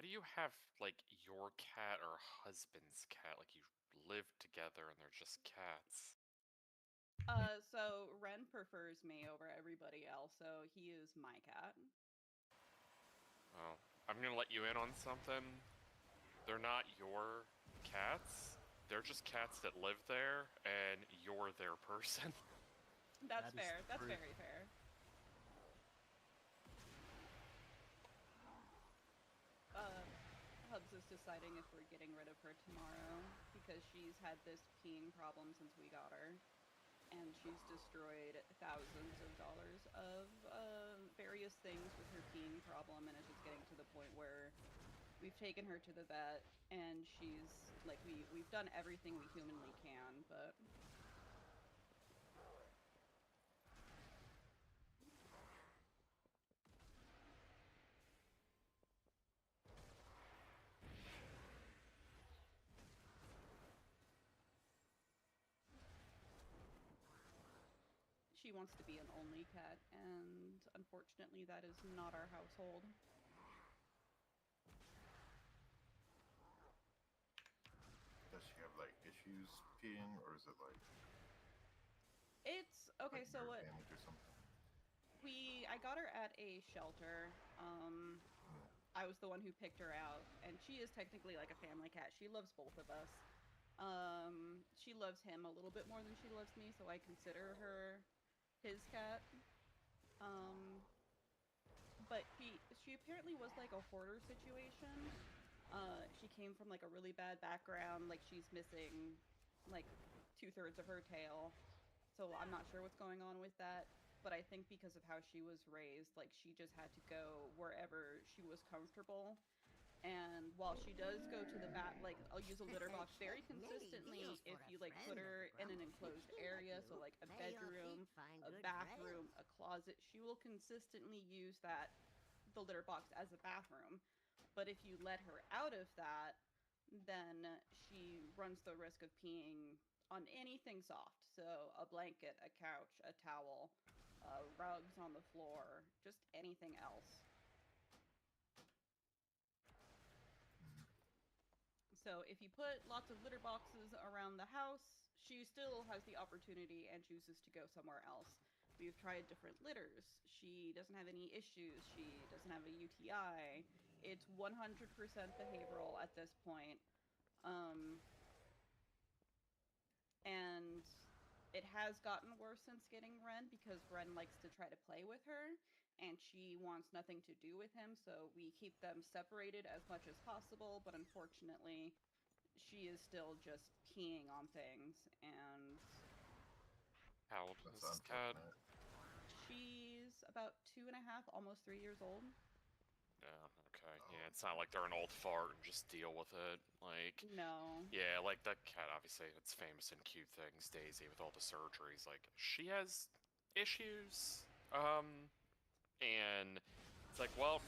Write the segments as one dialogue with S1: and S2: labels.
S1: do you have, like, your cat or husband's cat? Like, you live together and they're just cats.
S2: So Ren prefers me over everybody else, so he is my cat.
S1: Oh, I'm gonna let you in on something. They're not your cats. They're just cats that live there, and you're their person.
S2: That's
S3: That is
S2: fair. That's
S3: true.
S2: very fair. Uh, Hubs is deciding if we're getting rid of her tomorrow because she's had this peeing problem since we got her, and she's destroyed thousands of dollars of various things with her peeing problem, and it's just getting to the point where we've taken her to the vet, and she's like, we've done everything we humanly can, but she wants to be an only cat, and unfortunately, that is not our household.
S4: Does she have like issues peeing, or is it
S2: It's okay.
S4: like
S2: So
S4: nerve
S2: what
S4: damage or something?
S2: I got her at a shelter. I was the one who picked her out, and she is technically like a family cat. She loves both of us. She loves him a little bit more than she loves me, so I consider her his cat. Um, but she apparently was like a hoarder situation. She came from like a really bad background. Like she's missing like 2/3 of her tail. So I'm not sure what's going on with that. But I think because of how she was raised, like she just had to go wherever she was comfortable. And while she does go to the bat, like I'll use a litter box very
S5: Many deals
S2: consistently
S5: for
S2: if
S5: a
S2: you like put
S5: friend of the
S2: her in an
S5: Grumbles who's
S2: enclosed
S5: been like
S2: area, so
S5: you.
S2: like a
S5: May your feet
S2: bedroom,
S5: find
S2: a
S5: good
S2: bathroom,
S5: trails.
S2: a closet, she will consistently use the litter box as a bathroom. But if you let her out of that, then she runs the risk of peeing on anything soft. So a blanket, a couch, a towel, rugs on the floor, just anything else. So if you put lots of litter boxes around the house, she still has the opportunity and chooses to go somewhere else. We've tried different litters. She doesn't have any issues. She doesn't have a UTI. It's 100% behavioral at this point. Um, and it has gotten worse since getting Ren because Ren likes to try to play with her and she wants nothing to do with him. So we keep them separated as much as possible. But unfortunately, she is still just peeing on things, and
S1: How old is
S4: That's
S1: this cat?
S4: unfortunate.
S2: she's about 2.5, almost 3 years old.
S1: Yeah, okay. Yeah, it's not like they're an old fart and just deal with it. Like,
S2: No.
S1: yeah, like that cat, obviously, it's famous and cute things, Daisy, with all the surgeries. Like, she has issues. And it's like, well,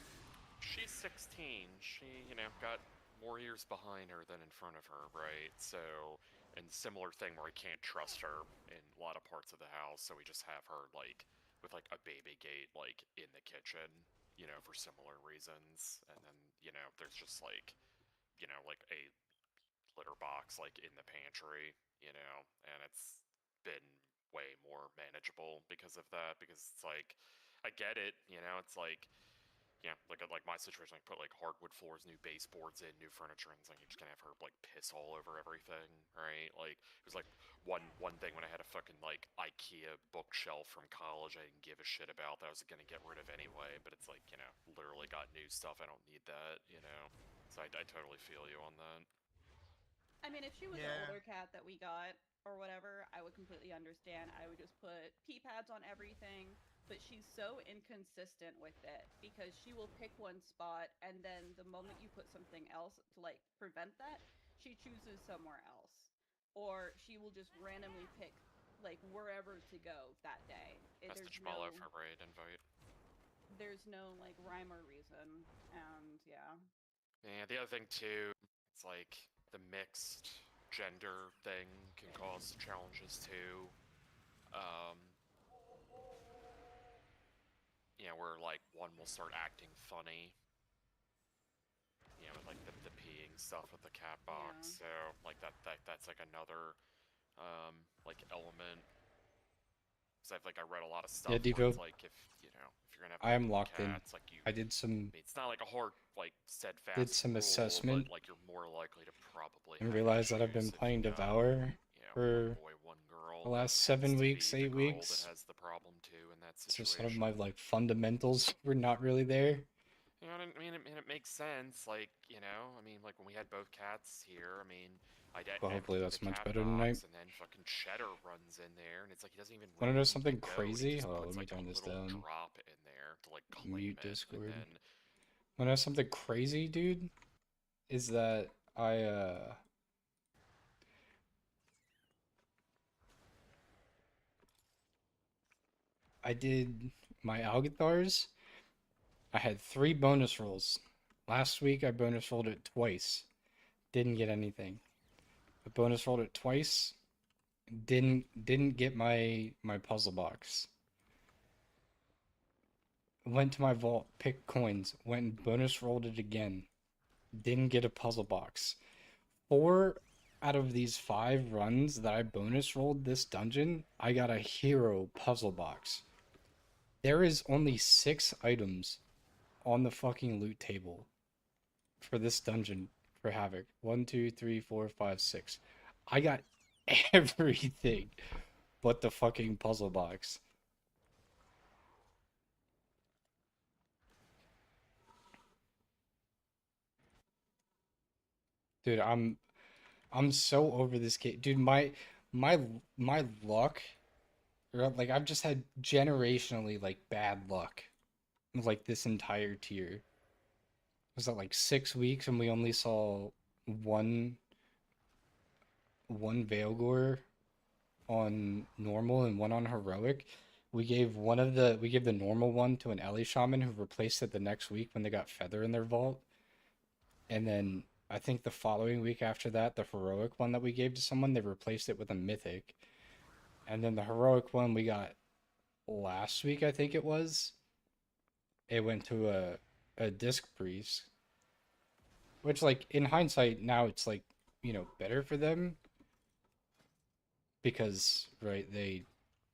S1: she's 16. She, got more years behind her than in front of her, right? So, and similar thing where I can't trust her in a lot of parts of the house, so we just have her, like, with, like, a baby gate, like, in the kitchen, for similar reasons. And then, there's just, like a litter box, like, in the pantry, and it's been way more manageable because of that, because it's like, I get it, it's like, yeah, like my situation, like put like hardwood floors, new baseboards in, new furniture, and it's like you're just gonna have her like piss all over everything, right? Like it was like one thing when I had a fucking like IKEA bookshelf from college I didn't give a shit about that I was gonna get rid of anyway, but it's like literally got new stuff, I don't need that. So I totally feel you on that.
S2: I mean, if she was an
S3: Yeah.
S2: older cat that we got or whatever, I would completely understand. I would just put pee pads on everything. But she's so inconsistent with it because she will pick one spot and then the moment you put something else to like prevent that, she chooses somewhere else. Or she will just randomly pick like wherever to go that day.
S1: Message Malo for raid invite.
S2: There's no like rhyme or reason. And yeah.
S1: Yeah, the other thing too, it's like the mixed gender thing can cause challenges too. Um, where like one will start acting funny. with like the peeing stuff with the cat
S2: Yeah.
S1: box. So like that's like another like element. Because I read a lot of
S3: Yeah,
S1: stuff where
S3: Devo,
S1: it's like if you're gonna have
S3: I am
S1: multiple
S3: locked in.
S1: cats, like you,
S3: I
S1: I mean, it's not like a hard like
S3: did
S1: steadfast
S3: some
S1: rule, but
S3: assessment
S1: like you're more likely to probably
S3: and
S1: have
S3: realized that I've been
S1: issues if you
S3: playing
S1: got
S3: Devour
S1: one
S3: for
S1: boy, one
S3: the
S1: girl, and it
S3: last
S1: tends
S3: 7 weeks,
S1: to be the
S3: 8 weeks.
S1: girl that has the problem too in that
S3: So some of
S1: situation.
S3: my like fundamentals were not really there.
S1: You know, I mean, it makes sense. Like, I mean, like when we had both cats here, I mean, I'd
S3: But hopefully
S1: empty the
S3: that's much
S1: cat
S3: better tonight.
S1: box, and then fucking Cheddar runs in there, and it's like he doesn't even
S3: Wanna
S1: really
S3: know
S1: need to
S3: something
S1: go. He
S3: crazy?
S1: just
S3: Hold on, let
S1: puts
S3: me
S1: like a
S3: turn this
S1: little
S3: down.
S1: drop in there to like claim
S3: Mute
S1: it, and
S3: Discord.
S1: then
S3: Wanna know something crazy, dude? Is that I did my Algathars. I had 3 bonus rolls. Last week I bonus rolled it twice. Didn't get anything. I bonus rolled it twice. Didn't get my puzzle box. Went to my vault, picked coins, went and bonus rolled it again. Didn't get a puzzle box. 4 out of these 5 runs that I bonus rolled this dungeon, I got a hero puzzle box. There is only 6 items on the fucking loot table for this dungeon for Havoc. 1, 2, 3, 4, 5, 6. I got everything but the fucking puzzle box. Dude, I'm so over this game. Dude, my my luck, like I've just had generationally like bad luck like this entire tier. Was that like 6 weeks and we only saw one Veilgore on normal and one on heroic. We gave the normal one to an Ellie shaman who replaced it the next week when they got feather in their vault. And then I think the following week after that, the heroic one that we gave to someone, they replaced it with a mythic. And then the heroic one we got last week, I think it was. It went to a disc priest. Which like in hindsight now it's like, better for them because right, they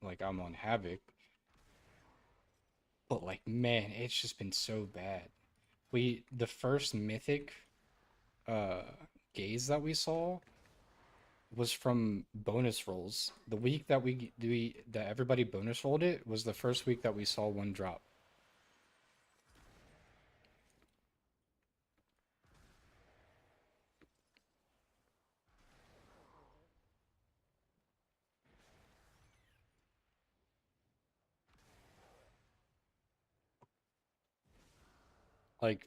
S3: like I'm on Havoc. But like man, it's just been so bad. The first mythic uh gaze that we saw was from bonus rolls. The week that that everybody bonus rolled it was the first week that we saw one drop. Like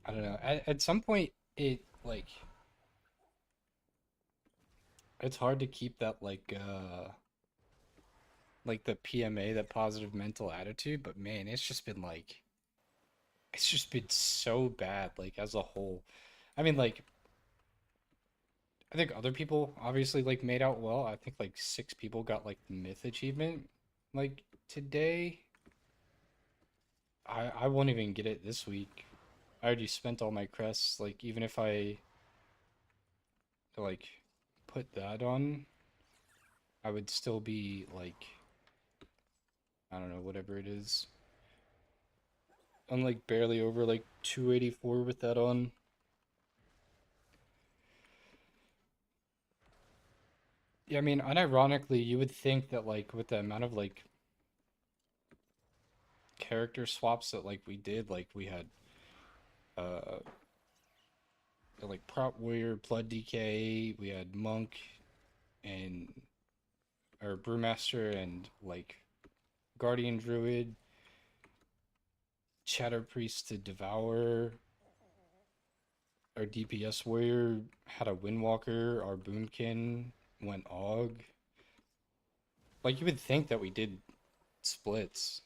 S3: I don't know. At some point it it's hard to keep that like the PMA, that positive mental attitude, but man, it's just been so bad like as a whole. I mean like I think other people obviously like made out well. I think like 6 people got like the myth achievement like today. I won't even get it this week. I already spent all my crests. Like even if I like put that on, I would still be like I don't know, whatever it is. I'm like barely over like 284 with that on. Yeah, I mean, unironically, you would think that like with the amount of like character swaps that like we did, like we had uh like prop warrior, blood DK, we had monk and or brewmaster and like guardian druid, shadow priest to devour. Our DPS warrior had a windwalker. Our boomkin went og. Like you would think that we did splits.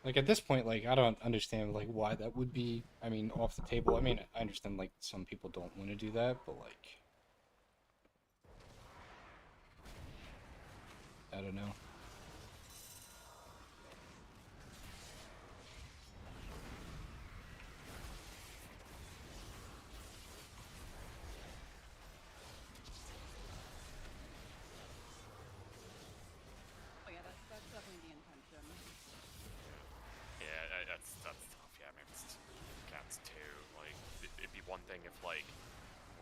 S3: Like at this point, like I don't understand like why that would be. I mean, off the table. I mean, I understand like some people don't want to do that, but like I don't know.
S1: thing if like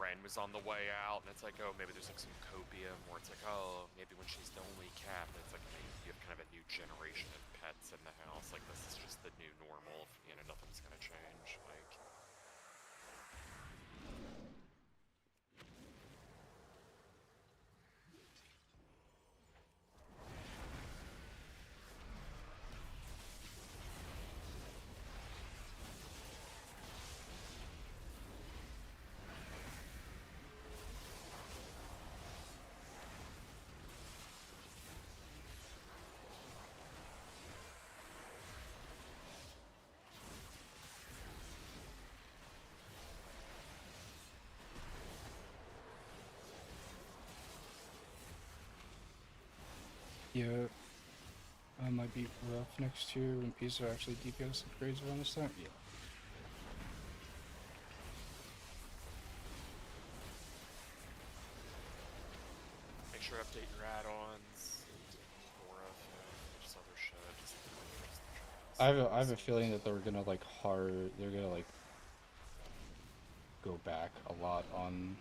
S1: Ren was on the way out, and it's like, oh, maybe there's like some copium, or it's like, oh, maybe when she's the only cat, and it's like maybe you have kind of a new generation of pets in the house. Like this is just the new normal. You know, nothing's gonna change. Like.
S3: Yeah, might be rough next year when pieces are actually DPS upgrades around this time. Yeah.
S1: Make sure to update your add-ons. Or just other shit.
S3: I have a feeling that they're gonna like they're gonna like go back a lot on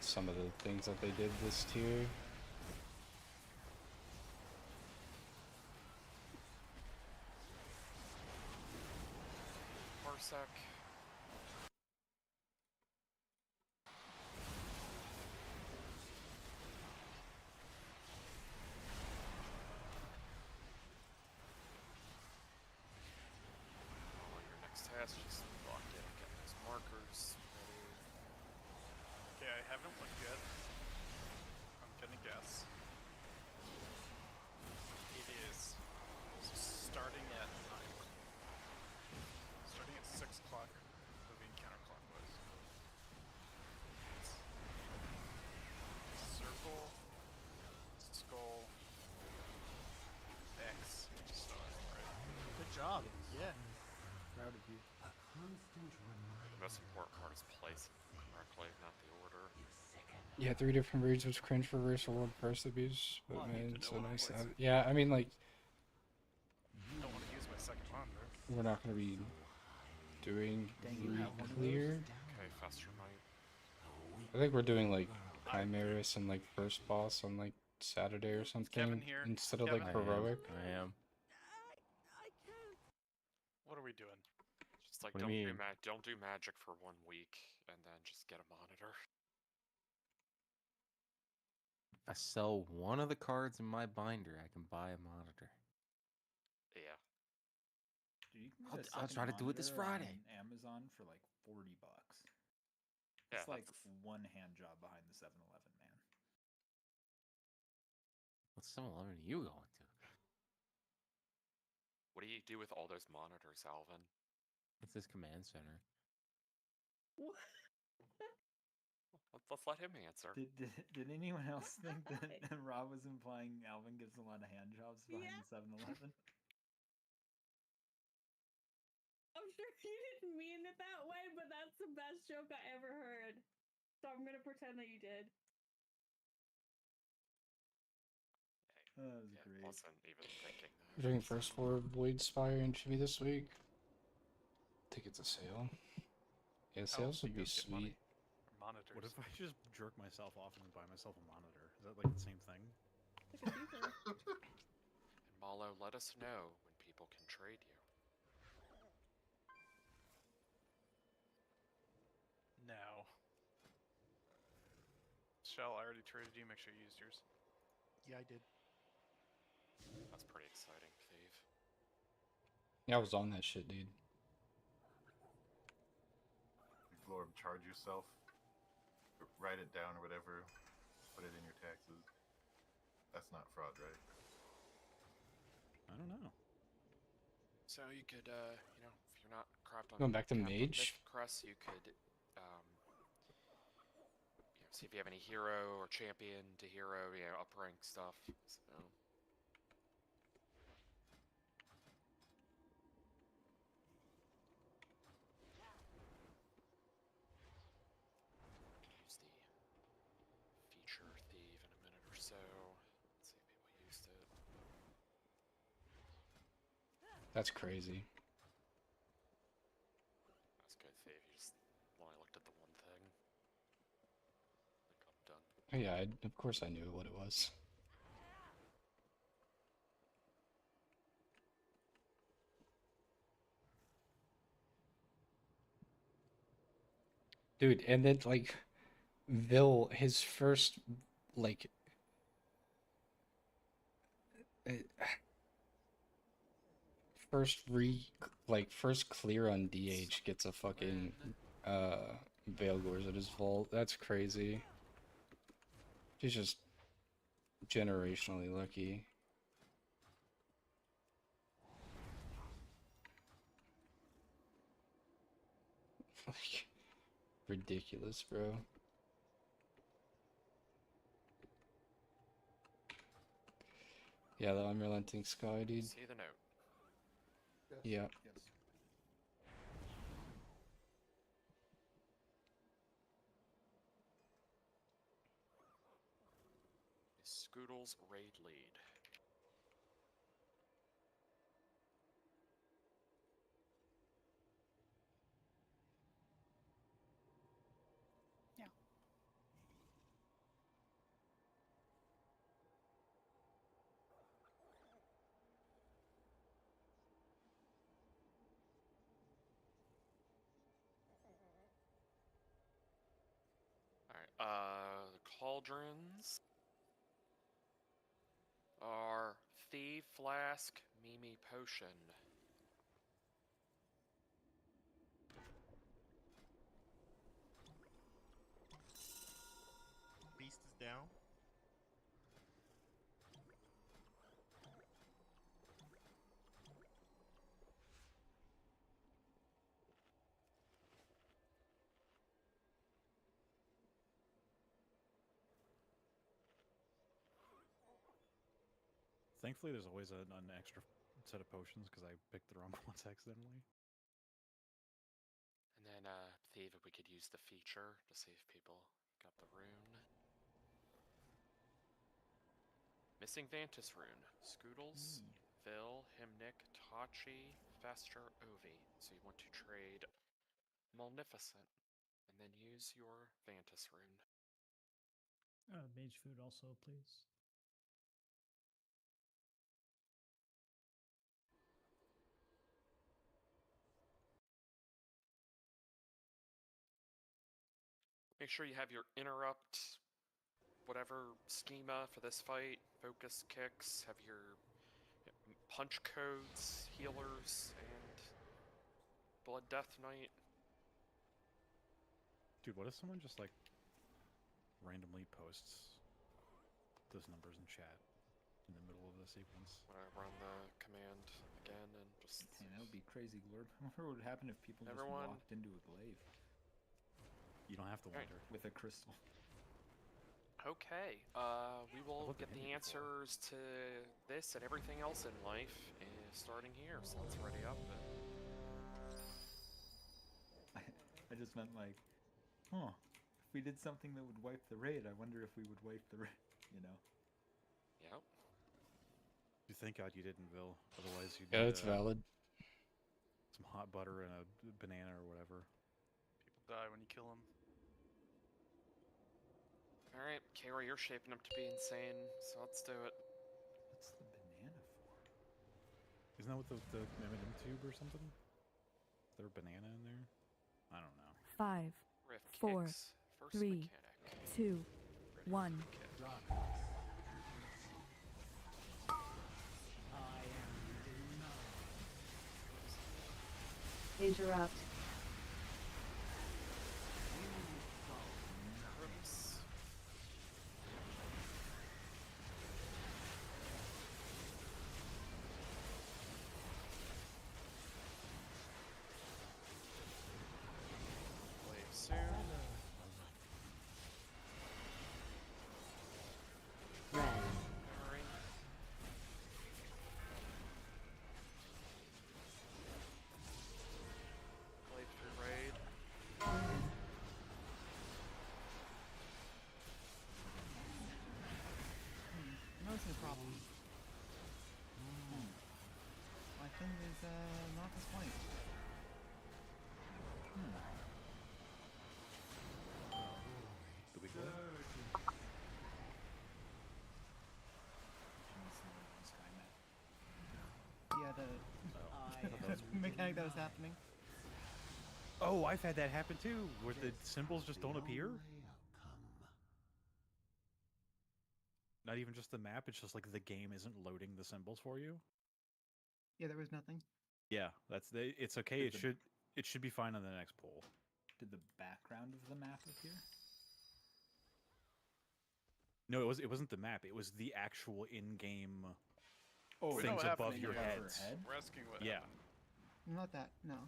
S3: some of the things that they did this tier.
S1: Parsec. Your next task, just lock in and get those markers ready.
S5: Okay, I haven't looked yet. I'm gonna guess. It is starting at 9. Starting at 6 o'clock, moving counterclockwise. Circle, skull, X, star, right?
S6: Good job. Yeah. Proud of you.
S1: The most important part is placing them correctly, not the order.
S3: Yeah, 3 different breeds was cringe for reversal world first abuse, but
S5: Well, I need
S3: man,
S5: to
S3: it's
S5: know
S3: so
S5: what
S3: nice to
S5: place.
S3: have. Yeah, I mean, like,
S5: I don't want to use my second monitor.
S3: we're not gonna be doing
S6: Dang, you have one of
S3: clear.
S1: Okay, faster might.
S3: I think we're doing like Chimeras and like first boss on like Saturday or something
S5: Kevin here?
S3: instead of like
S5: Kevin?
S3: heroic.
S7: I am.
S5: What are we doing?
S1: Just like
S7: What do you mean?
S1: don't do magic for 1 week and then just get a monitor.
S7: I sell one of the cards in my binder. I can buy a monitor.
S1: Yeah.
S8: Dude, you can
S7: I'll-
S8: get a
S7: I'll
S8: second
S7: try to do it this
S8: monitor
S7: Friday.
S8: on Amazon for like $40.
S1: Yeah,
S8: It's like
S1: that's-
S8: one hand job behind the 7-Eleven, man.
S7: What 7-Eleven are you going to?
S1: What do you do with all those monitors, Alvin?
S7: It's this command center.
S1: Let's let him answer.
S8: Did anyone else think that Rob was implying Alvin gives a lot of hand jobs behind
S2: Yeah.
S8: the 7-Eleven?
S2: I'm sure you didn't mean it that way, but that's the best joke I ever heard. So I'm gonna pretend that you did.
S8: That was
S1: Yeah,
S8: great.
S1: wasn't even thinking that.
S3: We're doing first floor Blade Spire and Chibi this week. Think it's a sale. Yeah,
S5: How
S3: sales
S5: else do
S3: would
S5: you
S3: be
S5: guys get money?
S3: sweet.
S5: Or monitors.
S6: What if I just jerk myself off and then buy myself a monitor? Is that like the same thing?
S2: Like a twofer.
S1: And Malo, let us know when people can trade you.
S5: No. Shell, I already traded you. Make sure you used yours.
S6: Yeah, I did.
S1: That's pretty exciting, Thief.
S3: Yeah, I was on that shit, dude.
S4: You Lord, charge yourself, write it down or whatever, put it in your taxes. That's not fraud, right?
S6: I don't know.
S1: So you could, you know, if you're not crapped on
S3: Going back to
S1: capped on
S3: Mage?
S1: Myth Crest, you could, you know, see if you have any hero or champion to hero, you know, up rank stuff. So. Use the feature thief in a minute or so. Let's see if people used it.
S3: That's crazy.
S1: That's good, Thief. You just only looked at the one thing. Like, I'm done.
S3: Oh, yeah, of course I knew what it was. Dude, and then like Vil, his first like uh, first clear on DH gets a fucking Veilgors at his vault. That's crazy. He's just generationally lucky. Like ridiculous, bro. Yeah, the unrelenting sky, dude.
S1: See the note.
S3: Yeah.
S6: Yes.
S1: Scoodle's raid lead. Alright, the cauldrons are Thief Flask, Mimi Potion.
S9: Beast is down.
S6: Thankfully, there's always an extra set of potions because I picked the wrong ones accidentally.
S1: And then, Thief, if we could use the feature to see if people got the rune. Missing Vantis rune. Scoodles, Vil, Hymnic, Tachi, Fester, Ovi. So you want to trade Munificent, and then use your Vantis rune.
S10: Mage food also, please.
S1: Make sure you have your interrupt, whatever schema for this fight, focus kicks, have your punch codes, healers, and Blood Death Knight.
S6: Dude, what if someone just like randomly posts those numbers in chat in the middle of the sequence?
S1: When I run the command again and just...
S8: Dang, that would be crazy, Lord. I wonder what would happen if people
S1: Everyone...
S8: just walked into a glaive.
S6: You don't have to
S1: Right.
S6: wonder.
S8: With a crystal.
S1: Okay, we will
S6: looked at
S1: get the
S6: him before.
S1: answers to this and everything else in life starting here, so let's ready up.
S8: I just meant like, huh, if we did something that would wipe the raid, I wonder if we would wipe the raid, you know?
S1: Yep.
S6: You thank God you didn't, Vil. Otherwise, you'd
S3: Yeah,
S6: need,
S3: that's valid.
S6: some hot butter and a banana or whatever.
S5: People die when you kill them.
S1: Alright, Kara, you're shaping up to be insane, so let's do it.
S8: What's the banana for?
S6: Isn't that what the M&M tube or something? Is there a banana in there? I don't know.
S11: 5,
S1: Rift
S11: 4,
S1: kicks. First
S11: 3,
S1: mechanic.
S11: 2,
S1: Ready
S11: 1.
S1: for kick.
S11: Interrupt.
S1: Oops. Wave soon.
S11: Red.
S1: Hurry.
S8: Not at this point.
S6: Do we go?
S8: Yeah, the mechanic that was happening.
S6: Oh, I've had that happen too, where the symbols just don't appear. Not even just the map; it's just like the game isn't loading the symbols for you.
S9: Yeah, there was nothing.
S6: Yeah, it's okay. It should be fine on the next poll.
S8: Did the background of the map appear?
S6: No, it wasn't the map. It was the actual in-game
S8: Oh,
S5: We know
S6: things
S5: what
S6: above
S5: happened
S6: your
S5: here.
S6: heads.
S5: We're asking what
S6: Yeah.
S5: happened.
S9: Not that. No.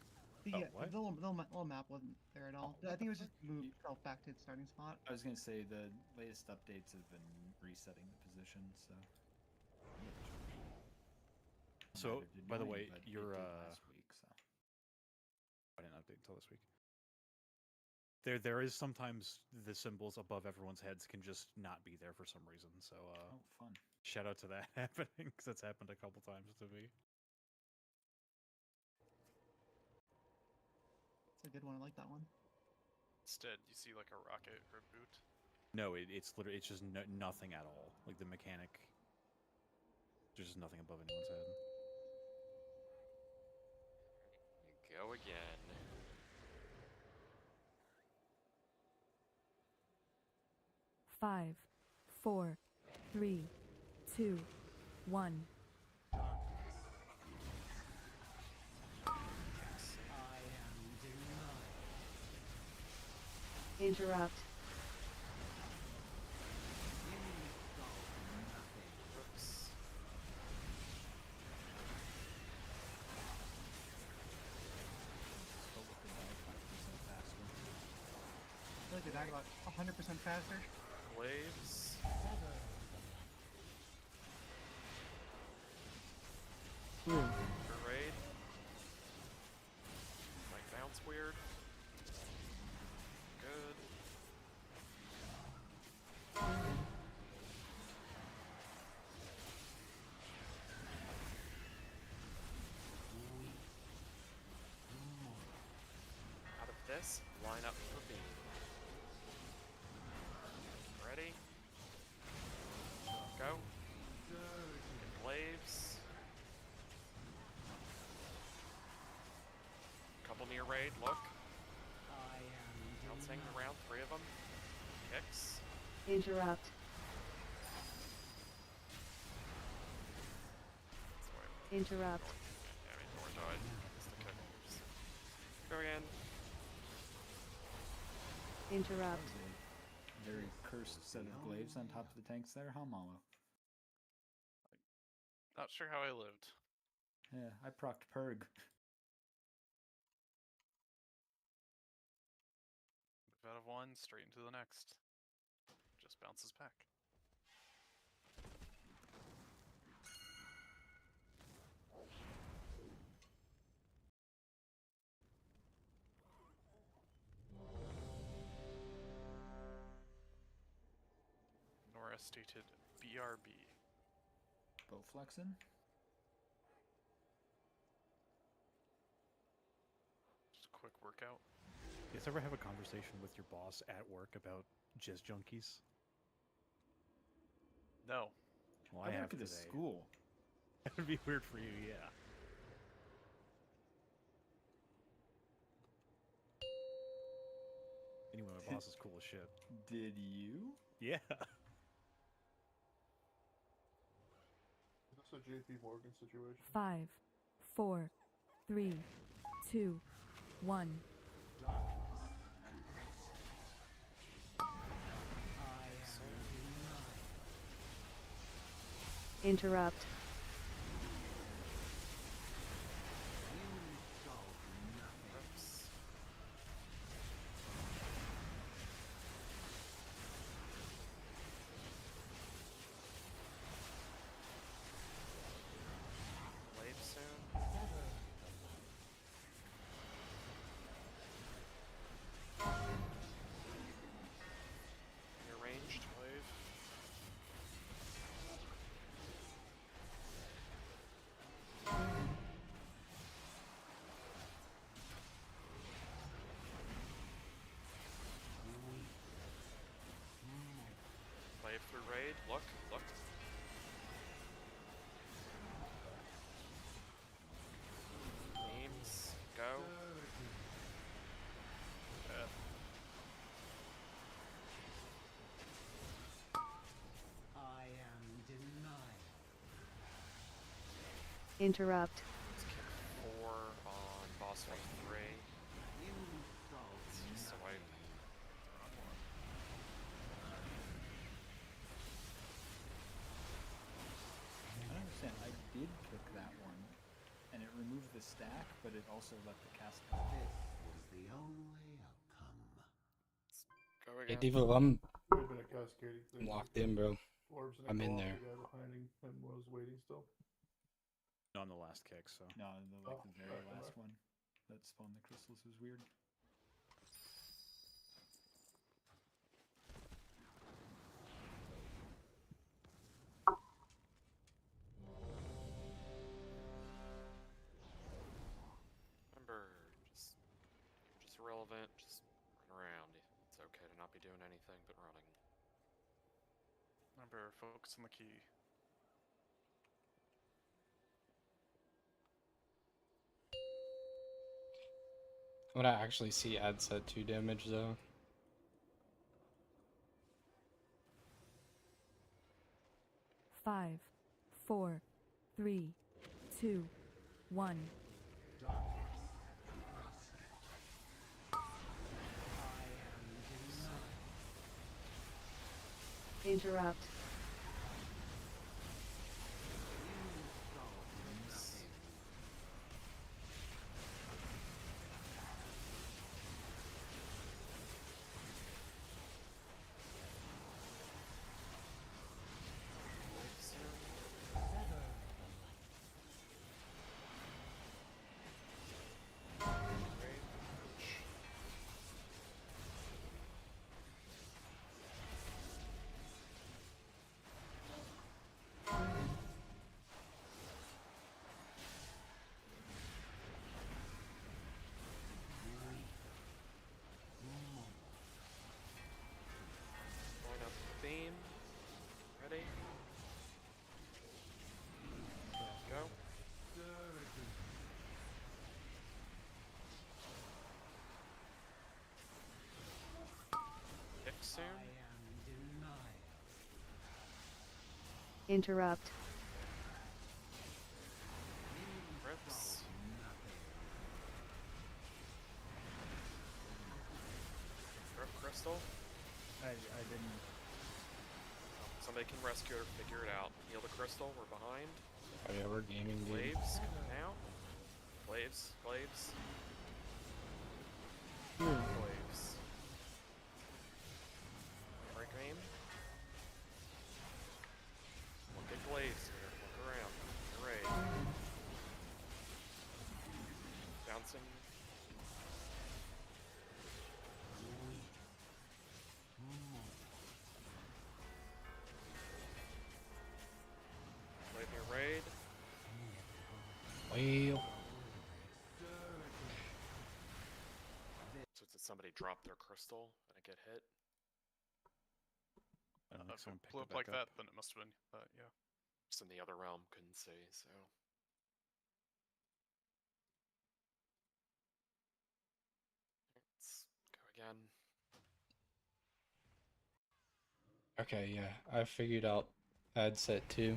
S9: The,
S6: Oh, what?
S9: the little map wasn't there at all. I think it was just moved itself back to its starting spot.
S8: I was gonna say the latest updates have been resetting the position, so.
S6: So,
S8: Neither did
S6: by the
S8: mine,
S6: way,
S8: but it
S6: you're
S8: did last week, so.
S6: I didn't update until this week. There is sometimes the symbols above everyone's heads can just not be there for some reason. So
S8: Oh, fun.
S6: shout out to that happening because that's happened a couple times to me.
S9: It's a good one. I like that one.
S5: Instead, you see like a rocket reboot.
S6: No, it's literally it's just nothing at all. Like the mechanic, there's just nothing above anyone's head.
S1: Go again.
S11: Five, 4, 3, 2, 1. Interrupt.
S1: Oops.
S8: Still with the die 5% faster.
S9: I feel like they died about 100% faster.
S1: Waves. For raid. Might bounce weird. Good. Out of this, line up for B. Ready? Go. Waves. Couple near raid, look. Bouncing around, 3 of them. Kicks.
S11: Interrupt. Interrupt.
S1: Yeah, I mean, Nor died. It's the kick. Just go again.
S11: Interrupt.
S8: Very cursed set of glaives on top of the tanks there, huh, Malo?
S5: Not sure how I lived.
S8: Yeah, I procced Purg.
S5: Move out of one, straight into the next. Just bounces back. Nora stated BRB.
S8: Bowflexin?
S5: Just a quick workout.
S6: You guys ever have a conversation with your boss at work about jizz junkies?
S5: No.
S6: Well,
S8: I
S6: I have
S8: work at a
S6: today.
S8: school.
S6: That would be weird for you, yeah. Anyway, my boss is cool as shit.
S8: Did you?
S6: Yeah.
S4: Is this a JP Morgan situation?
S11: 5, 4, 3, 2, 1. Interrupt.
S1: Oops. Wave soon. You're ranged.
S5: Wave.
S1: raid. Look, look. Beams, go.
S12: I am denied.
S11: Interrupt.
S1: Let's kick 4 on boss fight 3. So I
S8: I don't understand. I did kick that one, and it removed the stack, but it also let the cast go.
S12: This was the only outcome.
S1: go
S3: Hey,
S1: again.
S3: Devo, I'm
S13: Would have been a cascading thing.
S3: locked in, bro.
S13: Orbs and
S3: I'm in
S13: the
S3: there.
S13: guy behind him was waiting still.
S6: On the last kick, so.
S8: No, the
S13: Oh,
S8: very
S13: right,
S8: last
S13: right.
S8: one that spawned the crystals was weird.
S1: Remember, you're just irrelevant. Just run around. It's okay to not be doing anything but running.
S5: Remember, focus on the key.
S3: When I actually see ad set 2 damage though.
S11: Five, 4, 3, 2, 1. Interrupt.
S1: Going up the beam. Ready? Go. Kick soon.
S11: Interrupt.
S1: Rips. Rip crystal.
S8: I didn't.
S1: Somebody can rescue her, figure it out. Heal the crystal, we're behind.
S3: Oh yeah, we're gaming, dude.
S1: Glaives, coming out. Glaives, glaives.
S3: Hmm.
S1: Glaives. Break aim. Look at glaives here, look around. Great. Bouncing. Right near raid.
S3: Well,
S1: So did somebody drop their crystal and it get hit?
S6: I don't think
S5: If it
S6: someone picked
S5: blew
S6: it
S5: up like
S6: back up.
S5: that, then it must have been that, yeah.
S1: Just in the other realm, couldn't see, so. Let's go again.
S3: okay, yeah. I figured out ad set 2.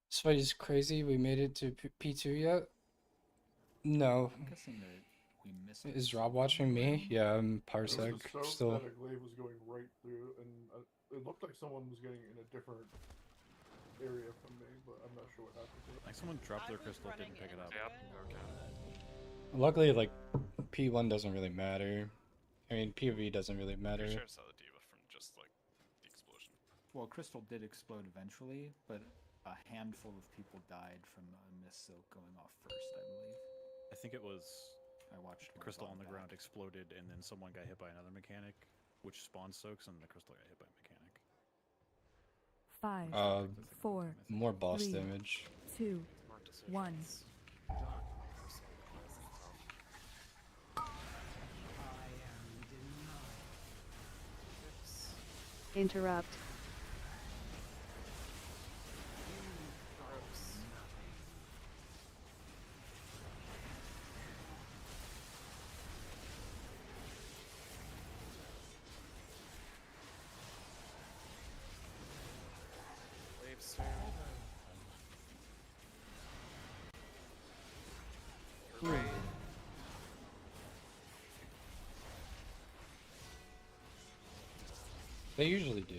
S3: This fight is crazy. We made it to P2 yet? No.
S8: I'm guessing that we missed.
S3: Is Rob watching me? Yeah, I'm Parsec
S13: It was
S3: still.
S13: that a glaive was going right through, and it looked like someone was getting in a different area from me, but I'm not sure what happened to it.
S6: Like someone dropped
S2: I
S6: their
S2: was
S6: crystal, didn't
S2: running
S6: pick it up.
S2: into
S1: Yep,
S2: it.
S1: okay.
S3: Luckily, like, P1 doesn't really matter. I mean, POV doesn't really matter.
S5: Pretty sure I saw the diva from just like the explosion.
S8: Well, crystal did explode eventually, but a handful of people died from a mist silk going off first, I believe.
S6: I think it was
S8: I watched
S6: the crystal on the
S8: back.
S6: ground exploded, and then someone got hit by another mechanic, which spawned soaks, and the crystal got hit by a mechanic.
S11: 5,
S3: Uh,
S11: 4,
S3: more boss
S11: 3,
S3: damage.
S11: 2,
S1: Smart
S11: 1.
S1: decisions.
S12: I am denied.
S11: Interrupt.
S1: Ropes. Leave soon. Your raid.
S3: They usually do.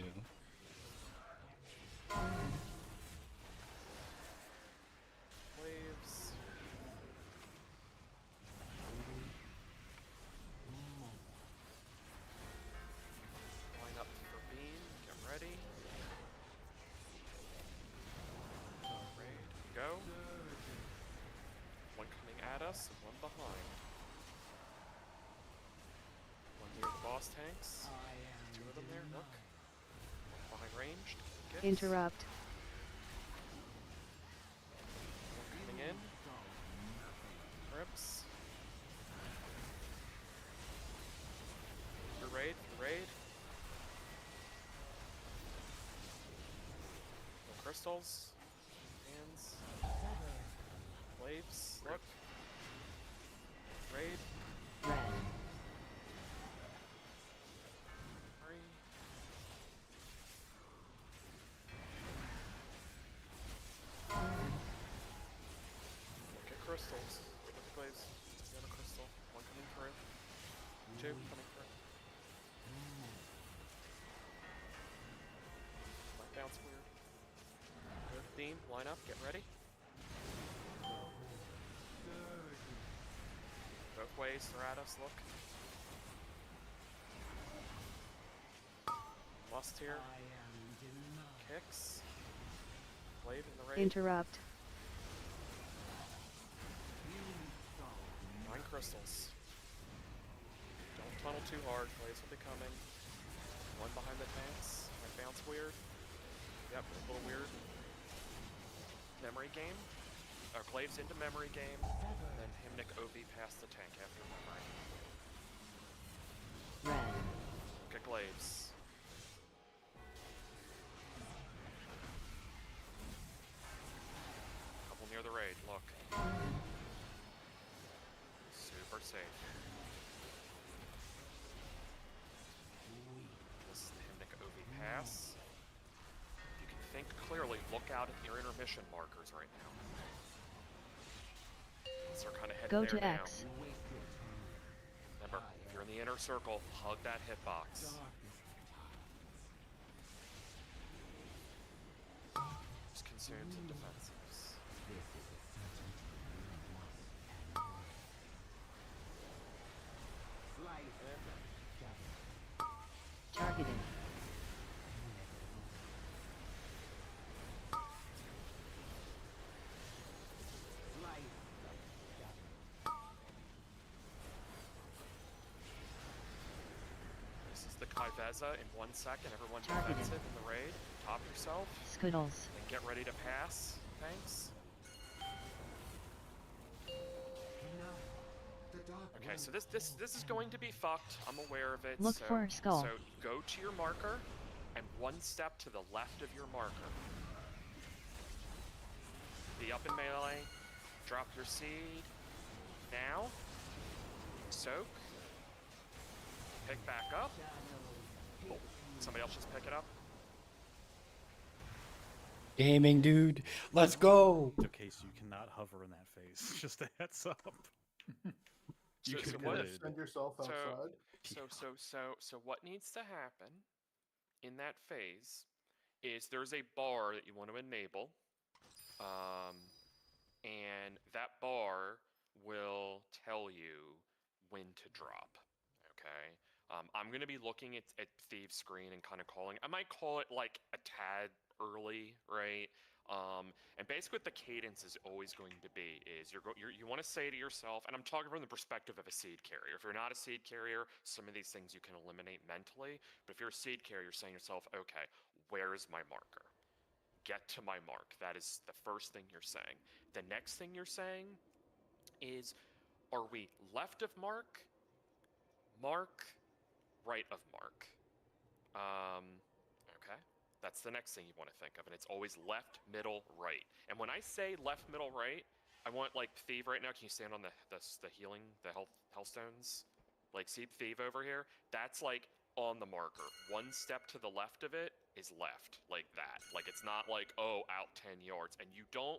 S1: Waves. Line up for beam. Get ready. Raid. Go. One coming at us and one behind. One near the boss tanks. Two of them there. Look. One behind ranged. Gifts.
S11: Interrupt.
S1: One coming in. Rips. Your raid. Your raid. No crystals. Hands. Waves. Look. Raid.
S11: Red.
S1: Hurry. Look at crystals. Look at glaze. The other crystal. One coming through. Two coming through. Might bounce weird. Good. Beam. Line up. Get ready. Both ways. They're at us. Look. Lust here. Kicks. Blade in the raid.
S11: Interrupt.
S1: 9 crystals. Don't tunnel too hard. Blades will be coming. One behind the tanks. Might bounce weird. Yep, a little weird. Memory game. Glaives into memory game. And then Hymnic OB past the tank after memory.
S11: Red.
S1: Look at Glaives. Couple near the raid. Look. Super safe. This is the Hymnic OB pass. If you can think clearly, look out at your intermission markers right now. So they're kind of headed
S11: Go
S1: there
S11: to
S1: now.
S11: X.
S1: Remember, if you're in the inner circle, hug that hitbox. Just consume some defensives.
S11: Targeted.
S1: This is the Kaiveza in 1 second. Everyone
S11: Targeted.
S1: defensive in the raid. Top yourself.
S11: Skittles.
S1: And get ready to pass. Thanks. Okay, so this is going to be fucked. I'm aware of it.
S11: Look
S1: so,
S11: for a skull.
S1: So go to your marker, and 1 step to the left of your marker. Be up in melee. Drop your seed. Now. Soak. Pick back up. Oh, somebody else just pick it up.
S3: Gaming, dude. Let's go.
S6: Okay, so you cannot hover in that phase. Just a heads up.
S1: So,
S6: You
S1: so
S6: could
S1: what?
S6: good.
S13: Send yourself outside.
S1: So what needs to happen in that phase is there's a bar that you want to enable, and that bar will tell you when to drop. Okay. I'm going to be looking at Thieves' screen and kind of calling. I might call it like a tad early, right? And basically what the cadence is always going to be is you want to say to yourself, and I'm talking from the perspective of a seed carrier. If you're not a seed carrier, some of these things you can eliminate mentally. But if you're a seed carrier, you're saying to yourself, okay, where is my marker? Get to my mark. That is the first thing you're saying. The next thing you're saying is, are we left of mark, mark, right of mark? That's the next thing you want to think of, and it's always left, middle, right. And when I say left, middle, right, I want like Thieve right now. Can you stand on the healing, the health stones? Like see Thieve over here? That's like on the marker. One step to the left of it is left, like that. Like it's not like, oh, out 10 yards. And you don't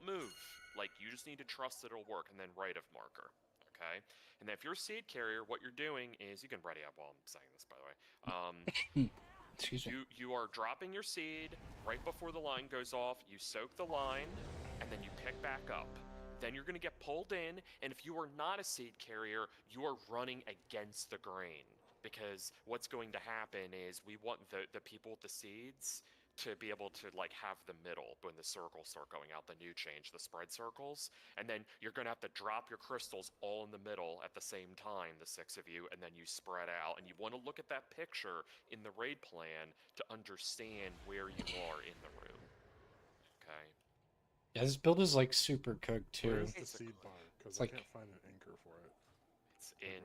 S1: move. Like you just need to trust that it'll work. And then right of marker, okay? And then if you're a seed carrier, what you're doing is, you can ready up while I'm saying this, by the way.
S3: Excuse me.
S1: You are dropping your seed right before the line goes off. You soak the line, and then you pick back up. Then you're going to get pulled in, and if you are not a seed carrier, you are running against the grain. Because what's going to happen is we want the people with the seeds to be able to like have the middle when the circles start going out, the new change, the spread circles. And then you're going to have to drop your crystals all in the middle at the same time, the 6 of you, and then you spread out. And you want to look at that picture in the raid plan to understand where you are in the room. Okay.
S3: Yeah, this build is like super cooked too.
S13: Where's the seed bar? Because I can't find an anchor for it.
S1: It's in.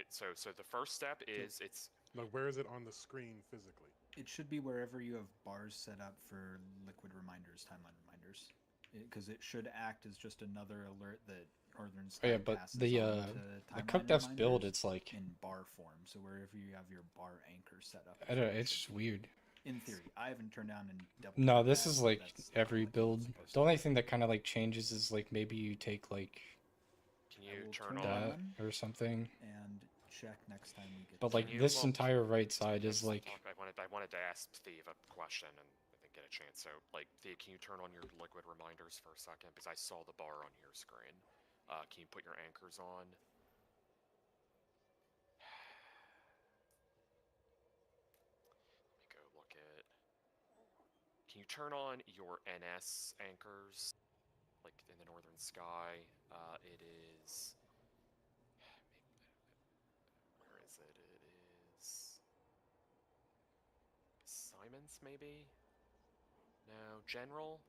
S1: So the first step is it's.
S13: Like, where is it on the screen physically?
S8: It should be wherever you have bars set up for liquid reminders, timeline reminders, because it should act as just another alert that Northern Sky
S3: Oh yeah, but
S8: passes
S3: the
S8: on to
S3: cooked
S8: timeline
S3: F's build,
S8: reminders
S3: it's like
S8: in bar form. So wherever you have your bar anchor set up,
S3: I don't know, it's just weird.
S8: in theory. I haven't turned down and double.
S3: No, this is like every build. The only thing that kind of like changes is like maybe you take like
S1: Can you turn
S3: that
S1: on
S3: or something.
S8: And check next time we get.
S3: But like this entire right side is like.
S1: I wanted to ask Thieve a question and I didn't get a chance. So like, Thieve, can you turn on your liquid reminders for a second? Because I saw the bar on your screen. Can you put your anchors on? Let me go look at. Can you turn on your NS anchors? Like in the Northern Sky, it is. Where is it? It is. Simon's, maybe? No. General?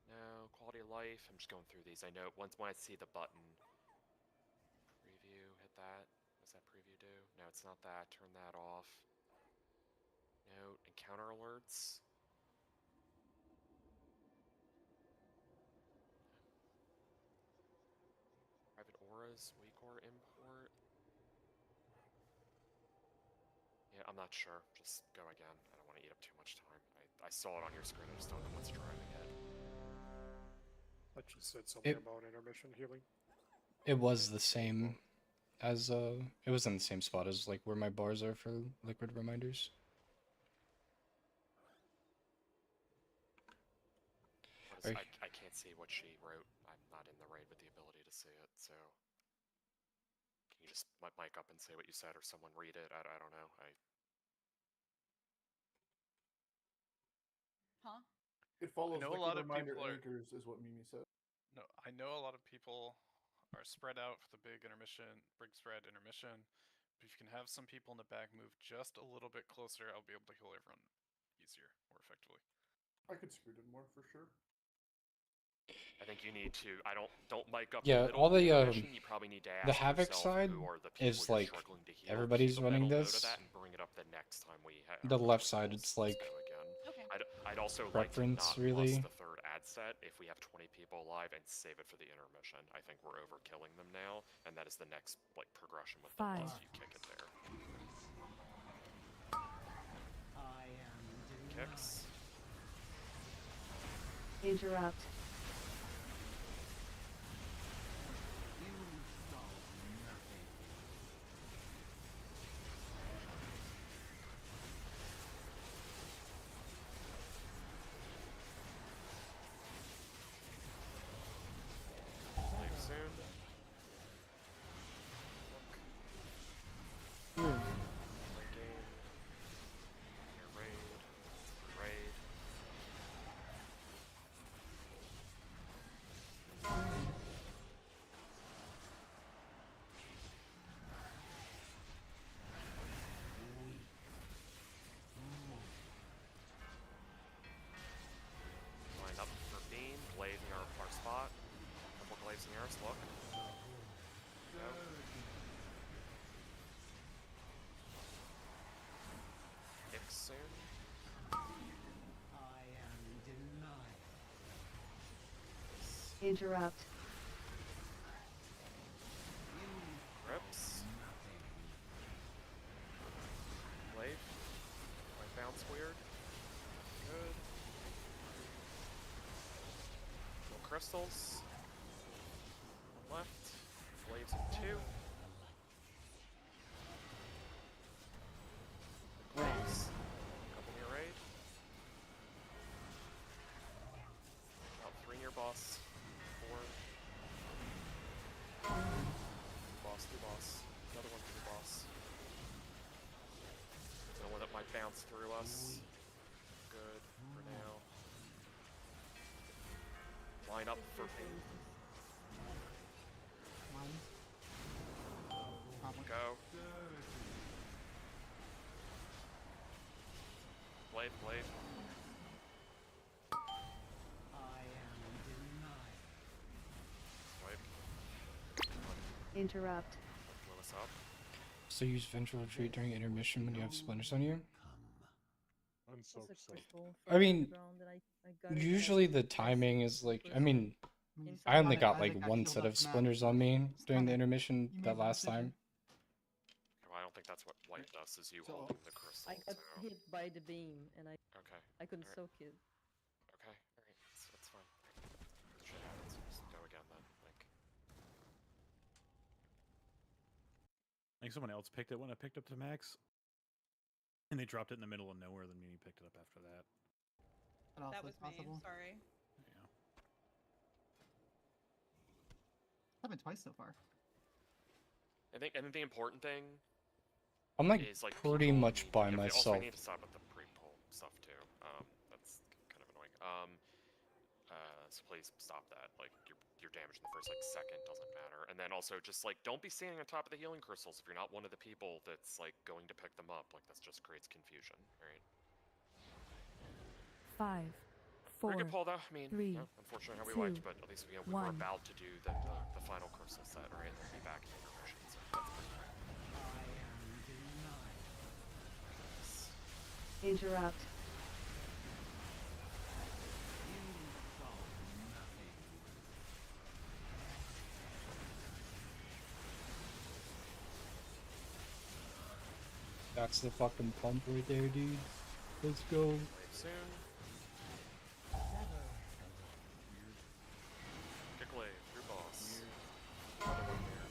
S1: No. Quality of life? I'm just going through these. I know when I see the button. Preview, hit that. What's that preview do? No, it's not that. Turn that off. Note, encounter alerts. Private auras, weak aura import. Yeah, I'm not sure. Just go again. I don't want to eat up too much time. I saw it on your screen. I just don't know what's driving it.
S13: But you said something about intermission healing.
S3: It was the same as it was in the same spot as like where my bars are for liquid reminders.
S1: I can't see what she wrote. I'm not in the raid with the ability to see it, so can you just mic up and say what you said, or someone read it? I don't know.
S2: Huh?
S13: It follows
S5: I know a
S13: liquid
S5: lot of
S13: reminder
S5: people are-
S13: anchors, is what Mimi said.
S5: No, I know a lot of people are spread out for the big spread intermission. But if you can have some people in the back move just a little bit closer, I'll be able to heal everyone easier, more effectively.
S13: I could scoot in more for sure.
S1: I think you need to. Don't mic up.
S3: Yeah,
S1: the
S3: all the
S1: intermission. You probably need to ask
S3: the Havoc
S1: yourself
S3: side
S1: who are the people
S3: is
S1: you're
S3: like
S1: struggling to heal.
S3: everybody's
S1: Keep a
S3: running
S1: mental note of
S3: this.
S1: that and bring it up the next time we have.
S3: The left side, it's like
S2: Okay.
S1: I'd also
S3: preference,
S1: like to not
S3: really.
S1: bust the third ad set if we have 20 people alive and save it for the intermission. I think we're overkilling them now, and that is the next like progression with them once you kick it there.
S12: I am
S1: Kicks.
S11: Interrupt.
S1: Leave soon. Late game. Your raid. Raid.
S11: Interrupt.
S1: Grips. Blade. Might bounce weird. Good. No crystals. One left. Blades in 2. Close. Couple near raid. About 3 near boss. 4. Boss through boss. Another one through boss. The one that might bounce through us. Good for now. Line up for pain. Go. Blade, blade.
S12: I am denied.
S1: Swipe.
S11: Interrupt.
S1: Blow us up.
S3: So use vengeful retreat during intermission when you have splinters on you.
S13: I'm so upset.
S3: I mean, usually the timing is like, I mean, I only got like one set of splinters on me during the intermission that last time.
S1: Well, I don't think that's what wiped us, is you
S12: So-
S1: holding the crystal.
S14: I got
S1: so-
S14: hit by the beam and
S1: Okay.
S14: I couldn't
S1: Alright.
S14: soak it.
S1: Okay, alright, that's fine. Shit happens, just go again then. Like,
S6: I think someone else picked it when I picked up to max, and they dropped it in the middle of nowhere. Then Mimi picked it up after that.
S2: That was me. Sorry.
S6: Yeah.
S9: Happened twice so far.
S1: I think the important thing
S3: I'm like
S1: is like
S3: pretty
S1: people
S3: much
S1: need-
S3: by
S1: yeah, we
S3: myself.
S1: Also, need to stop with the pre-pull stuff too. That's kind of annoying. So please stop that. Like your damage in the first like second doesn't matter. And then also just like don't be standing on top of the healing crystals if you're not one of the people that's like going to pick them up. Like that just creates confusion, right?
S15: 5, 4,
S1: Pretty good pull though. I mean,
S15: 3,
S1: unfortunately how we
S15: 2,
S1: liked, but at least we were
S15: 1.
S1: about to do the final crystal set, right? And then be back in intermission. So that's pretty great.
S12: I am denied.
S11: Interrupt.
S3: That's the fucking pump right there, dude. Let's go.
S1: Wave soon. Kick wave through boss. Another one here.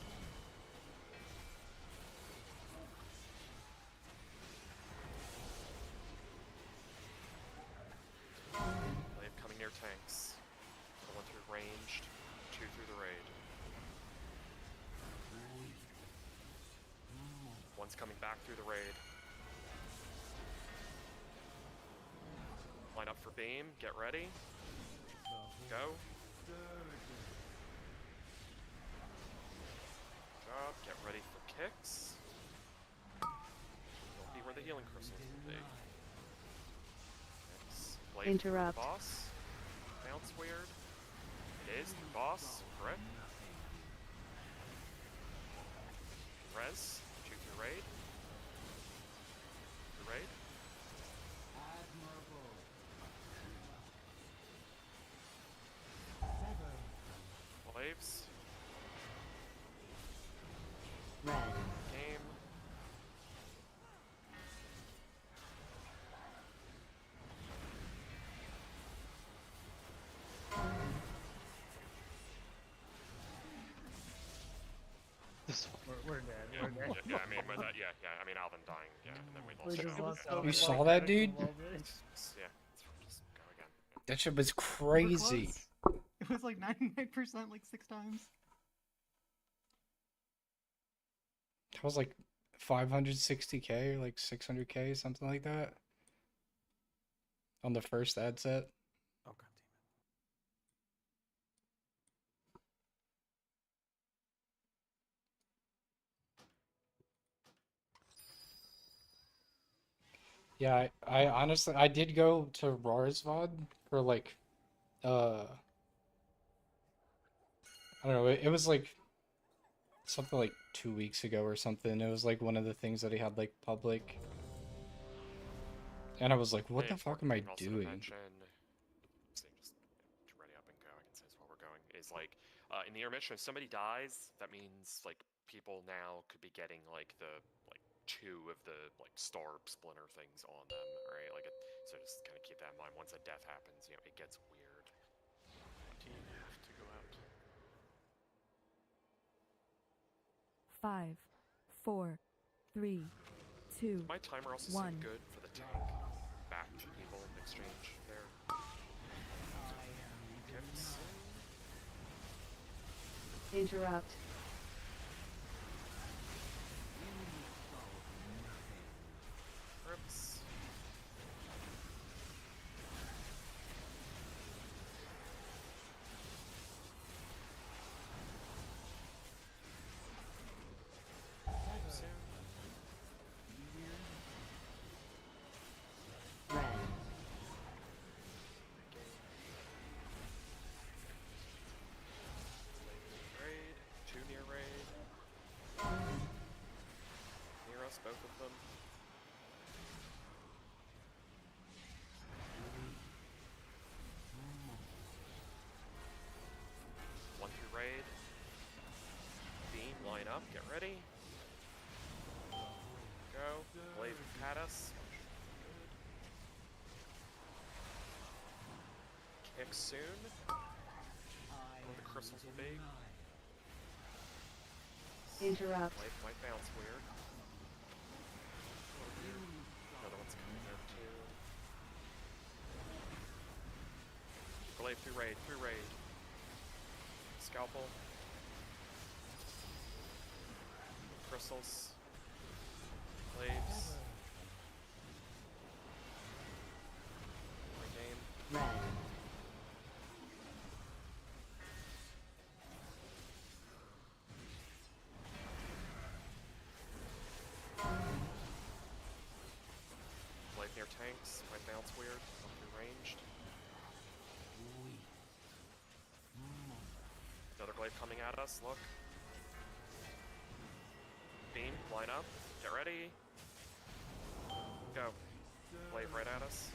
S1: Wave coming near tanks. One through ranged, 2 through the raid. One's coming back through the raid. Line up for beam, get ready. Go. Job, get ready for kicks. Don't be where the healing crystals will be. Kicks. Blade through the
S11: Interrupt.
S1: boss. Bounce weird. Daze through boss. Grip. Res. 2 through raid. Through raid. Waves.
S11: Red.
S1: Game.
S12: We're dead.
S1: Yeah,
S12: We're dead.
S1: yeah, I mean, with that, yeah, I mean, Alvin dying, yeah, and then we
S12: We
S1: lost
S12: just
S1: Joe.
S12: lost
S1: Yeah.
S12: so
S3: You saw
S12: much
S3: that, dude?
S12: critical already.
S1: Just go again. Yeah.
S3: That shit was
S9: We were
S3: crazy.
S9: close. It was like 99% like 6 times.
S3: That was like 560k or like 600k, something like that. On the first ad set.
S6: Oh god
S3: Yeah, I honestly I did go to Rarsvod for like I don't know, it was like something like 2 weeks ago or something. It was like one of the things that he had like public. And I was like, what
S1: Hey,
S3: the fuck am I
S1: important also to
S3: doing?
S1: mention, so just ready up and go, I can say this while we're going, is In the intermission, if somebody dies, that means like people now could be getting like the like 2 of the like star splinter things on them, right? Like, so just kind of keep that in mind. Once a death happens, it gets weird.
S5: Team have to go out.
S14: 5, 4, 3, 2,
S1: My timer also
S14: 1.
S1: seemed good for the tank back to people in exchange there. Kicks.
S11: Interrupt.
S1: Rips.
S11: Red.
S1: Raid. 2 near raid. Near us, both of them. One through raid. Beam, line up, get ready. Go. Blade at us. Kick soon. Where the crystals will be.
S11: Interrupt.
S1: Blade might bounce weird. Another one's coming there too. Blade through raid. Scalpel. Crystals. Blades. Regain.
S11: Red.
S1: Blade near tanks. Might bounce weird. Come through ranged. Another glaive coming at us. Look. Beam. Line up. Get ready. Go. Glaive right at us.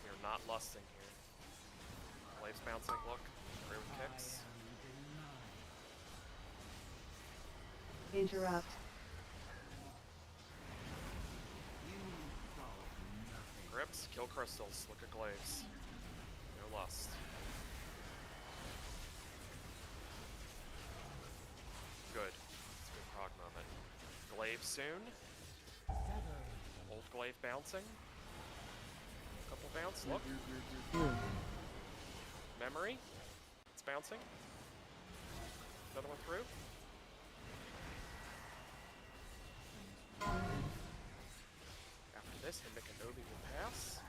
S1: We are not lusting here. Glaive's bouncing. Look. Through with kicks.
S11: Interrupt.
S1: Grips. Kill crystals. Look at glaives. No lust. Good. It's a good prog moment. Glaive soon. Old glaive bouncing. Couple bounce. Look. Memory. It's bouncing. Another one through. After this, Himikanobi will pass.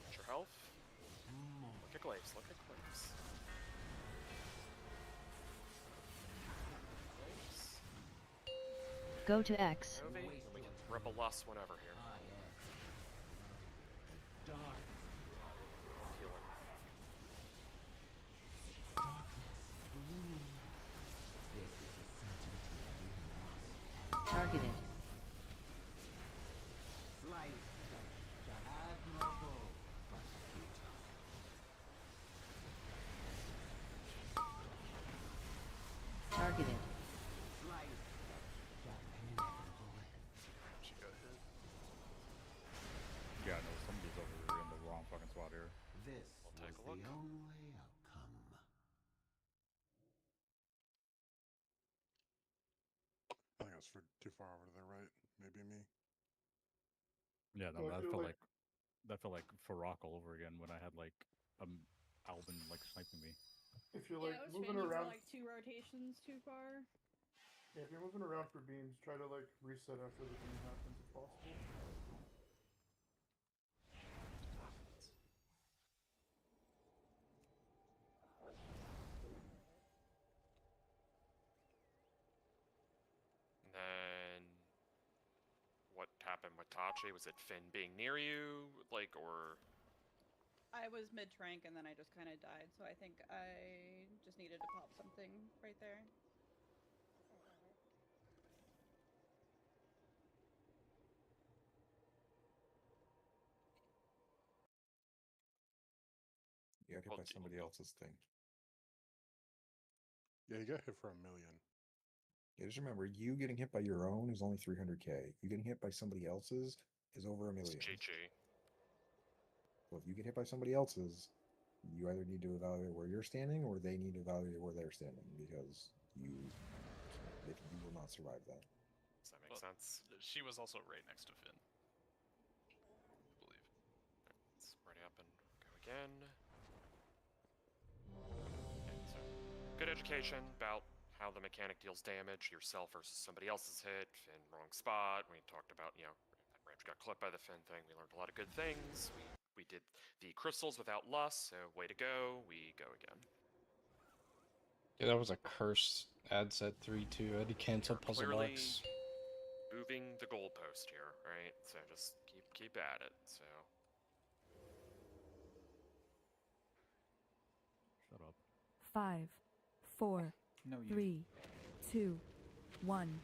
S1: Watch your health. Look at glaives. Look at glaives.
S11: Go to X.
S1: Novi, and we can rip a lust whenever here. Healing.
S11: Targeted. Targeted.
S5: Should go ahead.
S6: Yeah, no, somebody's over in the wrong fucking spot here.
S15: This
S1: We'll take a
S15: was
S1: look.
S15: the only outcome.
S13: I think I was too far over to the right. Maybe me.
S6: Yeah, no,
S13: So I
S6: that
S13: feel
S6: felt
S13: like-
S6: like that felt like Farrakh all over again when I had like Albin like sniping me.
S13: If you're
S2: Yeah,
S13: like
S2: I was
S13: moving
S2: feeling you were
S13: around,
S2: like 2 rotations too far.
S13: yeah, if you're moving around for beams, try to like reset after the beam happens if possible.
S1: And then, what happened with Tachi? Was it Finn being near you, like, or?
S2: I was mid-trank and then I just kind of died, so I think I just needed to pop something right there.
S15: hit
S1: Well,
S15: by somebody else's thing.
S13: Yeah, you got hit for 1 million.
S15: Yeah, just remember, you getting hit by your own is only 300k. You getting hit by somebody else's is over 1
S1: it's
S15: million.
S1: GG.
S15: So if you get hit by somebody else's, you either need to evaluate where you're standing or they need to evaluate where they're standing because you will not survive that.
S1: Does that make sense?
S5: She was also right next to Finn. I believe.
S1: Let's ready up and go again. Okay, so good education about how the mechanic deals damage, yourself versus somebody else's hit, Finn wrong spot. We talked about, you know, Ranch got clipped by the Finn thing. We learned a lot of good things. We did the crystals without lust, so way to go. We go again.
S3: Yeah, that was a curse ad set 3-2. I had to cancel
S1: You're
S3: puzzle
S1: clearly
S3: box.
S1: moving the goalpost here, right? So just keep at it. So
S6: Shut up.
S14: 5, 4,
S8: No, you.
S14: 3, 2, 1.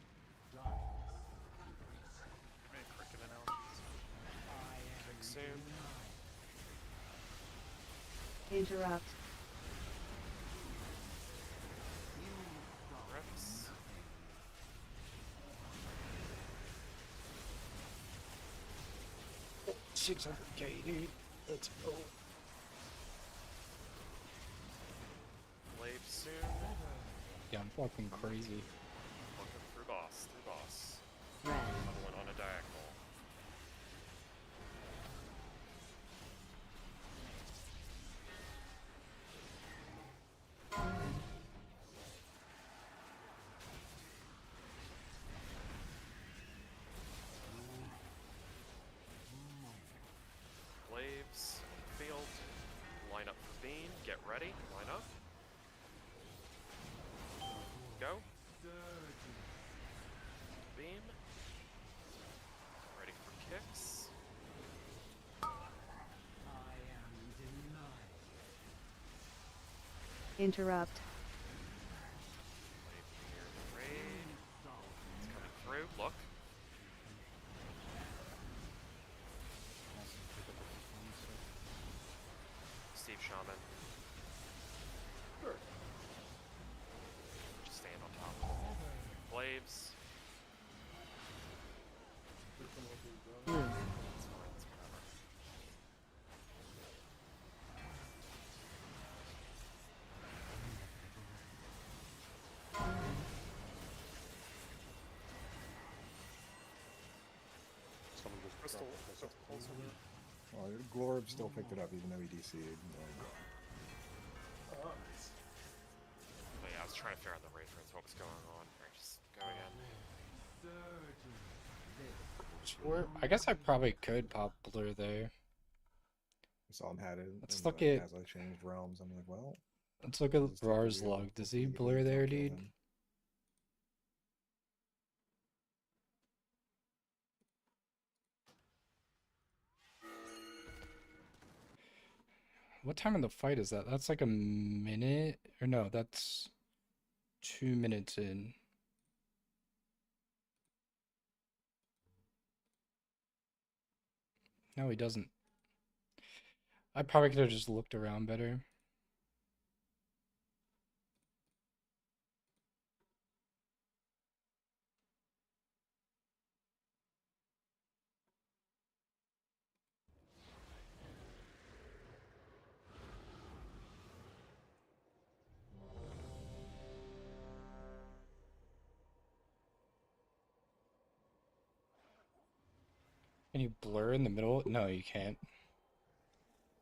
S5: Any cricket analogies?
S1: kick soon.
S11: Interrupt.
S1: Reps.
S3: 600k, dude. Let's go.
S1: Blade soon.
S3: Yeah, I'm fucking crazy.
S1: Looking through boss.
S11: Red.
S1: Another one on a diagonal. Blaves on the field. Line up for Beam. Get ready. Line up. Go. Beam. Ready for kicks.
S12: I am denied.
S11: Interrupt.
S1: Blade here. Raid. It's coming through. Look. Steve Shaman.
S13: Sure.
S1: Just stand on top of them. Blaves.
S13: There's someone who's
S1: It's fine. It's whatever.
S13: Someone just
S1: Crystal.
S13: dropped a pulse.
S15: Well, Glorb still picked it up even though he DC'd.
S13: Nice.
S1: But yeah, I was trying to figure out the raid friends, what was going on. Alright, just go again.
S3: I guess I probably could pop Blur there.
S15: I saw him had it.
S3: Let's
S15: and
S3: look
S15: then
S3: at-
S15: as I changed realms, I'm like, well,
S3: Let's look at
S15: This is tough to
S3: Rar's
S15: do.
S3: log. Does he
S15: You can
S3: blur there,
S15: kill
S3: dude?
S15: him.
S3: What time in the fight is that? That's like a minute? Or no, that's 2 minutes in. No, he doesn't. I probably could have just looked around better. Can you blur in the middle? No, you can't.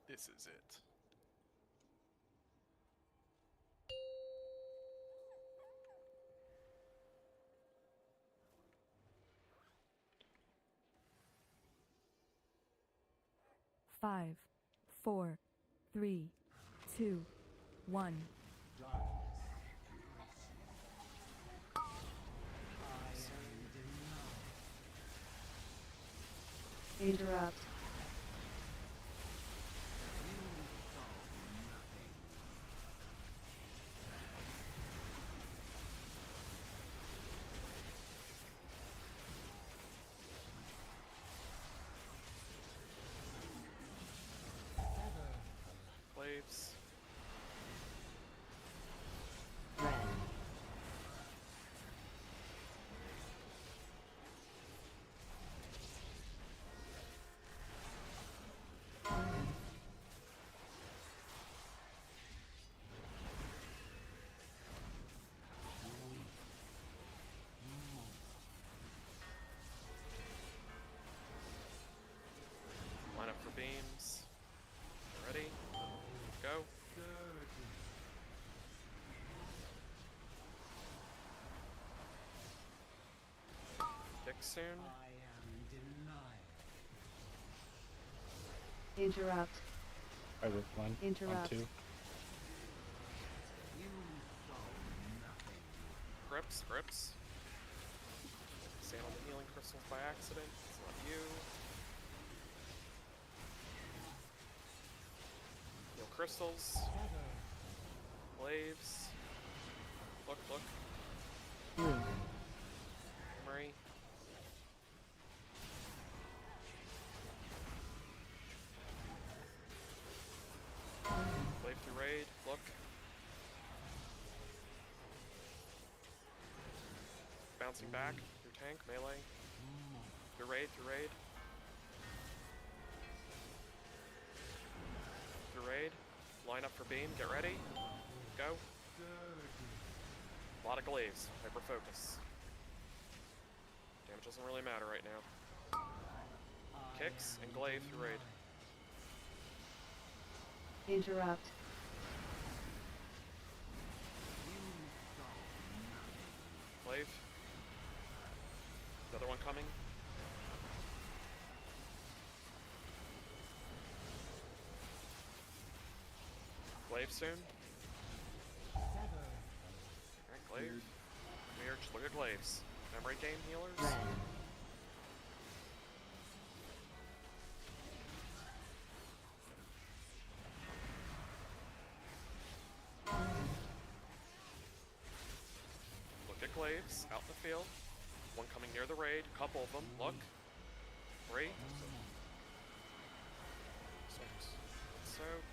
S5: This is it.
S14: Five, 4, 3, 2, 1.
S11: Interrupt.
S1: Blaves. soon.
S12: I am denied.
S11: Interrupt.
S3: I whip one. On
S11: Interrupt.
S3: 2.
S12: You saw nothing.
S1: Grips, grips. Stand on the healing crystals by accident. It's not you. Heal crystals. Glaives. Look, look. Murray. Glaive through raid. Look. Bouncing back. Through tank. Melee. Through raid. Through raid. Through raid. Line up for beam. Get ready. Go. A lot of glaives. Hyper focus. Damage doesn't really matter right now. Kicks and glaive through raid.
S11: Interrupt.
S1: Glaive. The other one coming. Glaive soon. Alright, glaive. Here, just look at glaives. Memory game healers. Look at glaives out in the field. One coming near the raid. Couple of them. Look. 3. Soak.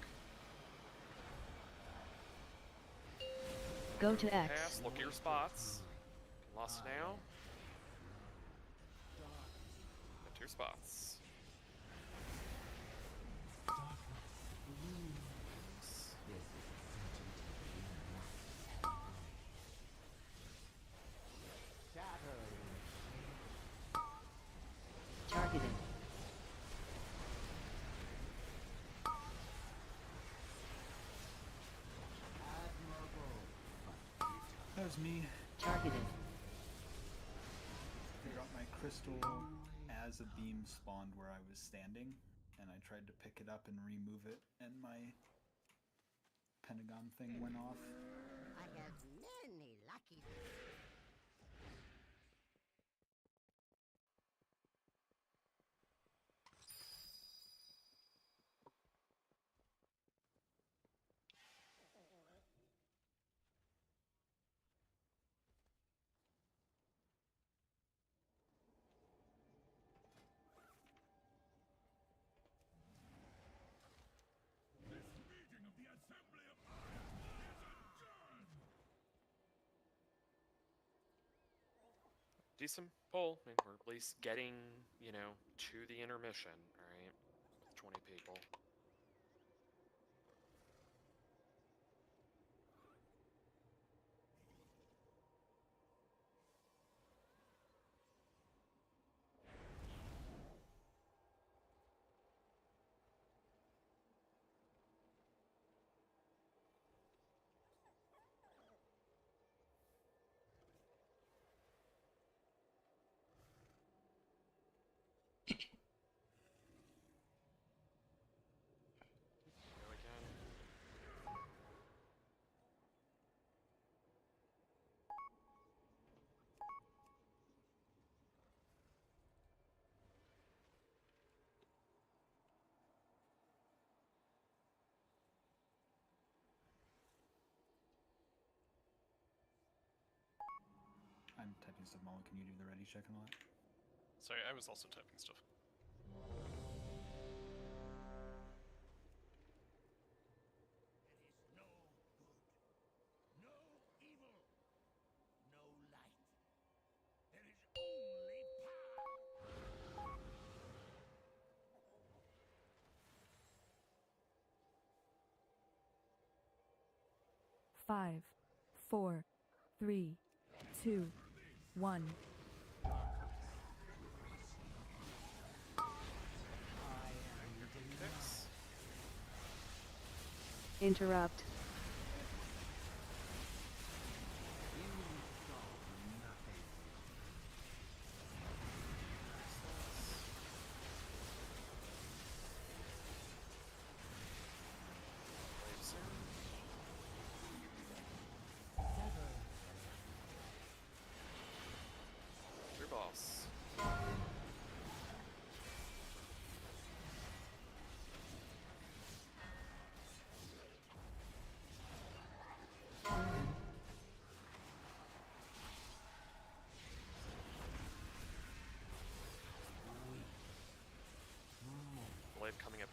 S11: Go to X.
S1: Pass. Look at your spots. Lost now. Get to your spots.
S11: Targeted.
S8: That was me.
S11: Targeted.
S8: I got my crystal as a beam spawned where I was standing, and I tried to pick it up and remove it, and my pentagon thing went off.
S12: I have many lucky.
S1: Decent pull. I mean, we're at least getting, you know, to the intermission, alright? 20 people. Go again.
S8: I'm typing stuff, Molly. Can you do the ready check and all that?
S5: Sorry, I was also typing stuff.
S14: Five, 4, 3, 2, 1.
S11: Interrupt.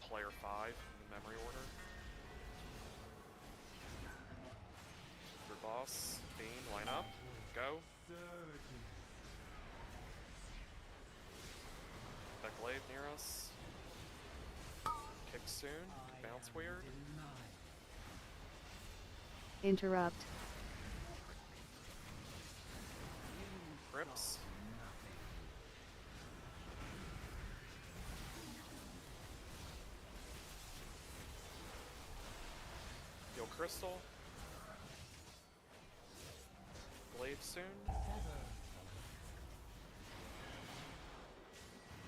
S1: player 5 in the memory order. Your boss, Bean, line up, go. That glaive near us. Kick soon, bounce weird.
S11: Interrupt.
S1: Grips. Heal crystal. Glaive soon.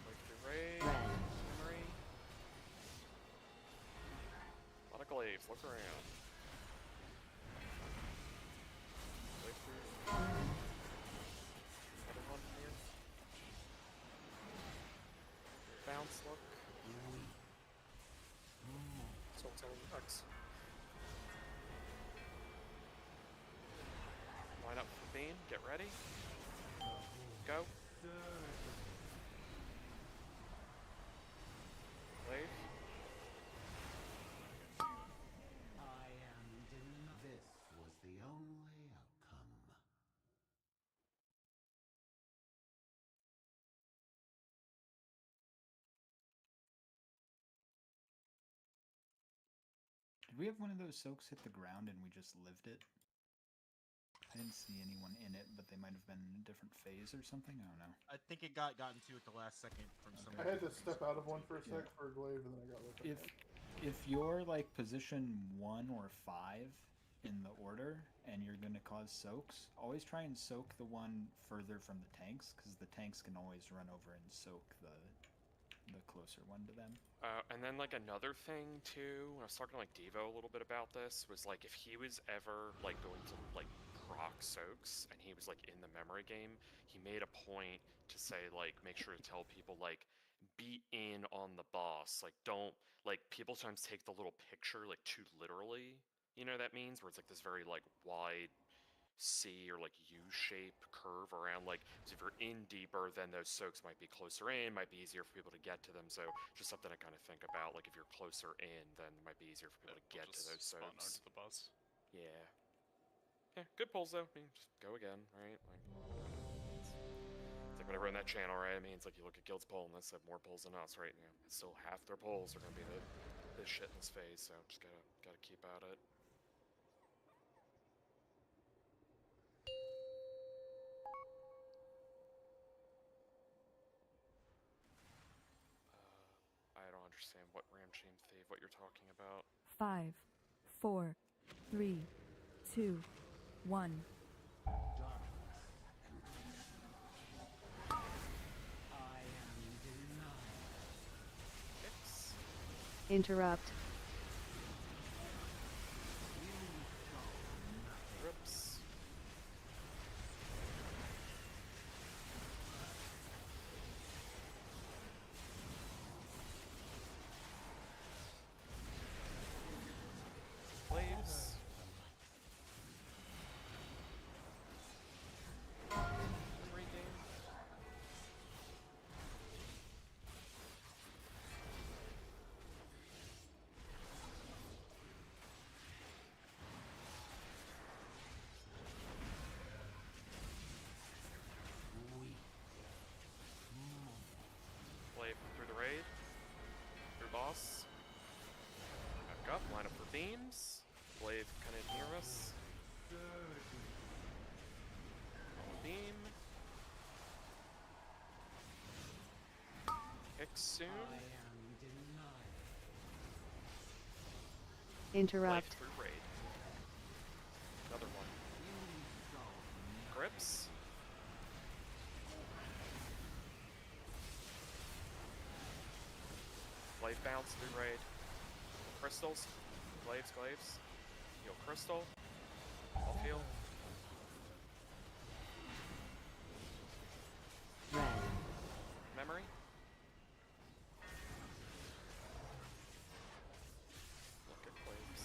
S1: Wait through raid. Memory. A lot of glaives, look around. Wait through. Another one here. Bounce, look. Soul Telling X. Line up for Bean, get ready. Go. Glaive.
S12: I am denied. This was the only outcome.
S8: Did we have one of those soaks hit the ground and we just lived it? I didn't see anyone in it, but they might have been in a different phase or something. I don't know.
S16: I think it got gotten to at the last second from someone.
S13: I had to step out of one for a sec for a glaive, and then I got right back in.
S8: If you're like position 1 or 5 in the order and you're gonna cause soaks, always try and soak the one further from the tanks, because the tanks can always run over and soak the closer one to them.
S1: And then like another thing too, when I was talking to like Devo a little bit about this, was like if he was ever like going to like proc soaks and he was like in the memory game, he made a point to say like make sure to tell people like be in on the boss, like don't like people sometimes take the little picture like too literally, you know what that means, where it's like this very like wide C or like U-shape curve around, like so if you're in deeper, then those soaks might be closer in, might be easier for people to get to them. So just something to kind of think about, like if you're closer in, then it might be easier for people to get to those
S5: Spawn
S1: soaks.
S5: onto the bus.
S1: Yeah. Yeah, good pulls though. I mean, just go again, right? Like it's like what I wrote in that channel, right? I mean, it's like you look at guilds poll and they have more pulls than us, right? You know, it's still half their pulls are gonna be this shit in this phase, so just gotta keep at it. I don't understand what Ramshame Thief, what you're talking about.
S14: 5, 4, 3, 2, 1.
S12: I am denied.
S1: Kicks.
S11: Interrupt.
S1: Rips. Waves. Memory game. Play through the raid. Through boss. Back up, line up for beams. Blade kind of near us. Beam. Kick soon.
S12: I am denied.
S11: Interrupt.
S1: Blade through raid. Another one. Grips. Blade bounce through raid. Crystals. Glaives. Heal crystal. Off heal.
S11: Red.
S1: Memory. Look at glaives.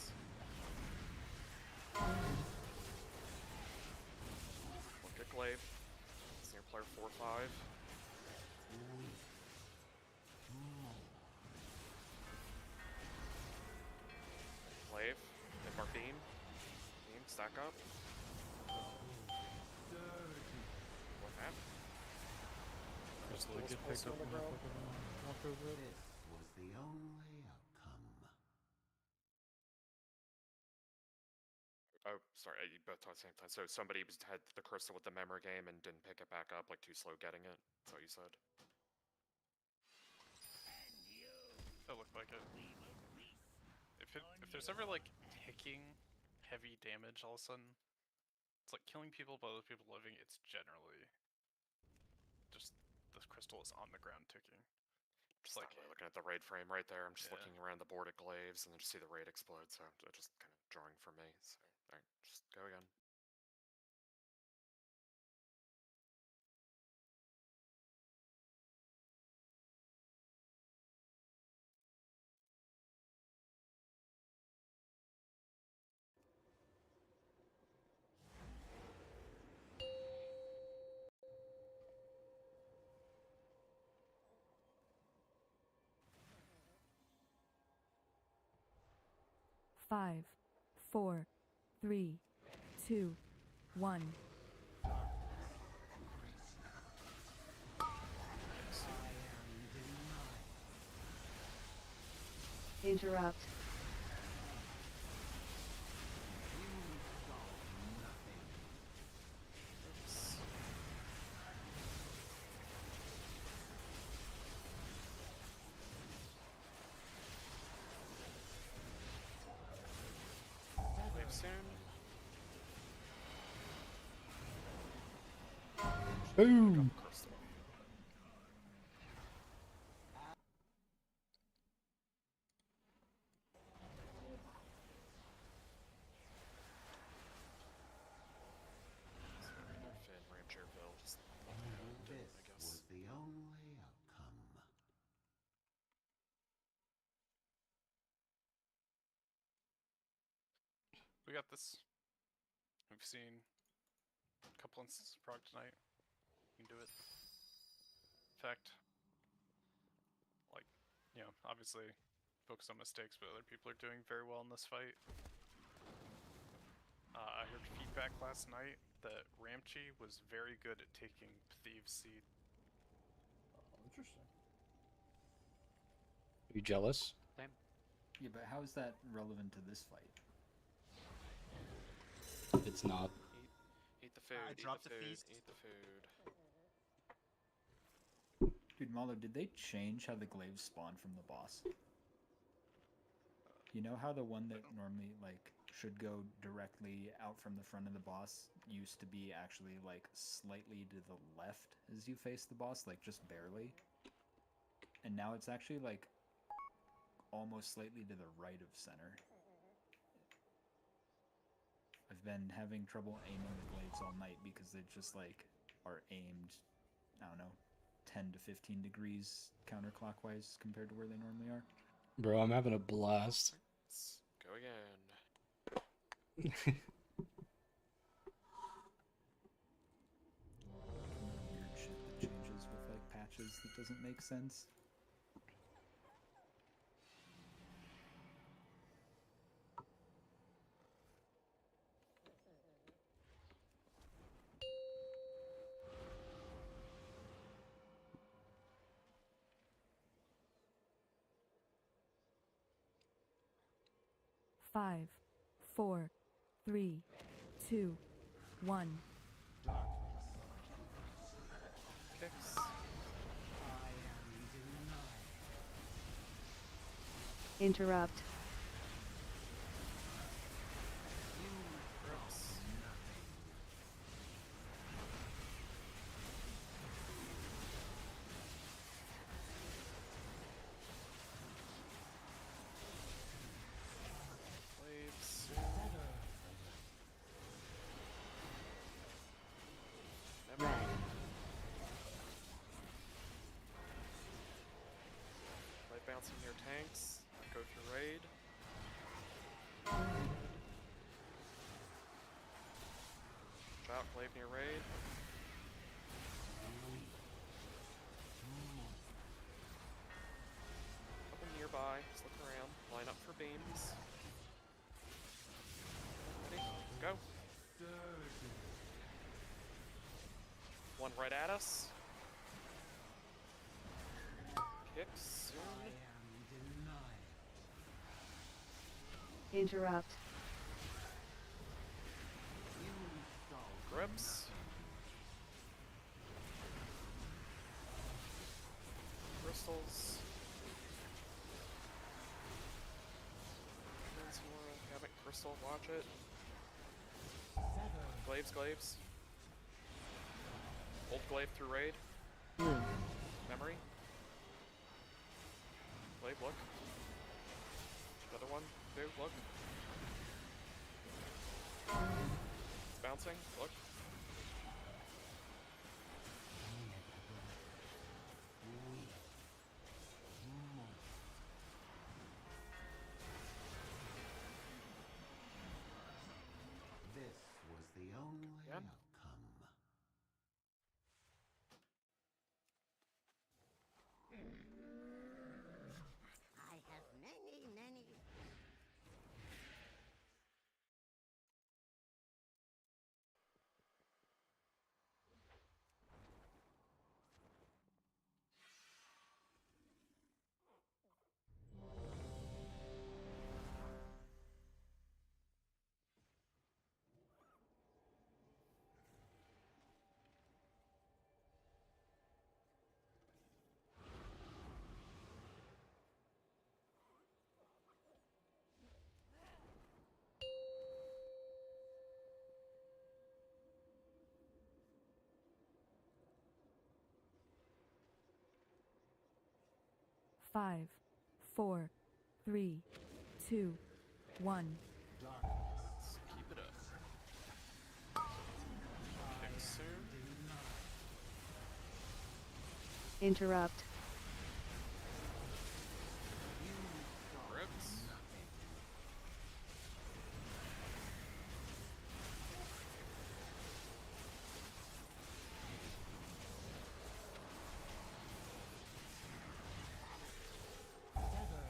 S1: Look at glaive. Senior player 4-5. stack up. What happened?
S6: Just
S1: Tools
S6: get picked
S1: pulsing
S6: up
S1: on the
S6: and
S1: ground.
S6: walk over it.
S12: This was the only outcome.
S1: Oh, sorry, you both talked at the same time. So somebody had the crystal with the memory game and didn't pick it back up, like too slow getting it? That's what you said?
S5: That looked like it. If there's ever like ticking heavy damage all of a sudden, it's like killing people but other people living, it's generally just the crystal is on the ground ticking.
S1: Just like looking at the raid frame right there. I'm just
S5: Yeah.
S1: looking around the board at glaives and then just see the raid explode, so it's just kind of jarring for me. So, alright, just go again.
S14: Five, 4, 3, 2, 1.
S11: Interrupt.
S1: Wave soon.
S3: Boom!
S1: Crystal. Finn, Rancherville, just
S12: This
S1: I guess.
S12: was the only outcome.
S5: We got this. We've seen a couple instances of prog tonight. You can do it. In fact, like, you know, obviously focus on mistakes, but other people are doing very well in this fight. I heard feedback last night that Ramchi was very good at taking Thieves' Seed.
S13: Interesting.
S3: Are you jealous?
S8: Yeah, but how is that relevant to this fight?
S3: It's not.
S1: Eat the food, eat
S16: dropped
S1: the
S16: the
S1: food,
S16: feast.
S1: eat the food.
S8: Dude, Malo, did they change how the glaives spawn from the boss? You know how the one that normally, like, should go directly out from the front of the boss used to be actually, like, slightly to the left as you face the boss, like, just barely? And now it's actually, like, almost slightly to the right of center. I've been having trouble aiming the glaives all night because they just, like, are aimed, I don't know, 10 to 15 degrees counterclockwise compared to where they normally are.
S3: Bro, I'm having a blast.
S1: Let's go again.
S8: Weird shit that changes with, like, patches that doesn't make sense.
S14: Five, 4, 3, 2, 1.
S1: Kicks.
S11: Interrupt.
S1: Grips. Waves. Never. Light bouncing near tanks. Go through raid. Shout, glaive near raid. Couple nearby. Just look around. Line up for beams. Ready? Go. one right at us. Kicks soon.
S11: Interrupt.
S1: Grips. Crystals. Haven't crystal, watch it. Glaives. Old glaive through raid. Memory. Glaive, look. Another one, dude, look. It's bouncing, look.
S12: This was the only
S1: Yeah.
S12: outcome.
S17: I have many.
S14: Five, four, three, two, one.
S1: Let's keep it up. Kick soon.
S11: Interrupt.
S1: Grips.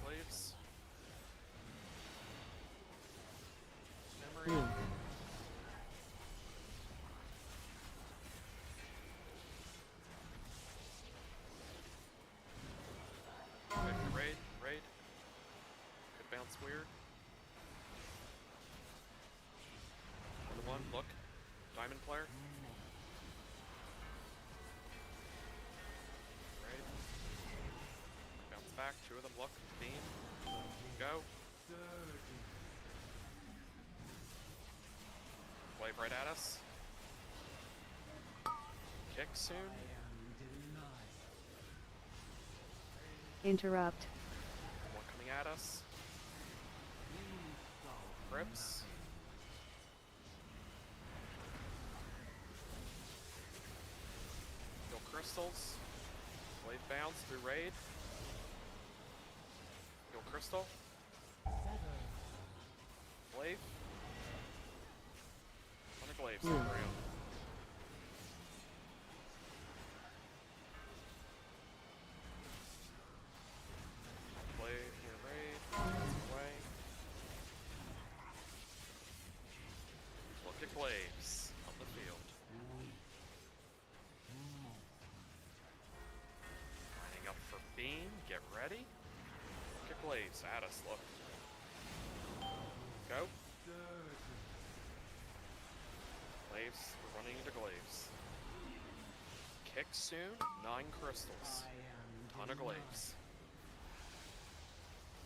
S1: Glaives. Memory. Raid. Could bounce weird. Another one, look. Diamond player. Raid. Bounce back, two of them, look. Beam. Go. Wave right at us. Kick soon.
S11: Interrupt.
S1: One coming at us. Grips. Kill crystals. Blade bounce through raid. Kill crystal. Glaive. One of glaives. Glaive here, raid. Away. Look at glaives on the field. Lining up for beam. Get ready. Look at glaives at us. Look. Go. Glaives. We're running into glaives. Kick soon. 9 crystals. Ton of glaives.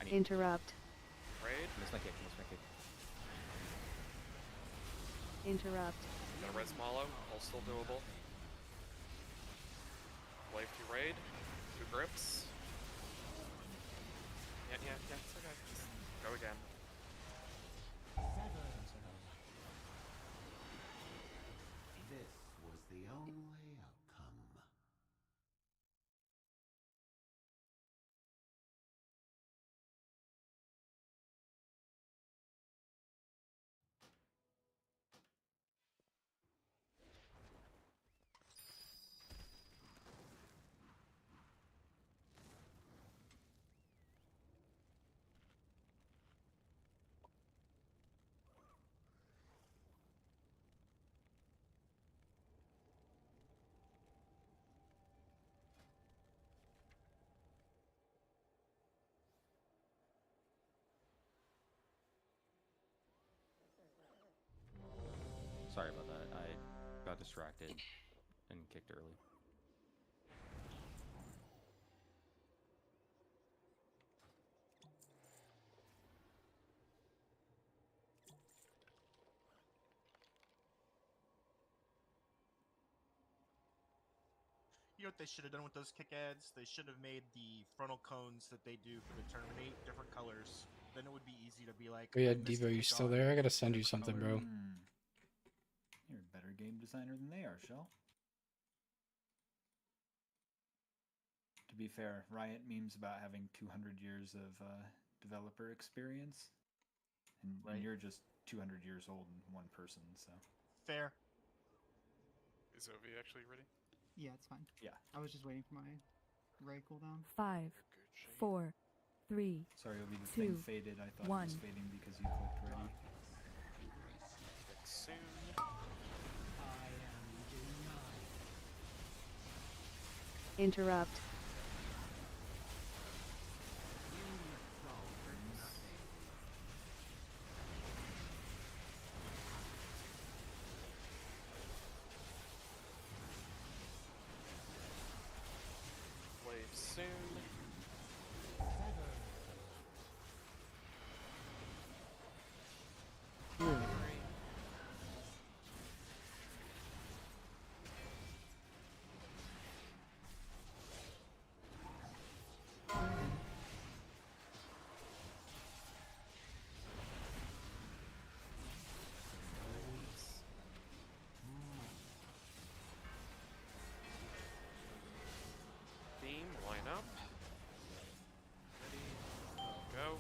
S11: Interrupt.
S1: Raid.
S7: Miss my kick.
S11: Interrupt.
S1: Got a res Malo. All still doable. Glaive to raid. 2 grips. Yeah, it's okay. Just go again.
S12: This was the only outcome.
S7: distracted and kicked early.
S16: You know what they should have done with those kick ads? They should have made the frontal cones that they do for the terminate different colors. Then it would be easy to be like,
S3: Oh yeah,
S16: I missed a
S3: Devo, you
S16: kick
S3: still
S16: on
S3: there? I gotta
S16: a
S3: send you
S16: different
S3: something,
S16: color.
S3: bro.
S8: You're a better game designer than they are, Shell. To be fair, Riot memes about having 200 years of developer experience, and you're just 200 years old and one person, so.
S16: Fair.
S5: Is Ovi actually ready?
S9: Yeah, it's fine.
S8: Yeah.
S9: I was just waiting for my Ray cooldown.
S14: 5, 4, 3,
S8: Sorry, Obi, the
S14: 2,
S8: thing faded. I thought it
S14: 1.
S8: was fading because you clicked ready.
S1: Soon.
S11: Interrupt.
S1: Wave soon. Beam, line up. Ready, go.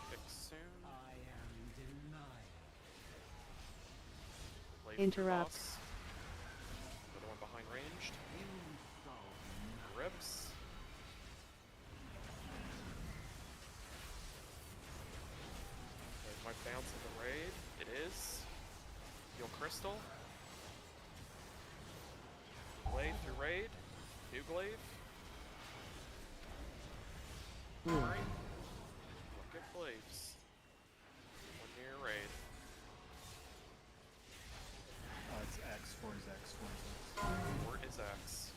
S1: Kick soon. Blade
S11: Interrupt.
S1: boss. Another one behind ranged. Grips. There's my bounce of the raid. It is. Heal crystal. Glaive through raid. New glaive. Right. Look at glaives. One near raid.
S8: Oh, it's X, 4 is X, 4 is X.
S1: 4 is X.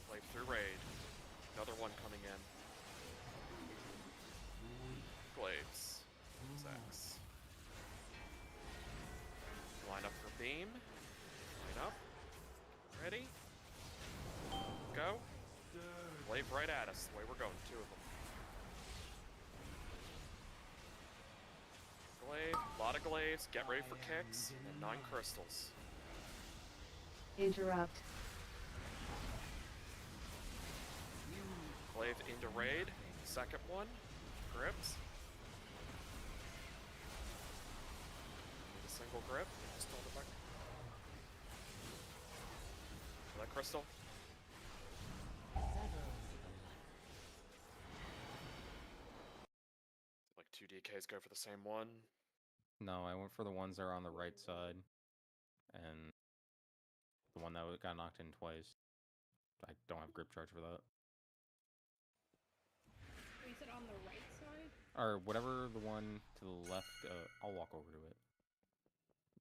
S1: Glaive through raid. Another one coming in. Glaives. Is X. Line up for beam. Line up. Ready? Go. Glaive right at us, the way we're going, 2 of them. Glaive, a lot of glaives, get ready for kicks, and 9 crystals.
S11: Interrupt.
S1: Glaive into raid, second one, grips. Need a single grip, just hold it back. That crystal. Like 2 DKs go for the same one.
S7: No, I went for the ones that are on the right side, and the one that got knocked in twice. I don't have grip charge for that.
S2: You said on the right side?
S7: Or whatever the one to the left, I'll walk over to it.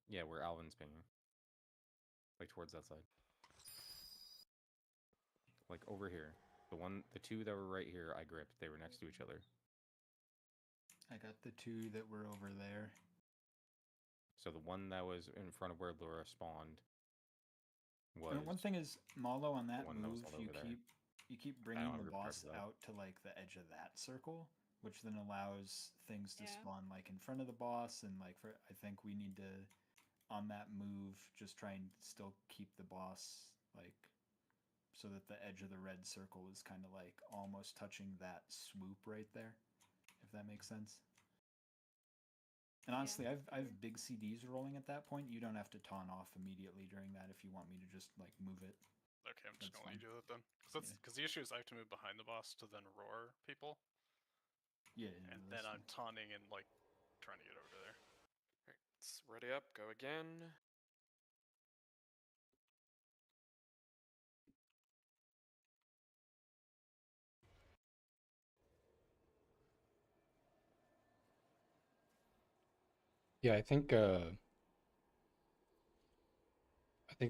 S7: Yeah, where Alvin's pinging. Like towards that side. Like over here. The 2 that were right here, I gripped. They were next to each other.
S8: I got the 2 that were over there.
S7: So the one that was in front of where L'ura spawned was.
S8: And one thing is, Malo on that
S7: one that was
S8: move,
S7: all over there.
S8: you keep
S7: I
S8: bringing
S7: don't have
S8: the
S7: grip charge
S8: boss
S7: for that.
S8: out to like the edge of that circle, which then allows things to
S2: Yeah.
S8: spawn like in front of the boss, and like for I think we need to on that move just try and still keep the boss like so that the edge of the red circle is kind of like almost touching that swoop right there, if that makes sense. And honestly, I've big CDs rolling at that point. You don't have to taunt off immediately during that if you want me to just like move it.
S5: Okay, I'm just
S8: That's
S5: gonna let you
S8: fine.
S5: do that then. Because the issue is I have to move behind the boss to then roar people.
S8: Yeah.
S5: And then I'm taunting and like trying to get over to there.
S1: Alright, let's ready up, go again.
S3: Yeah, I think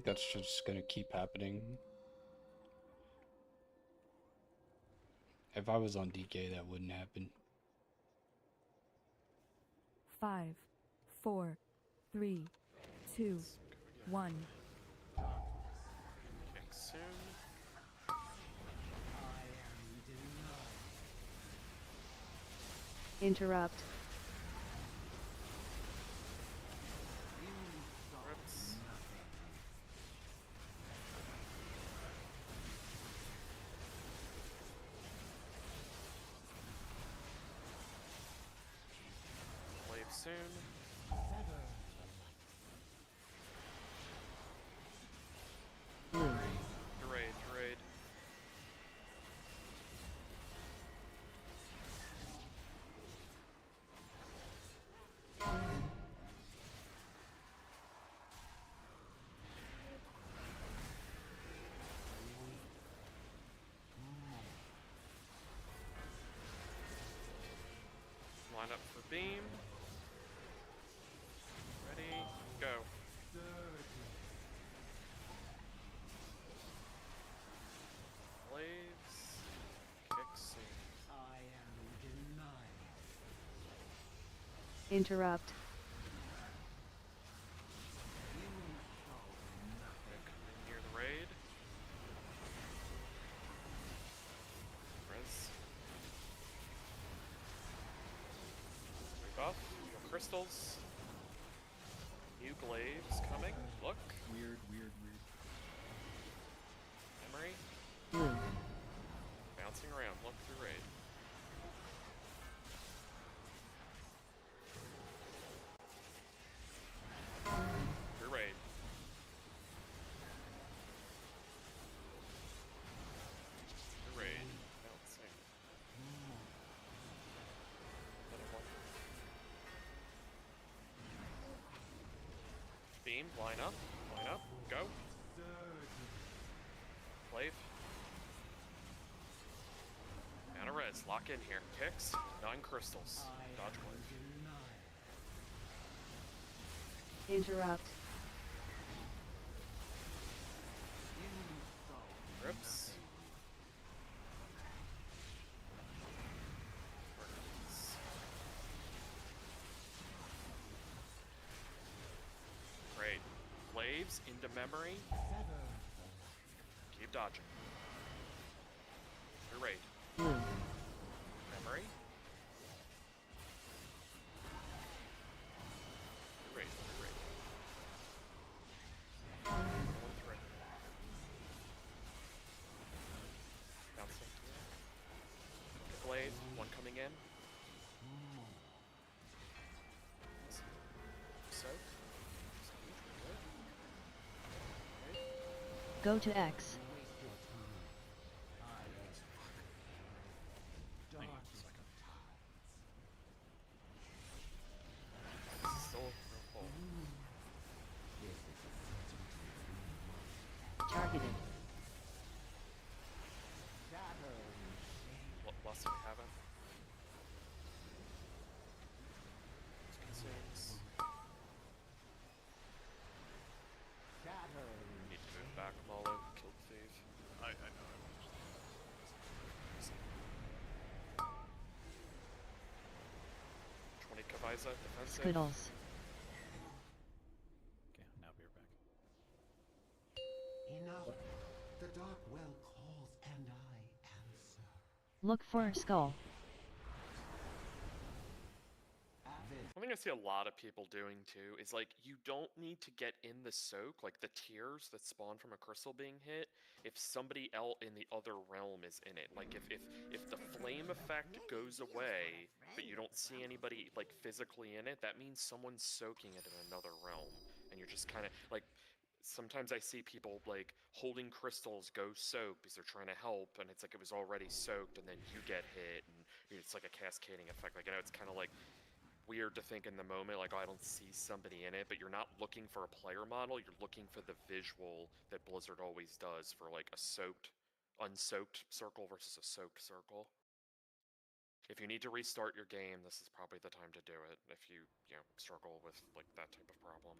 S3: that's just gonna keep happening. If I was on DK, that wouldn't happen.
S14: 5, 4, 3, 2, 1.
S1: Kick soon.
S11: Interrupt.
S1: Rips. Wave soon. Raid. Line up for beam. Ready, go. Waves. Kick soon.
S11: Interrupt.
S1: Coming near the raid. Res. Rebuff. Your crystals. New glaives coming. Look.
S8: Weird.
S1: Memory. Bouncing around. Look through raid. Through raid. Through raid. Bouncing. Beam. Line up. Go. Glaive. Mana res. Lock in here. Kicks. 9 crystals. Dodge glaive.
S11: Interrupt.
S1: Rips. Great. Glaives into memory. Keep dodging. Your raid. Memory. Your raid. One threat. Bouncing to it. Glaive. One coming in. Soak.
S11: Go to X.
S1: Still real full.
S11: Targeted.
S1: What less do we have it? Consumes. Need to move back, Malo. Killed thief.
S5: I know.
S1: 20 Kavaiza, defensive.
S11: Skittles.
S6: Okay, now we're back.
S12: Enough. The dark well calls, and I answer.
S11: Look for a skull.
S1: One thing I see a lot of people doing too is like you don't need to get in the soak, like the tears that spawn from a crystal being hit, if somebody else in the other realm is in it. Like if the flame effect goes away, but you don't see anybody like physically in it, that means someone's soaking it in another realm. And you're just kind of like, sometimes I see people like holding crystals go soak because they're trying to help, and it's like it was already soaked, and then you get hit, and it's like a cascading effect. Like, it's kind of like weird to think in the moment, like, oh, I don't see somebody in it, but you're not looking for a player model, you're looking for the visual that Blizzard always does for like a soaked, unsoaked circle versus a soaked circle. If you need to restart your game, this is probably the time to do it. If you struggle with like that type of problem.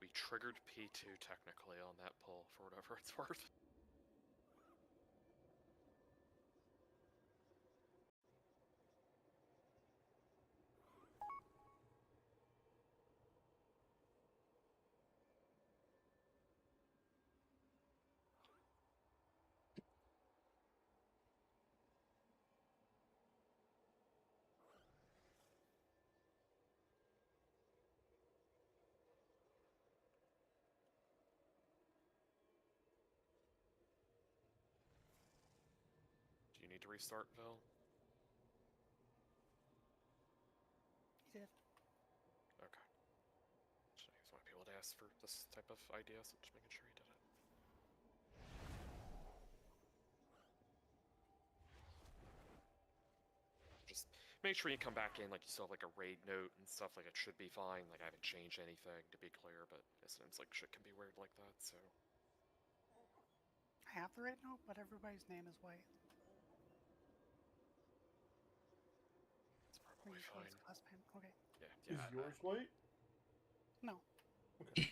S1: We triggered P2 technically on that pull, for whatever it's worth. Do you need to restart, Phil?
S9: He did.
S1: Okay. Just want people to ask for this type of idea, so just making sure he did it. Just make sure you come back in like you still have like a raid note and stuff. Like it should be fine. Like I haven't changed anything, to be clear, but sometimes like shit can be weird like that. So
S9: I have the right note, but everybody's name is white.
S1: it's probably fine.
S9: Class pan. Okay.
S1: Yeah.
S13: Is yours white?
S9: No.
S13: Okay.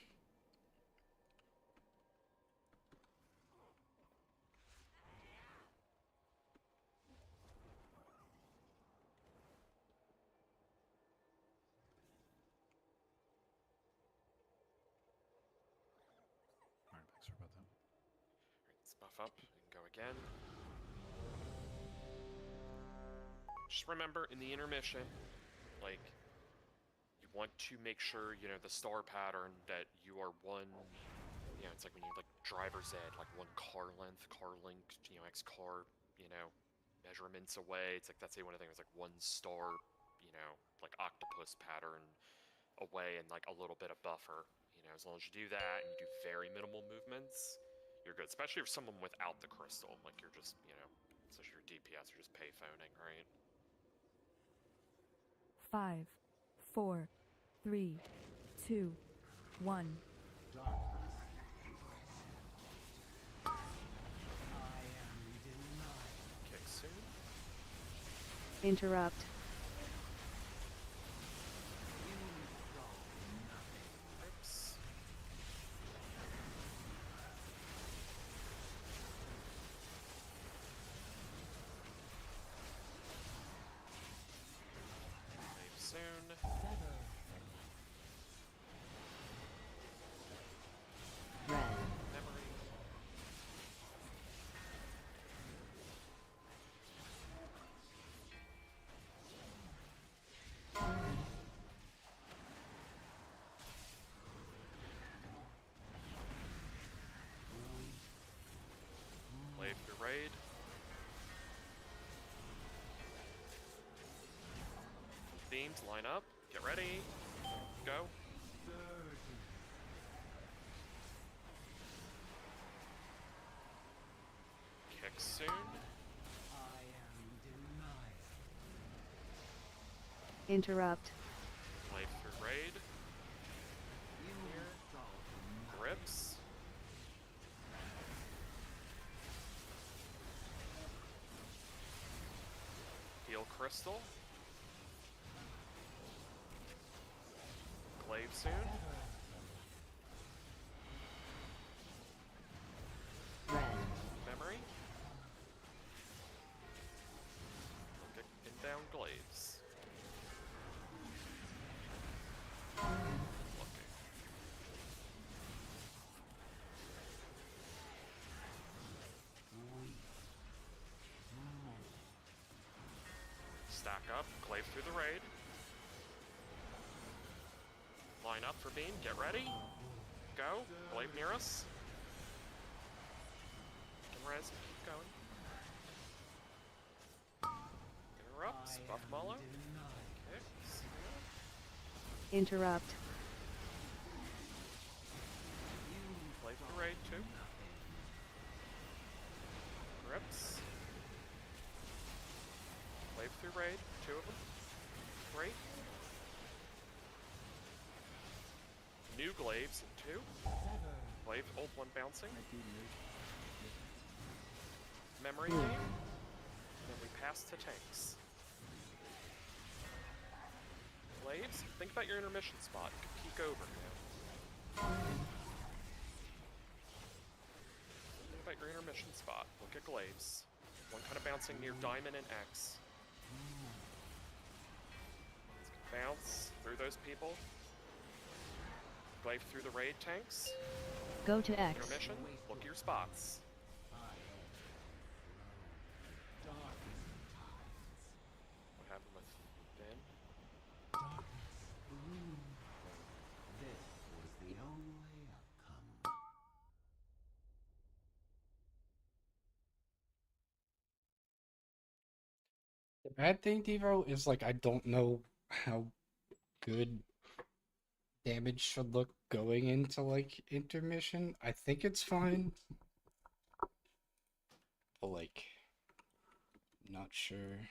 S6: Alright, back. Sorry about that.
S1: Alright, let's buff up and go again. Just remember, in the intermission, like, you want to make sure, the star pattern that you are one, it's like when you, like, driver's ed, like one car length, car link, X car, measurements away. It's like, that's the one thing, it's like one star, like octopus pattern away and like a little bit of buffer. As long as you do that and you do very minimal movements, you're good. Especially for someone without the crystal, like you're just, especially your DPS, you're just payphoning, right?
S14: 5, 4, 3, 2, 1.
S1: Kick soon.
S11: Interrupt.
S1: Oops. Save soon. Memory. Play for your raid. Themes, line up. Get ready. Go. Kick soon.
S11: Interrupt.
S1: Play for raid. Here. Grips. Heal crystal. Glaive soon. Memory. Look at inbound glaives. Looking. Stack up, glaive through the raid. Line up for beam, get ready. Go, glaive near us. Can res, keep going. Interrupts, buff Malo. Kicks.
S11: Interrupt.
S1: Play through raid 2. Grips. Wave through raid, 2 of them. Great. New glaives in 2. Glaive, old one bouncing. Memory game. Then we pass to tanks. Glaives, think about your intermission spot. You can peek over now. Think about your intermission spot. Look at glaives. One kind of bouncing near diamond and X. Bounce through those people. Glaive through the raid tanks.
S11: Go to X.
S1: Intermission, look at your spots. What happened with Ben?
S12: This was the only outcome.
S3: The bad thing, Devo, is like I don't know how good damage should look going into like intermission. I think it's fine, but like, not sure.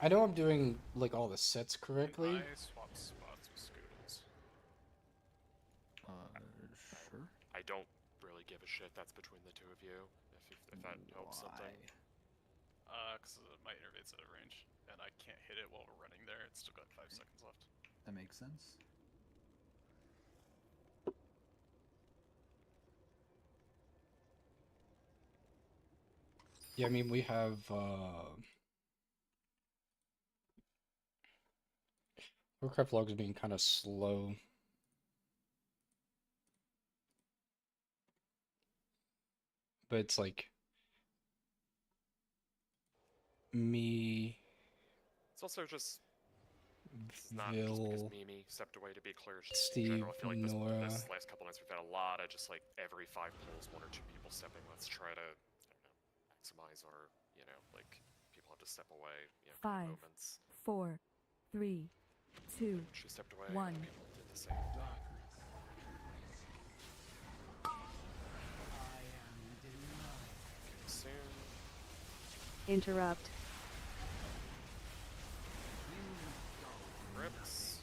S3: I know I'm doing like all the sets correctly.
S5: I swap spots with Scoodles.
S8: Sure.
S1: I don't really give a shit. That's between the two of you. If that helps something.
S5: Because my innervate's out of range, and I can't hit it while we're running there. It's still got 5 seconds left.
S8: That makes sense.
S3: Yeah, I mean we have Warcraft logs being kind of slow. But it's like me.
S1: It's also just. It's not just because Mimi stepped away, to be clear. It's just
S3: Steve,
S1: in general, I feel like
S3: Nora.
S1: this last couple nights we've had a lot of just like every 5 pulls, 1 or 2 people stepping. Let's try to, I don't know, maximize our, you know, like people have to step away. You know,
S14: 5,
S1: moments.
S14: 4, 3, 2,
S1: She stepped away.
S14: 1.
S1: People did the same thing. Soon.
S11: Interrupt.
S1: Rips.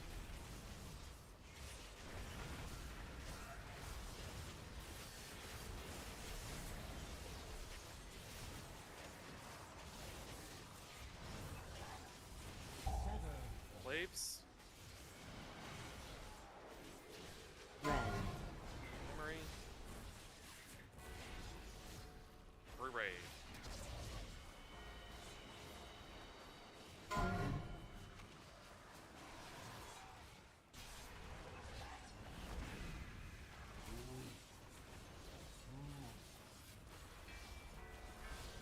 S1: Glaives.
S11: Red.
S1: Memory. Re-raid.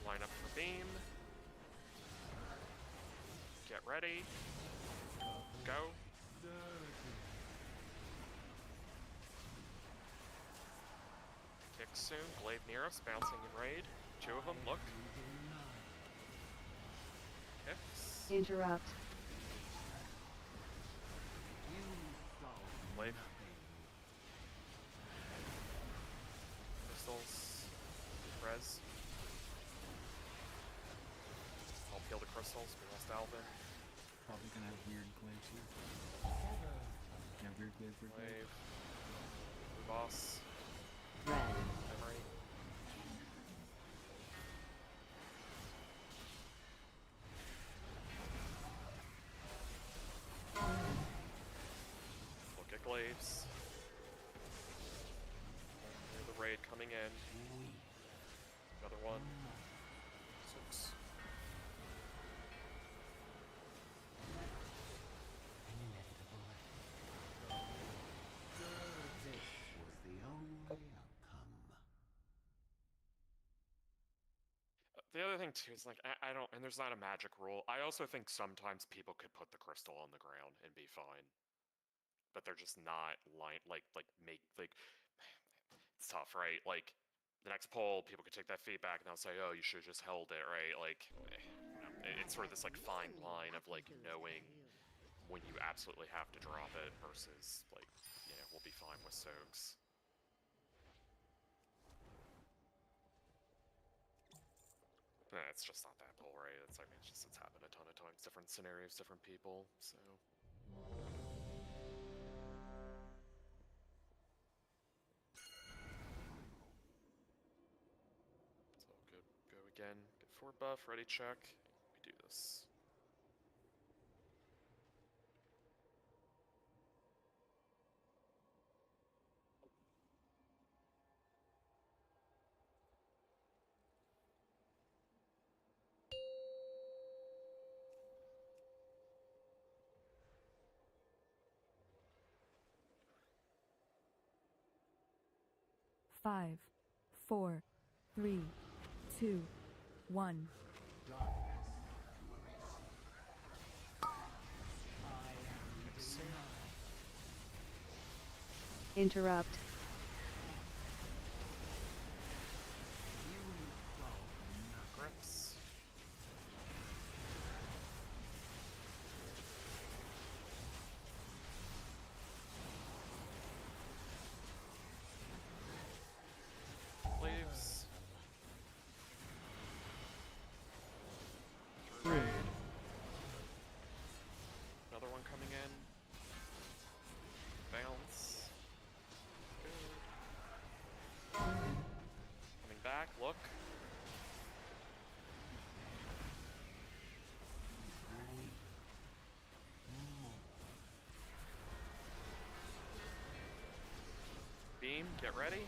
S1: Line up for beam. Get ready. Go. Kick soon. Glaive near us, bouncing in raid. 2 of them, look. Kicks.
S11: Interrupt.
S1: Glaive. Crystals. Res. I'll peel the crystals. We lost Alvin.
S8: Probably gonna have weird glaives here. Yeah, weird glaive, weird glaive.
S1: Glaive. Blue boss.
S11: Red.
S1: Memory. Look at glaives. Hear the raid coming in. Another one. 6.
S12: This was the only outcome.
S1: The other thing too is like I don't, and there's not a magic rule. I also think sometimes people could put the crystal on the ground and be fine, but they're just not it's tough, right? Like the next poll, people could take that feedback and they'll say, oh, you should have just held it, right? Like it's sort of this like fine line of like knowing when you absolutely have to drop it versus like, yeah, we'll be fine with soaks. It's just not that pull, right? It's, I mean, it's happened a ton of times, different scenarios, different people, so. It's all good. Go again, get 4 buff, ready check, we do this.
S14: Five, 4, 3, 2, 1.
S11: Interrupt.
S1: Grips. Leaves. Raid. Another one coming in. Bounce. Good. Coming back, look. Beam, get ready.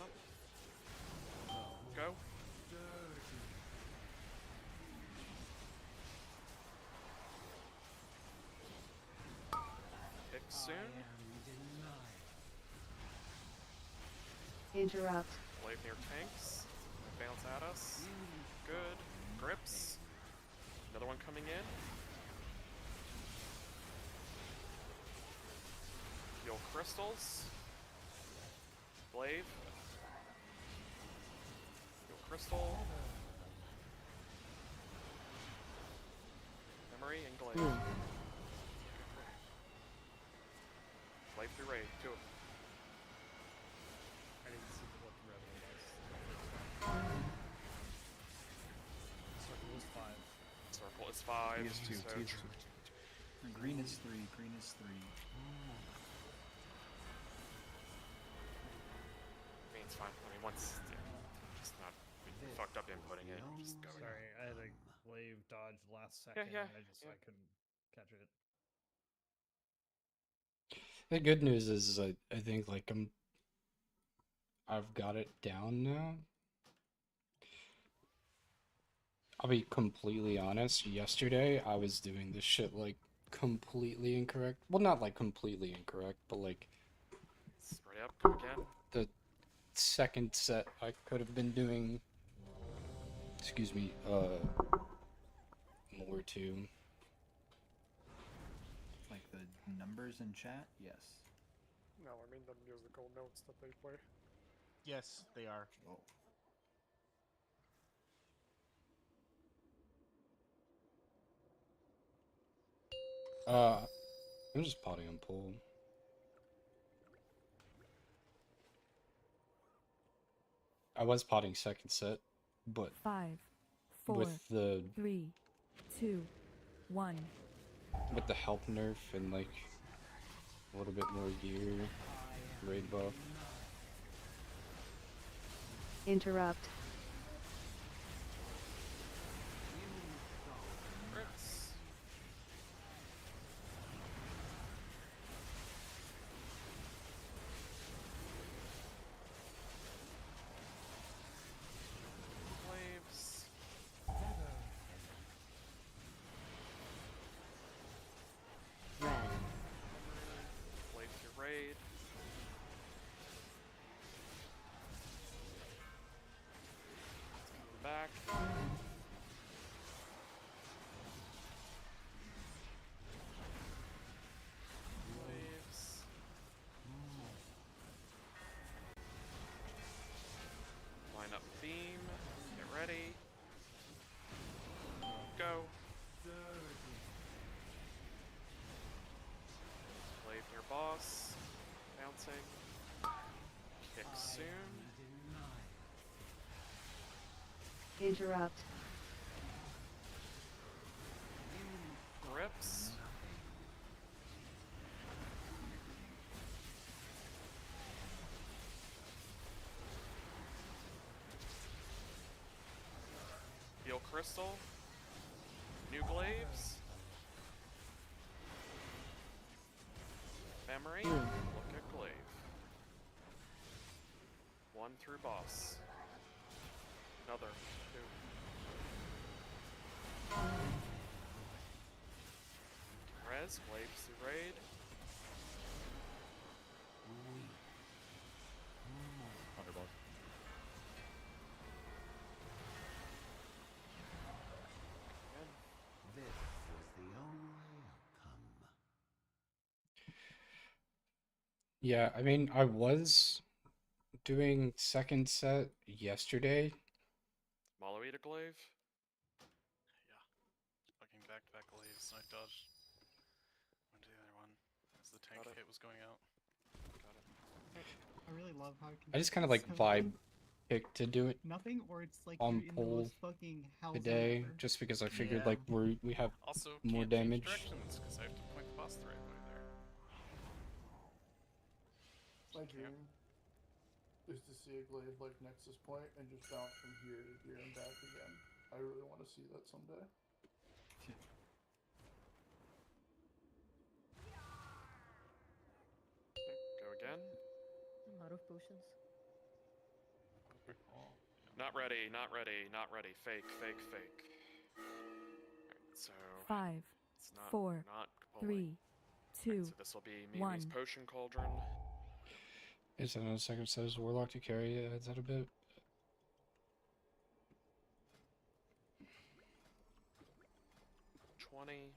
S1: Up. Go. Pick soon.
S11: Interrupt.
S1: Blade near tanks. Bounce at us. Good. Grips. Another one coming in. Heal crystals. Glaive. Heal crystal. Memory and glaive. Glaive through raid. 2 of them.
S5: I didn't see what the revenue was. Circle is 5.
S1: Circle is 5.
S8: T is 2.
S1: So
S8: T is 2. Green is 3. Green is 3.
S1: I mean, it's fine. I mean, once, yeah, just not fucked up inputting it. Just going.
S10: Sorry, I had a glaive dodge last second.
S1: yeah,
S10: And I couldn't catch it.
S3: The good news is I think like I've got it down now. I'll be completely honest. Yesterday I was doing this shit like completely incorrect. Well, not like completely incorrect, but like
S1: Spread up, go again.
S3: the second set I could have been doing. Excuse me. More too.
S8: Like the numbers in chat? Yes.
S13: No, I mean the musical notes that they play.
S16: Yes, they are.
S8: Oh.
S3: I'm just potting on pull. I was potting second set, but
S14: 5, 4,
S3: with the
S14: 3, 2, 1.
S3: with the health nerf and like a little bit more gear, raid buff.
S11: Interrupt.
S1: Grips. Glaives.
S11: Red.
S1: Glaive through raid.
S11: Interrupt.
S1: Grips. Heal Crystal. New Glaives. Memory. Look at Glaive. 1 through boss. Another 2. Res, Glaives through raid.
S7: Thunderbolt.
S12: This was the only outcome.
S3: Yeah, I mean, I was doing second set yesterday.
S1: Maloita Glaive.
S5: Fucking back-to-back Glaives. I dodged. Went to the other one as the tank hit was going out.
S1: Got it.
S9: I really love how it can
S3: I just kind of like
S9: so
S3: vibe picked to do it
S9: nothing, or it's like
S3: on
S9: you're in the
S3: pull
S9: most fucking hell zone
S3: today,
S9: ever.
S3: just because I figured
S5: Yeah.
S3: like we have
S5: Also,
S3: more
S5: can't change
S3: damage.
S5: directions because I have to point the boss the right way there.
S13: My dream is to see a glaive like Nexus Point and just bounce from here to here and back again. I really want to see that someday.
S1: Go again.
S18: I'm out of potions.
S1: Not ready, not ready, not ready. Fake, fake, fake. Alright, so
S14: 5,
S1: it's not
S14: 4,
S1: not
S14: 3, 2,
S1: so this will be Mimi's
S14: 1.
S1: Potion Cauldron.
S3: Is that on the second set as Warlock to carry? Adds that a bit.
S1: 20.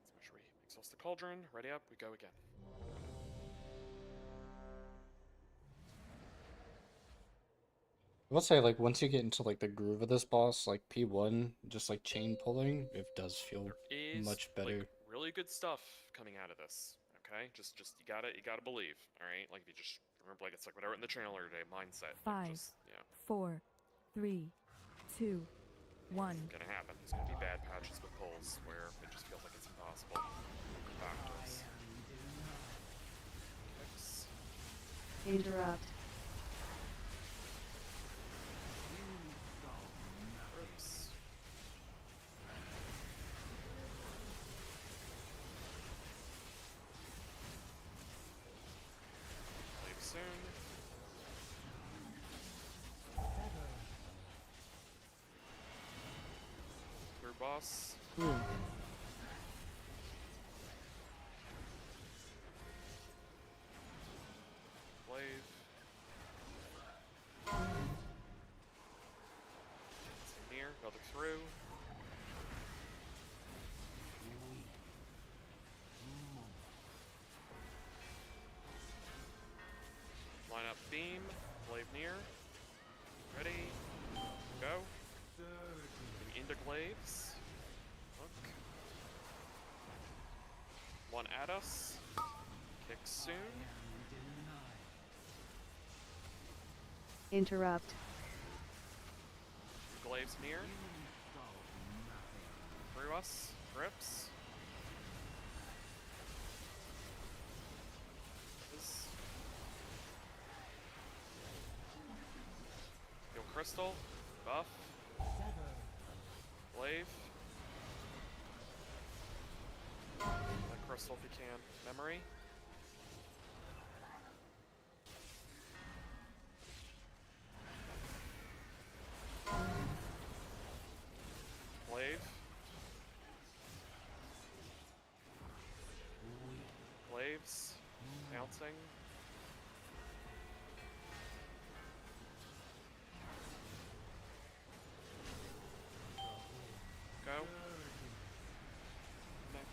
S1: Let's make sure we exhaust the cauldron. Ready up, we go again.
S3: I will say, like, once you get into like the groove of this boss, like P1, just like chain pulling, it does feel
S1: Is
S3: much better.
S1: like really good stuff coming out of this. Okay, just you gotta believe. All right, like if you just remember, like it's like whatever in the trailer today, mindset.
S14: 5,
S1: Like just, you know,
S14: 4, 3, 2, 1.
S1: it's gonna happen. There's gonna be bad patches with pulls where it just feels like it's impossible. Back to us. Kicks.
S11: Interrupt.
S1: Oops. Leave soon. Through boss. Glaive. Near, another through. Line up beam, glaive near. Ready, go. Moving into glaives. Look. One at us. Kick soon.
S11: Interrupt.
S1: Glaives near. Through us. Grips. Heal Crystal. Buff. Glaive. That Crystal if you can. Memory. Glaive. Glaives. Bouncing. Go. Nick.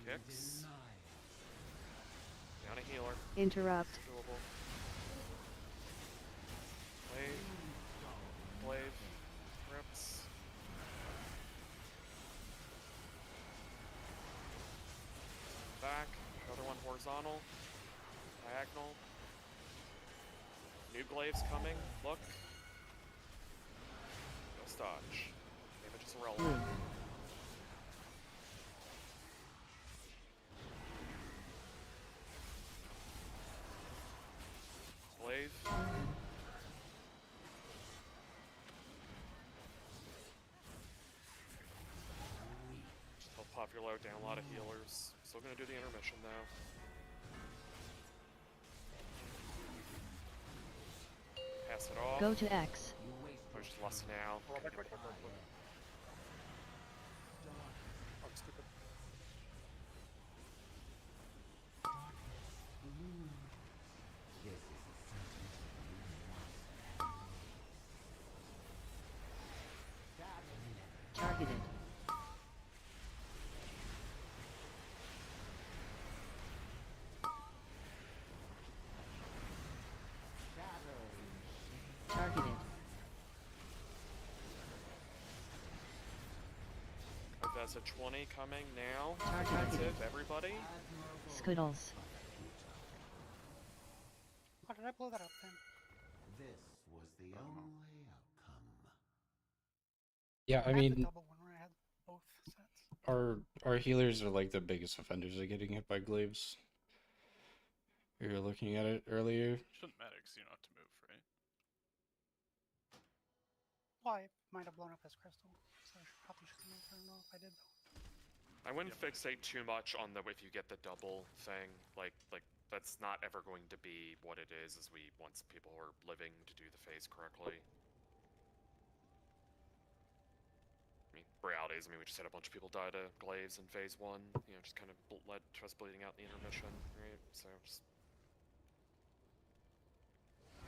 S1: Kicks. Down a healer.
S11: Interrupt.
S1: Doable. horizontal, diagonal. New glaives coming. Look. Ghost dodge. Damage is irrelevant. Glaive. Help pop your load down. A lot of healers. Still gonna do the intermission though. Pass it off.
S11: Go to X.
S1: There's less now.
S19: I'm stupid.
S11: Targeted. Targeted.
S1: That's a 20 coming now.
S11: Targeted.
S1: Defensive, everybody.
S11: Skittles.
S19: How did I blow that up then?
S12: This was the only outcome.
S3: Yeah, I
S19: had the
S3: mean,
S19: double one where I had both sets.
S3: our healers are like the biggest offenders of getting hit by glaives. We were looking at it earlier.
S5: Shouldn't matter because you don't have to move, right?
S19: Well, I might have blown up his crystal, so I probably shouldn't have. I don't know if I did though.
S1: I wouldn't fixate too much on the if you get the double thing. Like that's not ever going to be what it is as we once people are living to do the phase correctly. I mean, reality is, we just had a bunch of people die to glaives in phase 1. You know, just kind of led to us bleeding out the intermission, right? So just...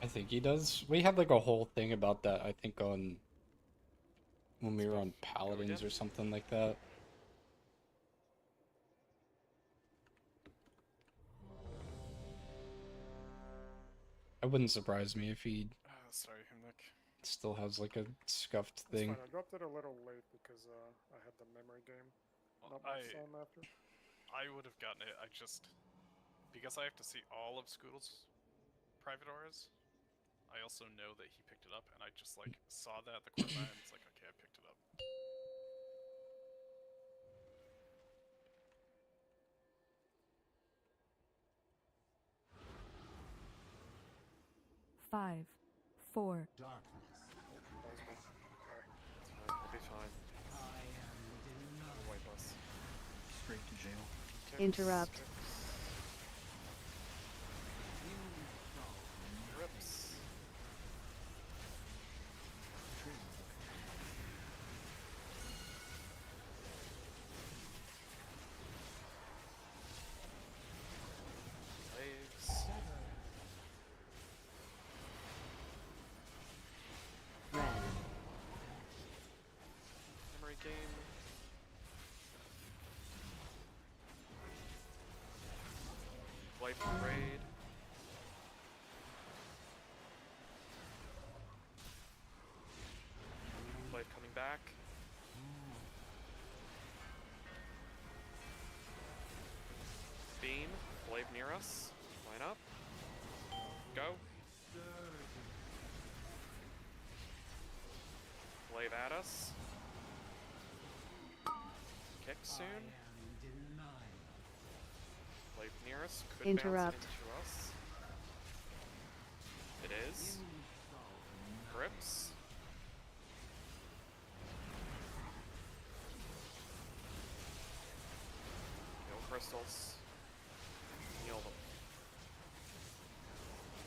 S3: I think he does. We had like a whole thing about that, I think, on when we were on Paladins or something like that. It wouldn't surprise me if he
S5: Sorry, Himnik.
S3: still has like a scuffed
S19: It's
S3: thing.
S19: fine. I dropped it a little late because I had the memory game. Not much time after.
S5: I would have gotten it. I just because I have to see all of Scoodle's private auras. I also know that he picked it up, and I just like saw that at the corner of my eye, and it's like, okay, I picked it up.
S14: 5, 4.
S12: Darkness.
S1: We'll be fine.
S8: Wipe us. Straight to jail.
S11: Interrupt.
S1: Rips. Legs.
S11: Red.
S1: Memory game. Wipe and raid. Blade coming back. Beam. Blade near us. Line up. Go. Glaive at us. Kick soon. Glaive near us. Could
S11: Interrupt.
S1: bounce into us. It is. Grips. No crystals. Heal them.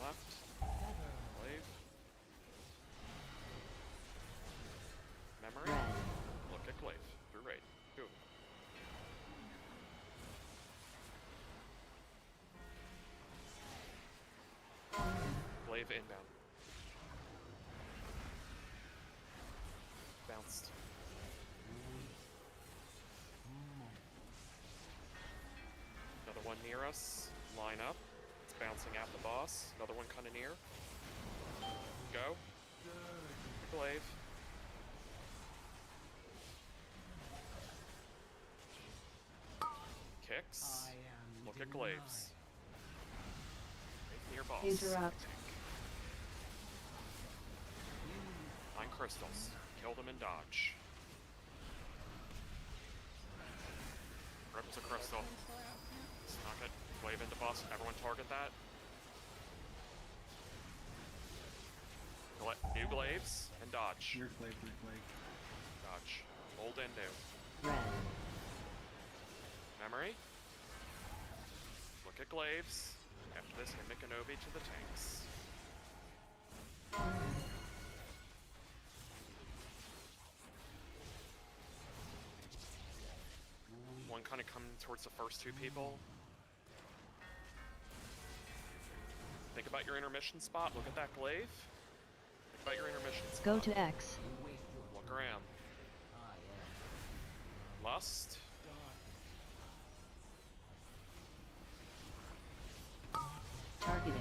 S1: Left. Glaive. Memory. Look at Glaive. Through raid. Boom. Glaive inbound. Bounced. Another one near us. Line up. It's bouncing at the boss. Another one kind of near. Go. Glaive. Kicks. Look at glaives. your boss.
S11: Interrupt.
S1: Find crystals. Kill them and dodge. Rips a crystal. Snuck it. Wave into boss. Everyone target that. New glaives and dodge.
S8: Weird glaive.
S1: Dodge. Old and new.
S11: Red.
S1: Memory. Look at glaives. After this, mimic an Obi to the tanks. One kind of coming towards the first two people. Think about your intermission spot. Look at that glaive. Think about your intermission spot.
S11: Go to X.
S1: Look around. Lust.
S11: Targeted.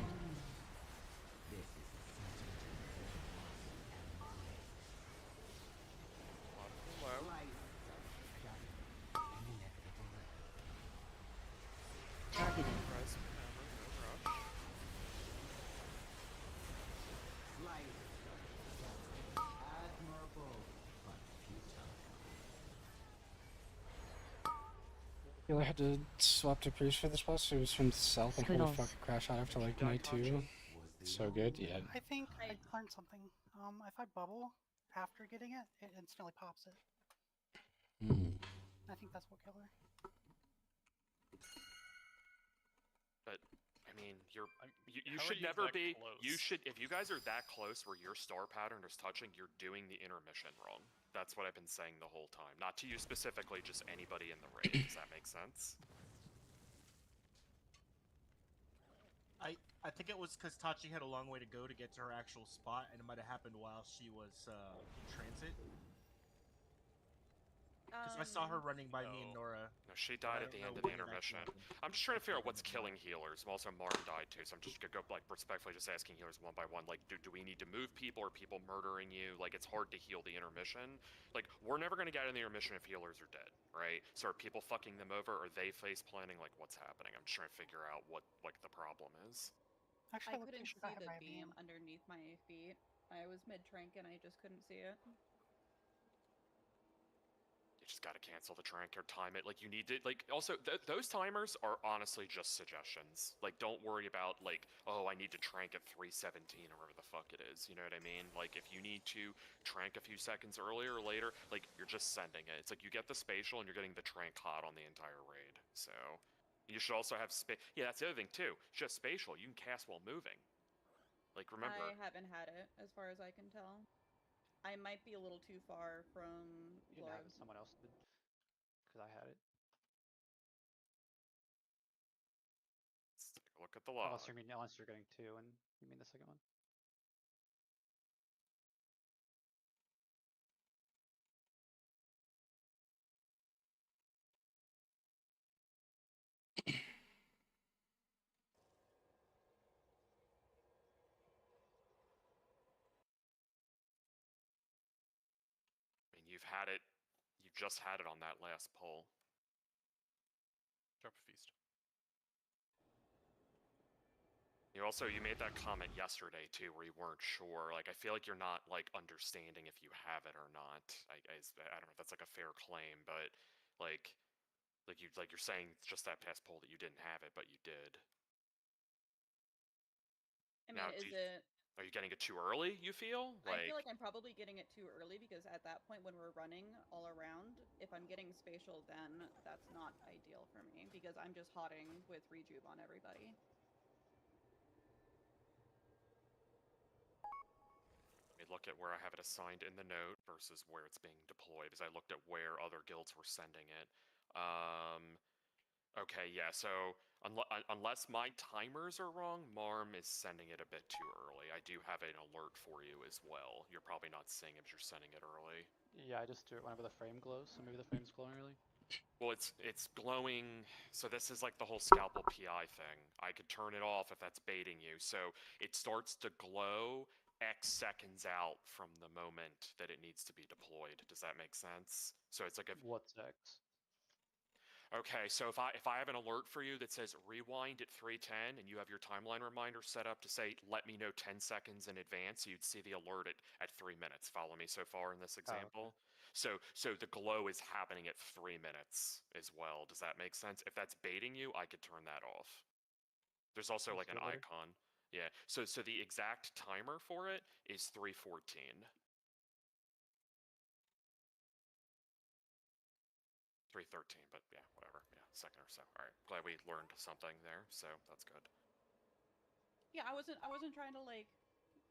S1: Low.
S11: Targeted.
S1: Rise from hammer, no rush.
S12: Admirable, but futile.
S3: I had to swap to priest for this boss. It was from the south, and holy
S11: Skittles.
S3: fuck, crash out after like night 2. So good, yeah.
S20: I think I learned something. If I bubble after getting it, it instantly pops it. I think that's what killed her.
S1: But I mean, you
S5: How
S1: should
S5: are you
S1: never
S5: that
S1: be.
S5: close?
S1: You should, if you guys are that close where your star pattern is touching, you're doing the intermission wrong. That's what I've been saying the whole time. Not to you specifically, just anybody in the raid. Does that make sense?
S16: I think it was because Tachi had a long way to go to get to her actual spot, and it might have happened while she was in transit. Because I saw her running by me and Nora.
S1: No, she died at the end of the intermission. I'm just trying to figure out what's killing healers. Also, Martin died too, so I'm just gonna go like respectfully just asking healers one by one. Like, do we need to move people? Or people murdering you? Like, it's hard to heal the intermission. Like, we're never gonna get in the intermission if healers are dead, right? So are people fucking them over? Are they face planning? Like, what's happening? I'm just trying to figure out what like the problem is.
S20: Actually,
S2: I couldn't see the beam underneath my feet. I was mid-trank and I just couldn't see it.
S1: You just gotta cancel the trank or time it. Like, you need to, like, also, those timers are honestly just suggestions. Like, don't worry about, like, oh, I need to trank at 3:17 or whatever the fuck it is. You know what I mean? Like, if you need to trank a few seconds earlier or later, like, you're just sending it. It's like you get the spatial and you're getting the trank hot on the entire raid. So, you should also have yeah, that's the other thing, too. It's just spatial. You can cast while moving. Like, remember.
S2: I haven't had it, as far as I can tell. I might be a little too far from
S21: You didn't have it, someone else did. Because I had it.
S1: Let's take a look at the log.
S21: Unless you're getting 2 and you mean the second one.
S1: I mean, you've had it. You just had it on that last poll.
S5: Drop a feast.
S1: You made that comment yesterday too, where you weren't sure. Like, I feel like you're not like understanding if you have it or not. I don't know if that's like a fair claim, but you're saying just that past poll that you didn't have it, but you did.
S2: I mean,
S1: Are you getting it too early? You feel?
S2: I feel like I'm probably getting it too early because at that point when we're running all around, if I'm getting spatial, then that's not ideal for me because I'm just hotting with rejuve on everybody.
S1: Let me look at where I have it assigned in the note versus where it's being deployed, as I looked at where other guilds were sending it. Okay, yeah, so unless my timers are wrong, Marm is sending it a bit too early. I do have an alert for you as well. You're probably not seeing it, but you're sending it early.
S21: Yeah, I just do it whenever the frame glows, so maybe the frame's glowing early.
S1: Well, it's glowing, so this is like the whole scalpel PI thing. I could turn it off if that's baiting you. So it starts to glow X seconds out from the moment that it needs to be deployed. Does that make sense? So it's like
S21: What's X?
S1: Okay, so if I have an alert for you that says rewind at 3:10 and you have your timeline reminder set up to say let me know 10 seconds in advance, you'd see the alert at 3 minutes. Follow me so far in this example? So the glow is happening at 3 minutes as well. Does that make sense? If that's baiting you, I could turn that off. There's also
S21: Let's
S1: like
S21: do
S1: an
S21: it later.
S1: icon. Yeah. So the exact timer for it is 3:14. 3:13, but yeah, whatever. Yeah, second or so. All right. Glad we learned something there, so that's good.
S2: Yeah, I wasn't trying to like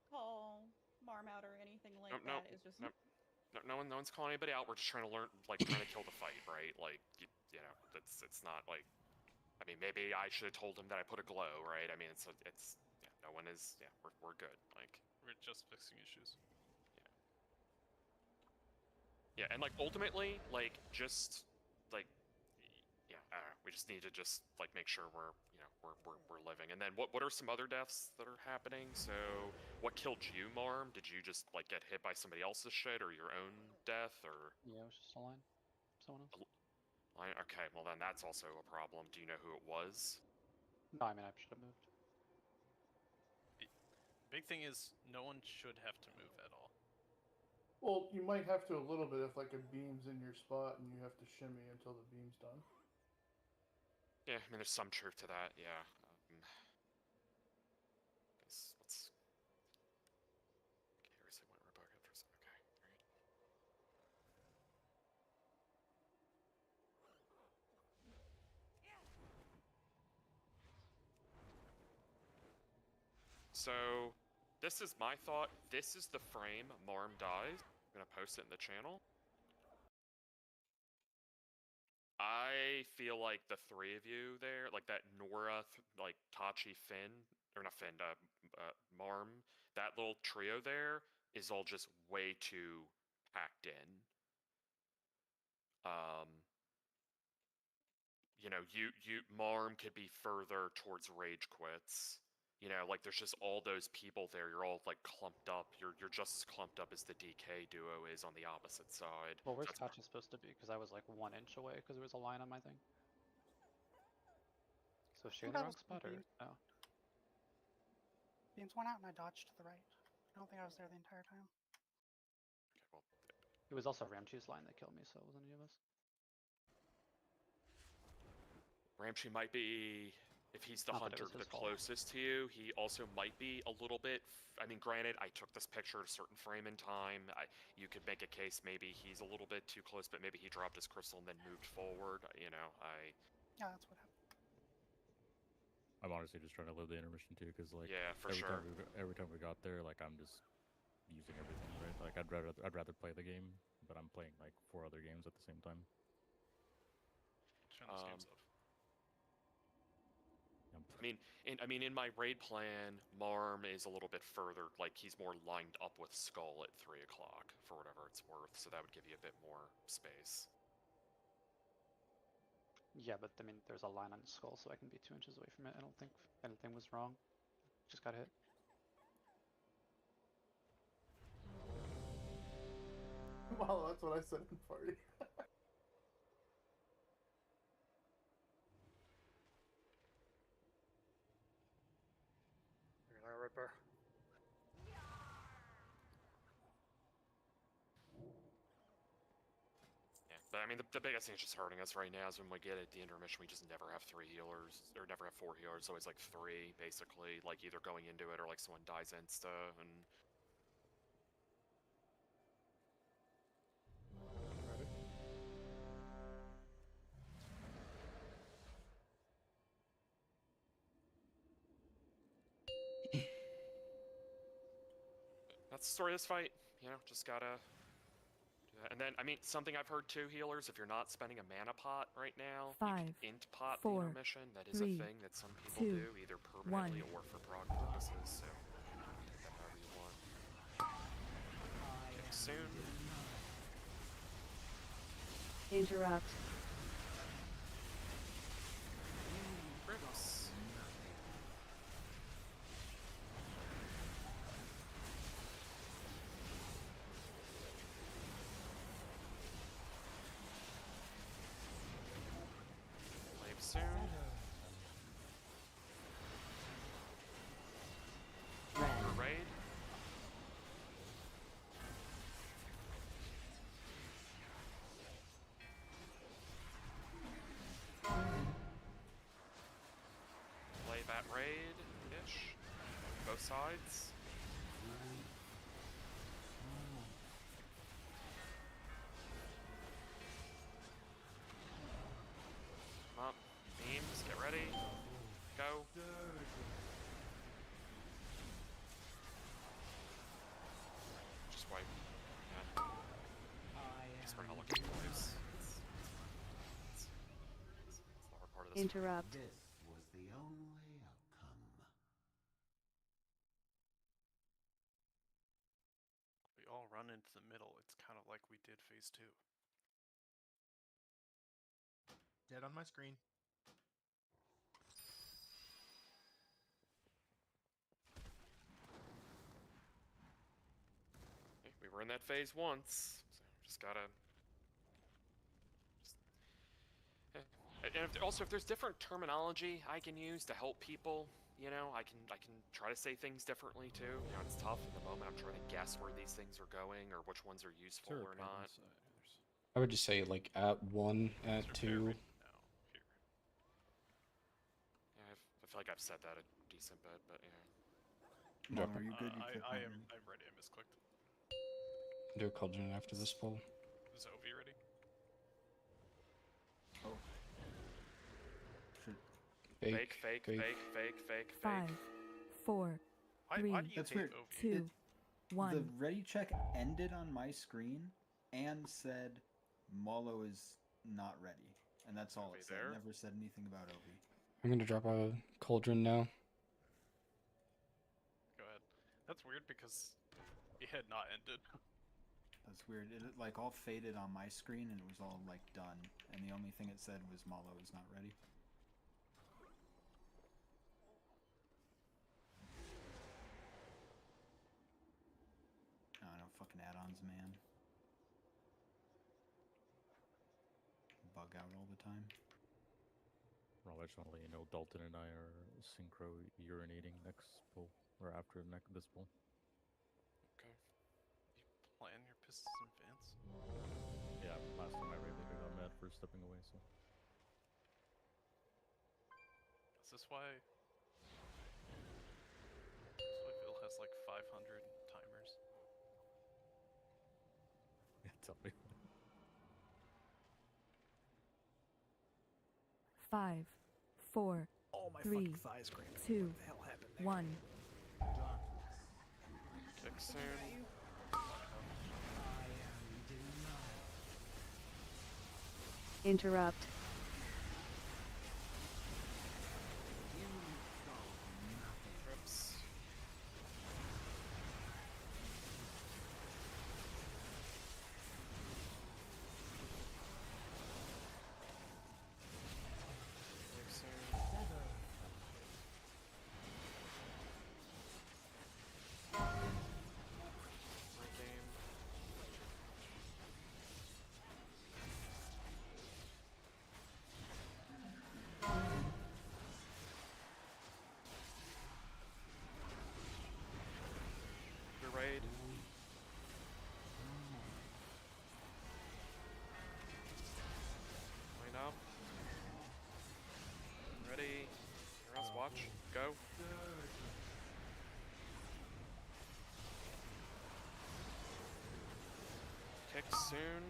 S2: call Marm out or anything like
S1: No,
S2: that. It's just
S1: no one's calling anybody out. We're just trying to learn, like, trying to kill the fight, right? Like, you know, it's not like. I mean, maybe I should have told him that I put a glow, right? I mean, it's yeah, no one is. Yeah, we're good. Like,
S5: We're just fixing issues.
S1: yeah, and like ultimately, like just like. Yeah, I don't know. We just need to just like make sure we're we're living. And then what are some other deaths that are happening? So what killed you, Marm? Did you just like get hit by somebody else's shit or your own death or?
S21: Yeah, it was just a line. Someone else.
S1: Okay, well then that's also a problem. Do you know who it was?
S21: No, I mean I should have moved.
S5: Big thing is no one should have to move at all.
S13: Well, you might have to a little bit if like a beam's in your spot and you have to shimmy until the beam's done.
S1: Yeah, I mean there's some truth to that. Yeah. Let's. Okay, here's the one we're bugging for some. Okay, great. So, this is my thought. This is the frame Marm dies. I'm gonna post it in the channel. I feel like the three of you there, like that Nora, like Tachi, Finn, or not Finn, Marm, that little trio there is all just way too packed in. You know, Marm could be further towards rage quits. You know, like there's just all those people there. You're all like clumped up. You're just as clumped up as the DK duo is on the opposite side.
S21: Well, where's
S1: That's
S21: Tachi supposed to be? Because I was like 1 inch away because there was a line on my thing. So is she in the
S20: I
S21: wrong
S20: was
S21: spot or
S20: confused.
S21: no?
S20: Beams went out and I dodged to the right. I don't think I was there the entire time.
S1: Okay, well,
S21: It was also Ramchi's line that killed me, so it wasn't any of us.
S1: Ramchi might be, if he's the
S21: Not that it
S1: hunter,
S21: was his
S1: the
S21: fault.
S1: closest to you. He also might be a little bit. I mean, granted, I took this picture at a certain frame in time. You could make a case maybe he's a little bit too close, but maybe he dropped his crystal and then moved forward. You know,
S20: Yeah, that's what happened.
S6: I'm honestly just trying to live the intermission too, because like
S1: yeah, for
S6: every
S1: sure.
S6: time we got there, like I'm just using everything, right? Like I'd rather play the game, but I'm playing like 4 other games at the same time.
S5: Turn those games off.
S1: I mean, in my raid plan, Marm is a little bit further. Like he's more lined up with Skull at 3 o'clock for whatever it's worth. So that would give you a bit more space.
S21: Yeah, but I mean, there's a line on his skull, so I can be 2 inches away from it. I don't think anything was wrong. Just got hit.
S13: Well, that's what I said in party.
S19: You're right there.
S1: Yeah, but I mean, the biggest thing that's just hurting us right now is when we get at the intermission, we just never have 3 healers, or never have 4 healers. It's always like 3, basically, like either going into it or like someone dies insta, and
S19: Ready?
S1: that's the story of this fight. You know, just gotta do that. And then, I mean, something I've heard too, healers, if you're not spending a mana pot right now,
S14: 5,
S1: you can int pot
S14: 4,
S1: the intermission. That is
S14: 3,
S1: a thing that some people
S14: 2,
S1: do, either permanently
S14: 1.
S1: or for prog purposes, so take that however you want. Okay, soon.
S11: Interrupt.
S1: Rips. Bat raid-ish. Both sides. Come up. Beams, get ready. Go. Just wipe. Yeah. Guess we're not looking for waves. It's the hard part of this.
S11: Interrupt.
S12: This was the only outcome.
S5: We all run into the middle. It's kind of like we did phase 2.
S16: Dead on my screen.
S1: Okay, we were in that phase once, so just gotta. And also, if there's different terminology I can use to help people, you know, I can try to say things differently too. You know, it's tough in the moment. I'm trying to guess where these things are going or which ones are useful or not.
S3: I would just say like at 1, at 2.
S1: Yeah, I feel like I've said that a decent bit, but yeah.
S3: Drop
S8: Are you good? You clicked
S5: I
S8: on
S5: am.
S8: it.
S5: I'm ready. I misclicked.
S3: Do a cauldron after this pull.
S5: Is Ovi ready?
S8: Oh. Should...
S1: Fake, fake, fake, fake, fake, fake.
S14: 5, 4,
S5: Why
S14: 3,
S5: do you
S8: That's
S5: hate
S8: weird.
S5: Ovi?
S14: 2, 1.
S8: The ready check ended on my screen and said Molo is not ready. And that's all
S1: Ovi
S8: it said.
S1: there?
S8: It never said anything about Ovi.
S3: I'm gonna drop a cauldron now.
S5: Go ahead. That's weird because it had not ended.
S8: That's weird. It like all faded on my screen and it was all like done. And the only thing it said was Molo is not ready. I don't know, fucking add-ons, man. Bug out all the time.
S6: Rob, I just want to let you know Dalton and I are synchro urinating next pull, or after this pull.
S1: Okay.
S5: You plan your pisses in advance?
S6: Yeah, last time I raided, I got mad for stepping away, so.
S5: Is this why? Phil has like 500 timers.
S6: Yeah, tell me.
S14: 5, 4,
S10: Oh, my
S14: 3,
S10: fucking thighs cramping.
S14: 2,
S10: What the hell happened there?
S14: 1.
S1: Kick soon.
S11: Interrupt.
S1: Trips. Kick soon. My game. The raid. Line up. Ready. Your else watch. Go. Kick soon.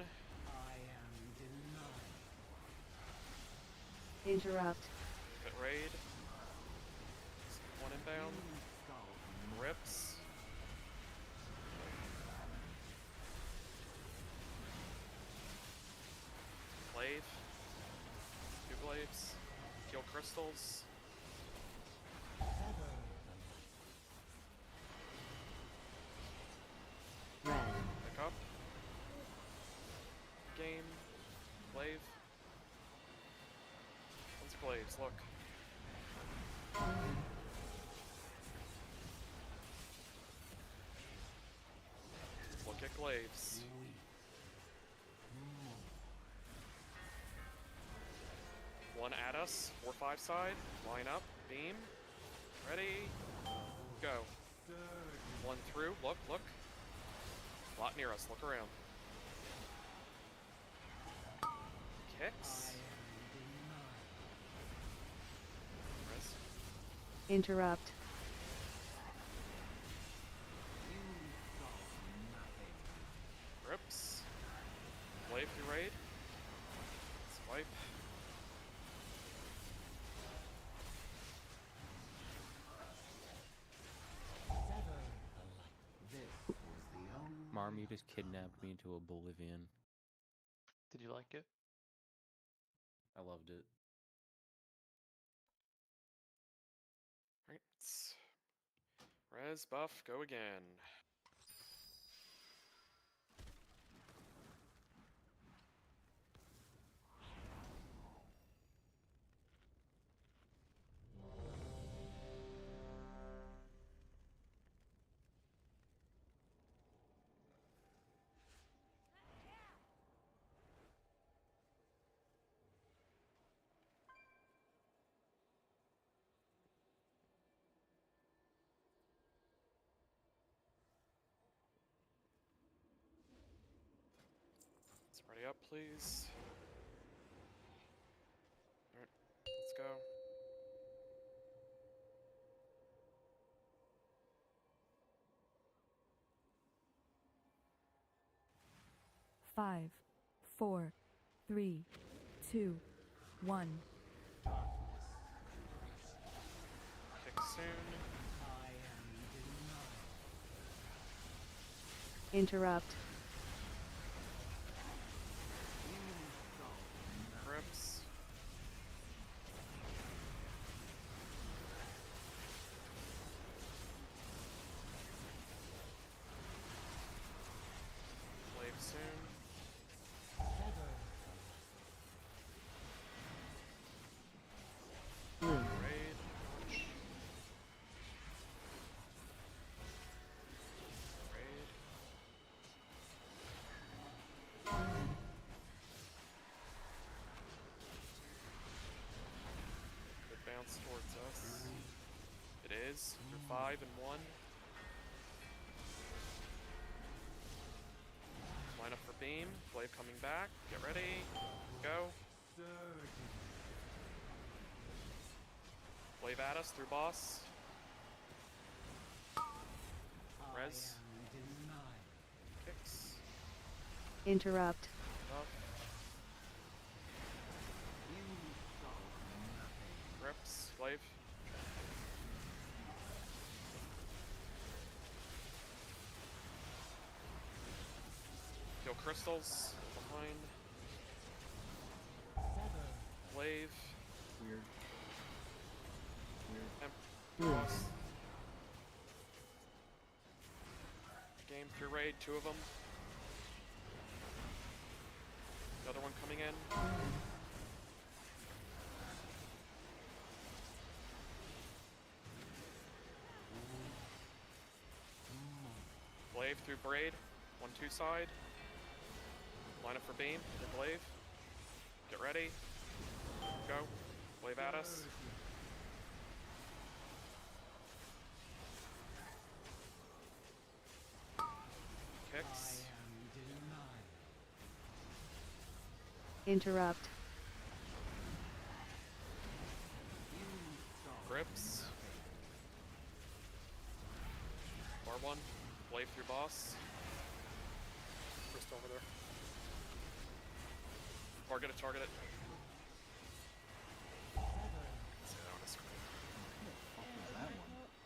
S11: Interrupt.
S1: Fit raid. One inbound. Rips. Glaive. 2 glaives. Kill crystals.
S11: Red.
S1: Pick up. Game. Glaive. Tons of glaives, look. Look at glaives. One at us, 4-5 side, line up, beam, ready, go. One through, look. Lot near us, look around. Kicks. Res.
S11: Interrupt.
S1: Rips. Blade through raid. Swipe.
S7: Marm, you just kidnapped me into oblivion.
S21: Did you like it?
S7: I loved it.
S1: Right. Res buff, go again. Let's ready up, please. Alright, let's go.
S14: Five, four, three, two, one.
S1: Kick soon.
S11: Interrupt.
S1: Rips. Wave soon. Raid. Raid. Good bounce towards us. It is. You're 5 and 1. Line up for beam. Blade coming back. Get ready. Go. Wave at us through boss. Res. Kicks.
S11: Interrupt.
S1: Buff. Rips. Glaive. Kill crystals. Behind. Glaive.
S8: Weird.
S1: Boss. Game through raid, 2 of them. The other one coming in. Glaive through braid. 1-2 side. Line up for beam. Hit glaive. Get ready. Go. Glaive at us. Kicks.
S11: Interrupt.
S1: Grips. R1. Blade through boss.
S19: Just over there.
S1: Target it, target it.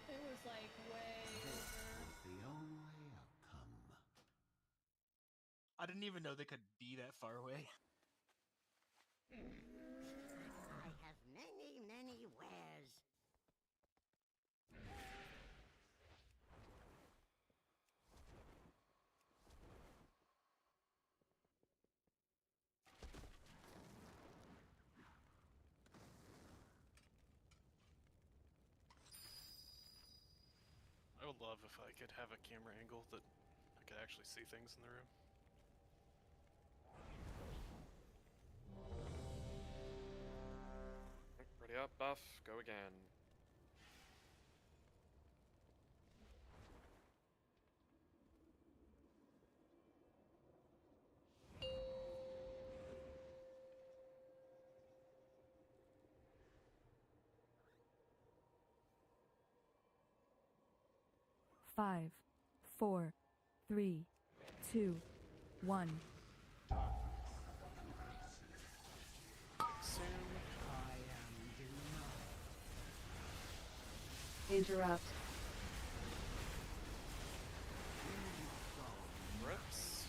S2: It was like way
S12: The only outcome.
S16: I didn't even know they could be that far away.
S17: I have many, many wares.
S5: I would love if I could have a camera angle that I could actually see things in the room.
S1: Ready up, buff, go again.
S14: 5, 4, 3, 2, 1.
S1: Soon.
S11: Interrupt.
S1: Rips.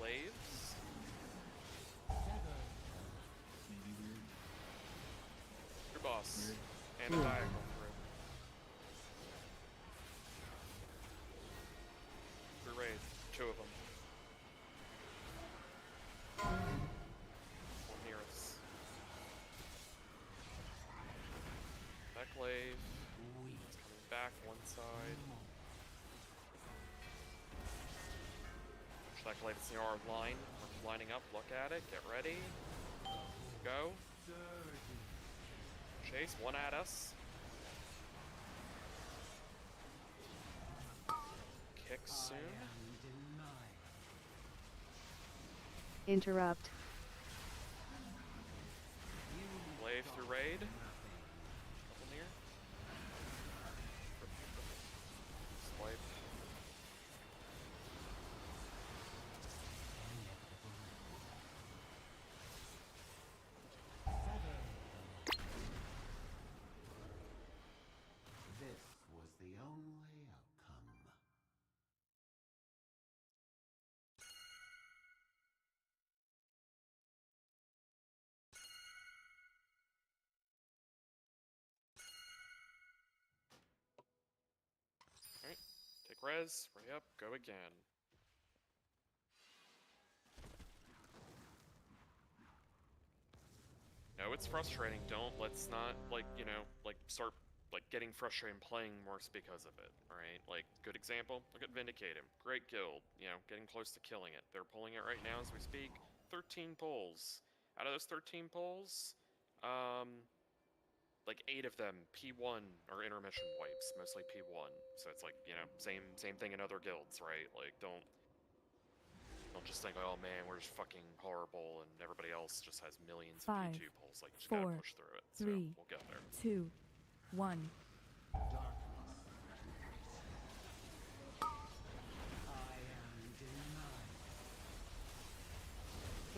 S1: Waves.
S8: Maybe weird.
S1: Your boss.
S8: Weird.
S1: And a diagonal through. Through raid. 2 of them. One near us. Back glaive. It's coming back one side. That glaive is near our line. We're lining up. Look at it. Get ready. Go. Chase. One at us. Kick soon.
S11: Interrupt.
S1: Glaive through raid. Couple near. Swipe.
S12: This was the only outcome.
S1: Alright. Take res. Ready up. Go again. No, it's frustrating. Let's not, start, getting frustrated and playing worse because of it, alright? Like, good example, look at Vindicate him. Great guild, getting close to killing it. They're pulling it right now as we speak. 13 pulls. Out of those 13 pulls, 8 of them, P1 or intermission wipes, mostly P1. So it's same thing in other guilds, right? Like, don't just think, oh man, we're just fucking horrible and everybody else just has millions of
S14: 5,
S1: P2 pulls. Like, you just gotta
S14: 4,
S1: push through it. So
S14: 3,
S1: we'll get there.
S14: 2, 1.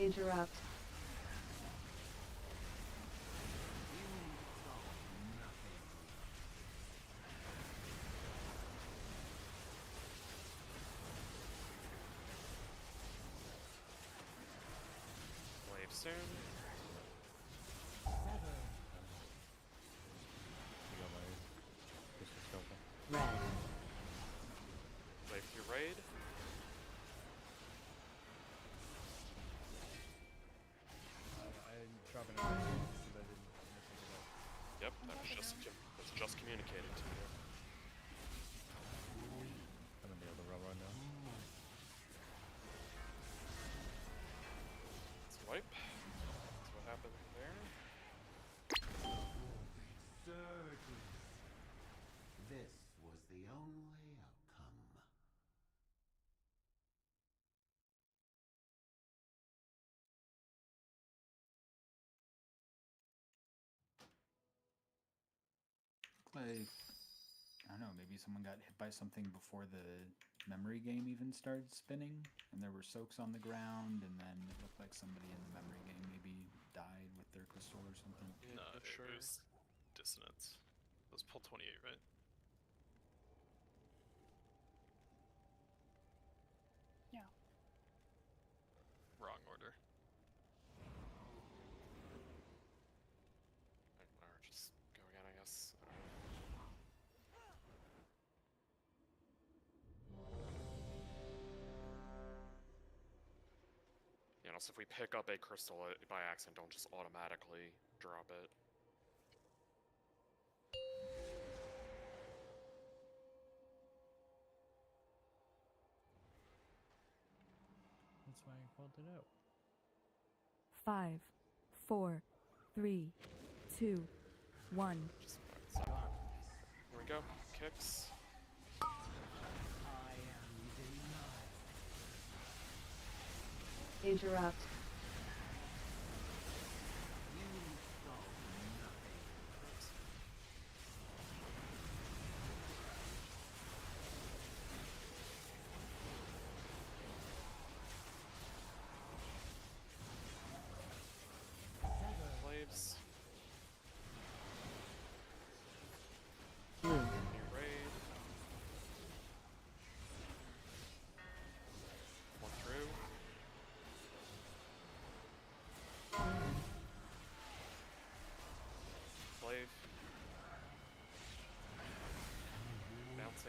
S11: Interrupt.
S1: Wave soon.
S11: Red.
S1: Wave through raid.
S10: I'm dropping it. I didn't
S1: Yep, that's just communicated to you.
S6: I'm gonna be able to run now.
S1: Swipe. That's what happened there.
S12: This was the only outcome.
S8: Like, I don't know, maybe someone got hit by something before the memory game even started spinning, and there were soaks on the ground, and then it looked like somebody in the memory game maybe died with their crystal or something.
S5: No, it was dissonance. It was pull 28, right?
S20: Yeah.
S5: Wrong order.
S1: Or just go again, I guess. So if we pick up a crystal by accident, don't just automatically drop it.
S10: That's why I called it out.
S14: 5, 4, 3, 2, 1.
S1: Here we go. Kicks.
S11: Interrupt.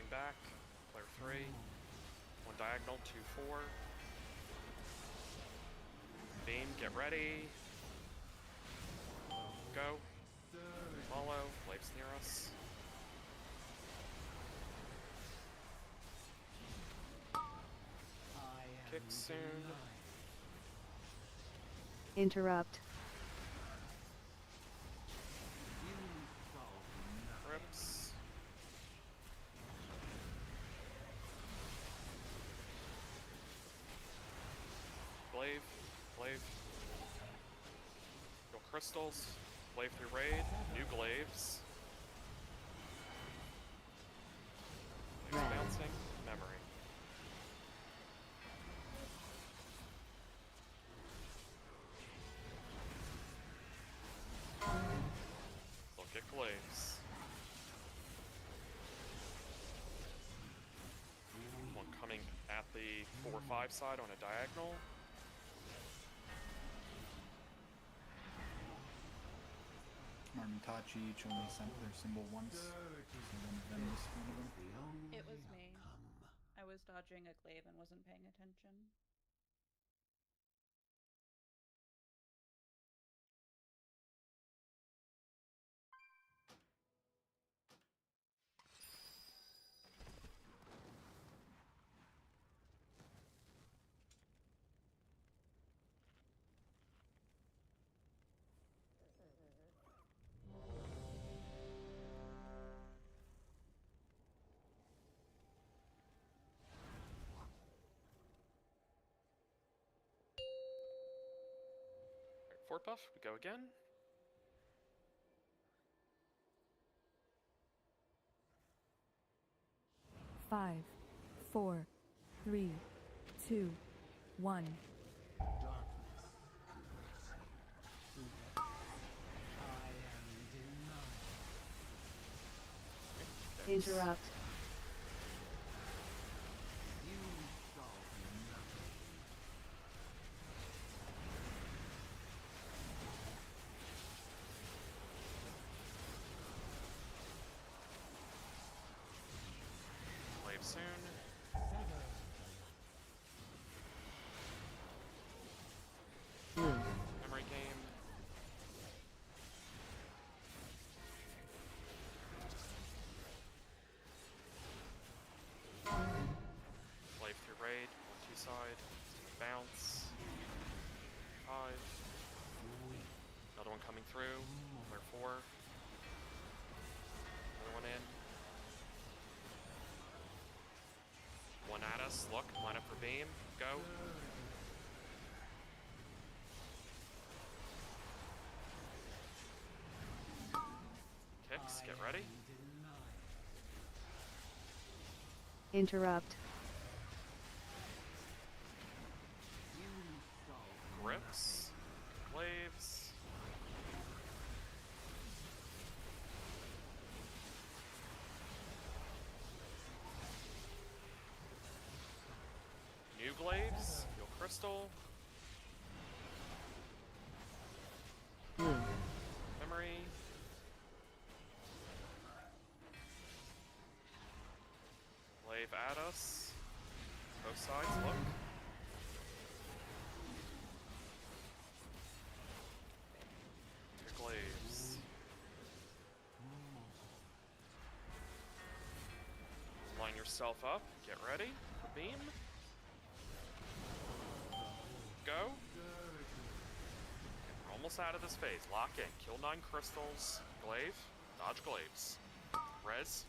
S1: back. Player 3. One diagonal, 2-4. Beam, get ready. Go. Follow. Glaive's near us. Kick soon.
S11: Interrupt.
S1: Rips. Glaive. Glaive. Go crystals. Glaive through raid. New glaives. Glaives
S11: Red.
S1: bouncing. Memory. Look at glaives. One coming at the 4-5 side on a diagonal.
S8: Marmitachi each only sent their symbol once. So one of them is one of them.
S2: It was me. I was dodging a glaive and wasn't paying attention.
S1: Fort buff, we go again.
S14: Five, 4, 3, 2, 1.
S11: Interrupt.
S1: Glaive soon. Memory game. Glaive through raid, 1-2 side. Bounce. 5. Another one coming through. Player 4. Another one in. One at us. Look, line up for beam. Go. Kicks, get ready.
S11: Interrupt.
S1: Grips. Glaives. New glaives. Heal crystal. Memory. Glaive at us. Both sides, look. Two glaives. Line yourself up. Get ready. Beam. Go. We're almost out of this phase. Lock in. Kill 9 crystals. Glaive. Dodge glaives. Res.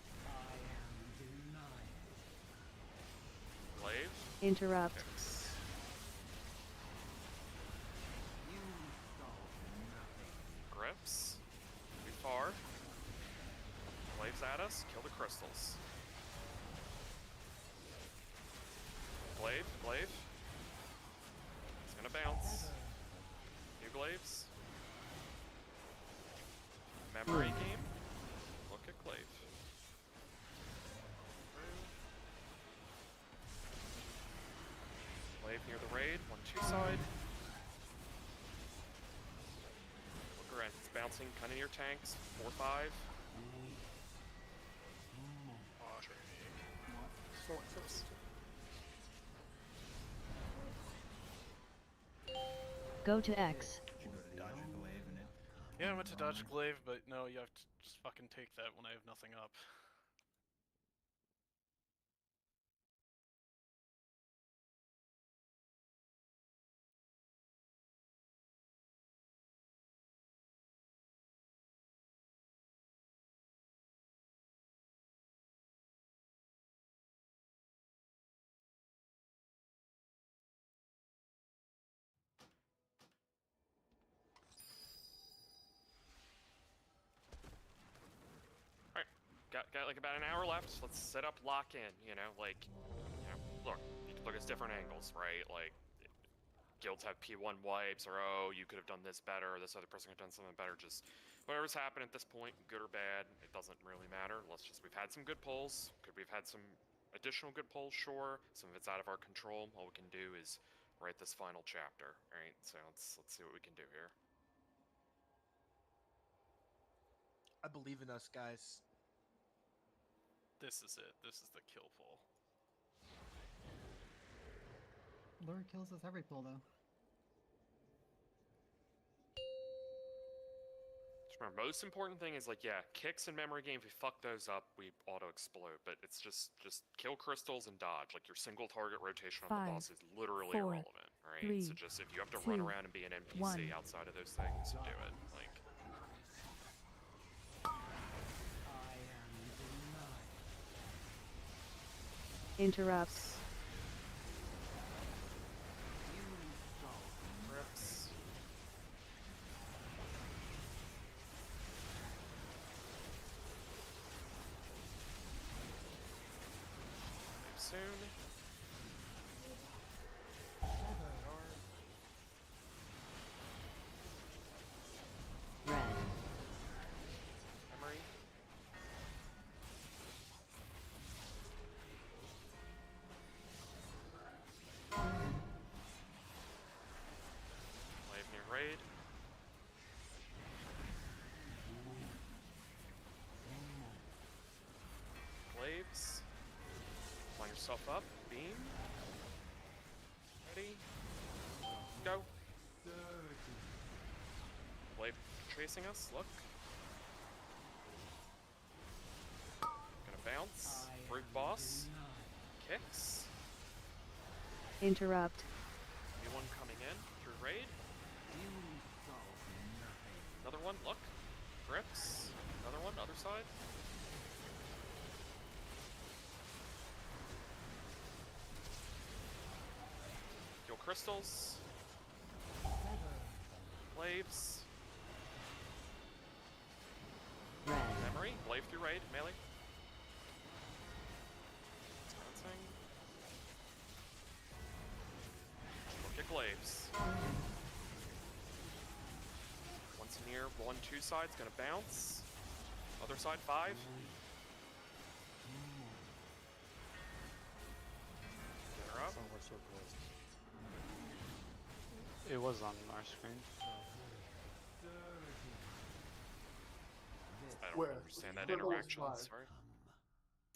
S1: Glaive.
S11: Interrupt.
S1: Kicks. Grips. Too far. Glaives at us. Kill the crystals. Glaive. Glaive. It's gonna bounce. New glaives. Memory game. Look at glaive. Glaive near the raid. 1-2 side. Look around. It's bouncing kind of near tanks. 4-5.
S11: Go to X.
S8: Should go to dodge a glaive and it.
S5: Yeah, I went to dodge glaive, but no, you have to just fucking take that when I have nothing up.
S1: Got like about an hour left. Let's set up, lock in. Look, you can look at different angles, right? Like, guilds have P1 wipes, or oh, you could have done this better, or this other person could have done something better. Just whatever's happened at this point, good or bad, it doesn't really matter. We've had some good pulls. Could we've had some additional good pulls? Sure. Some of it's out of our control. All we can do is write this final chapter, right? So let's see what we can do here.
S16: I believe in us, guys.
S5: This is it. This is the kill pull.
S9: Lure kills us every pull, though.
S1: Just remember, most important thing is, like, yeah, kicks and memory game, if we fuck those up, we auto-explode. But it's just kill crystals and dodge. Like, your single target rotation on the boss is literally irrelevant, right? So just, if you have to run around and be an NPC outside of those things, do it. Like,
S11: Interrupts.
S1: rips. Soon.
S11: Red.
S1: Memory. Live near raid. Glaives. Line yourself up. Beam. Ready. Go. Glaive chasing us. Look. Gonna bounce. Brute boss. Kicks.
S11: Interrupt.
S1: New one coming in through raid. Another one, look. Grips. Another one, other side. Kill crystals. Glaives.
S11: Red.
S1: Memory. Glaive through raid. Melee. Bouncing. Look at glaives. Once near 1-2 side's gonna bounce. Other side 5. Get her up.
S21: It was on our screen.
S1: I don't understand that interaction. Sorry.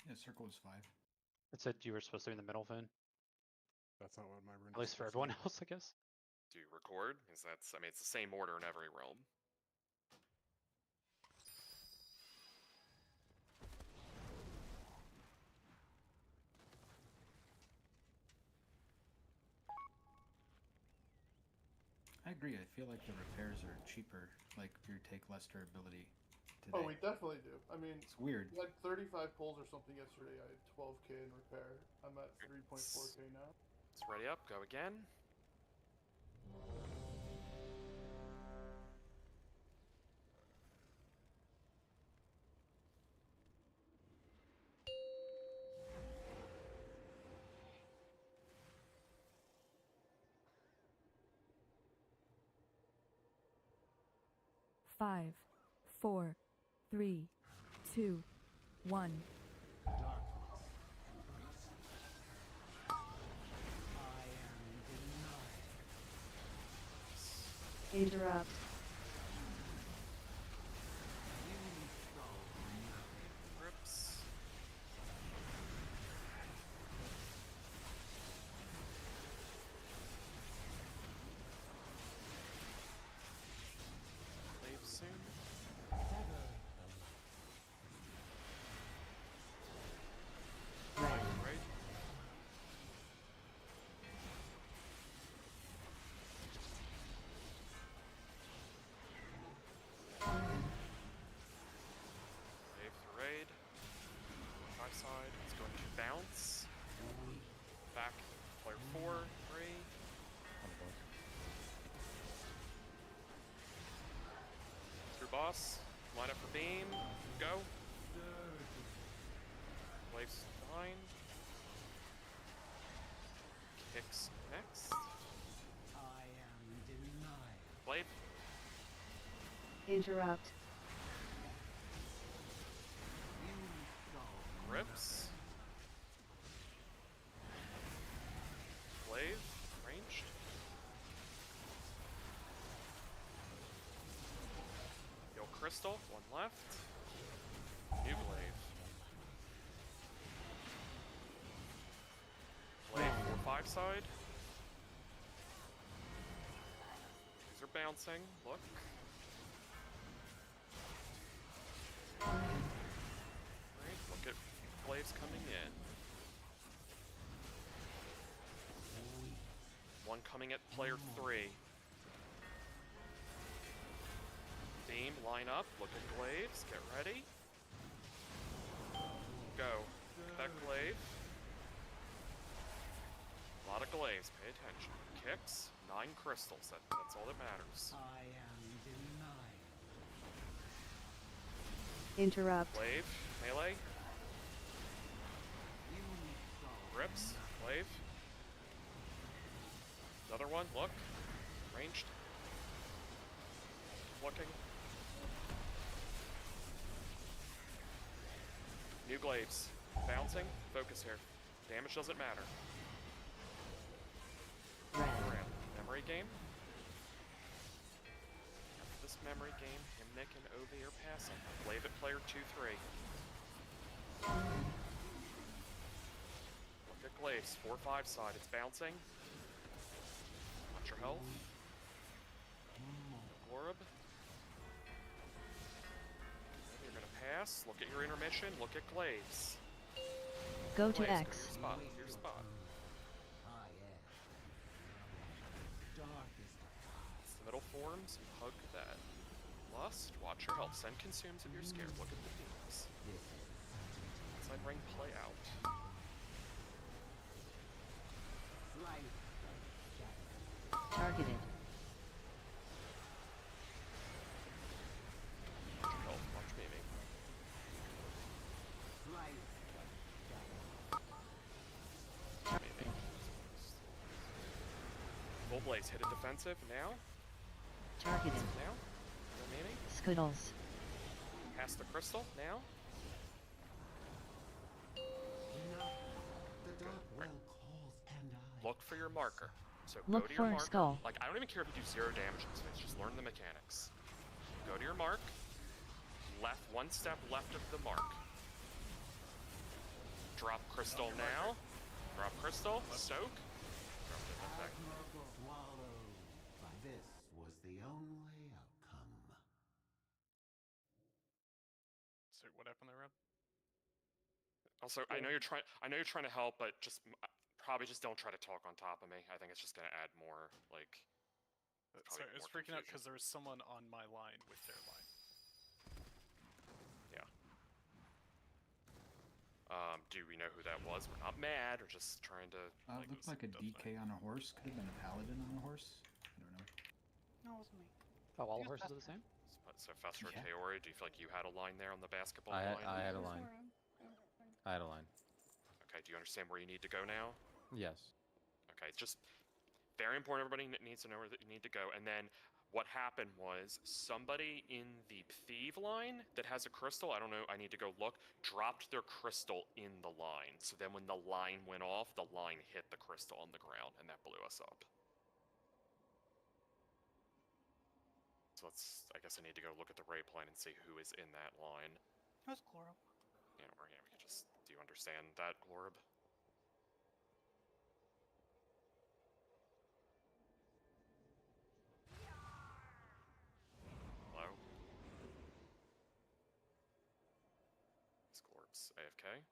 S8: Yeah, circle is 5.
S21: It said you were supposed to be in the middle, Finn.
S19: That's not what my rune.
S21: At least for everyone else, I guess.
S1: Do you record? Because I mean, it's the same order in every realm.
S8: I agree. I feel like the repairs are cheaper. Like, you take less durability today.
S13: Oh, we definitely do. I mean,
S8: It's weird.
S13: We had 35 pulls or something yesterday. I had 12k in repair. I'm at 3.4k now.
S1: Let's ready up. Go again.
S14: Five, 4, 3, 2, 1.
S11: Interrupt.
S1: Grips. side. It's going to bounce. Back, player 4, 3. Through boss. Line up for beam. Go. Place behind. Kicks next.
S12: I am denied.
S1: Blade.
S11: Interrupt.
S1: Grips. Glaive. Ranged. Yo Crystal. One left. New Glaive. Glaive 4-5 side. These are bouncing. Look. Right, look at Glaives coming in. One coming at player 3. Beam, line up, look at Glaives, get ready. Go. Look at that Glaive. A lot of Glaives, pay attention. Kicks, 9 crystals, that's all that matters.
S12: I am denied.
S11: Interrupt.
S1: Glaive, melee. Grips, Glaive. Another one, look. Ranged. Looking. New Glaives. Bouncing. Focus here. Damage doesn't matter. Around. Memory game. After this memory game, Hymnic and Ovi are passing. Glaive at player 2-3. Look at Glaives. 4-5 side. It's bouncing. Watch your health. Orb. You're gonna pass. Look at your intermission. Look at Glaives.
S11: Go to
S1: Glaives,
S11: X.
S1: Go to your spot. Your spot.
S12: I am darkest.
S1: It's the middle forms. You hug that. Lust. Watch your health. Send consumes if you're scared. Look at the beams. Outside ring play out.
S11: Targeted.
S1: Watch your health. Watch Mimi. Mimi. Full Blaze hit a defensive now.
S11: Targeted.
S1: Now. No Mimi.
S11: Skittles.
S1: Pass the crystal now.
S12: The dark well calls and I.
S1: Look for your marker. So
S11: Look
S1: go to
S11: for
S1: your
S11: a
S1: marker.
S11: skull.
S1: Like I don't even care if you do 0 damage in this phase. Just learn the mechanics. Go to your mark. Left, one step left of the mark. Drop crystal now. Drop crystal. Soak. Drop it back.
S12: Swallowed. This was the only outcome.
S5: So what happened there, Rob?
S1: Also, I know you're trying. I know you're trying to help, but just probably just don't try to talk on top of me. I think it's just gonna add more like.
S5: Sorry, I was freaking out because there was someone on my line with their line.
S1: Yeah. Do we know who that was? We're not mad. We're just trying to.
S8: It looked like a DK on a horse. Could have been a paladin on a horse. I don't know.
S20: No, it wasn't me.
S21: Oh, all
S20: It was
S21: horses are the same?
S1: So Fester
S8: Yeah.
S1: Kaori, do you feel like you had a line there on the basketball
S7: I
S1: line?
S7: had a line. I had a line.
S1: Okay. Do you understand where you need to go now?
S7: Yes.
S1: Okay. Just very important. Everybody needs to know where you need to go. And then what happened was somebody in the thief line that has a crystal, I don't know, I need to go look, dropped their crystal in the line. So then when the line went off, the line hit the crystal on the ground and that blew us up. So I guess I need to go look at the raid plan and see who is in that line.
S20: It was Glorb.
S1: Yeah, or yeah, we could just, do you understand that, Glorb? Hello? Is Glorb's AFK?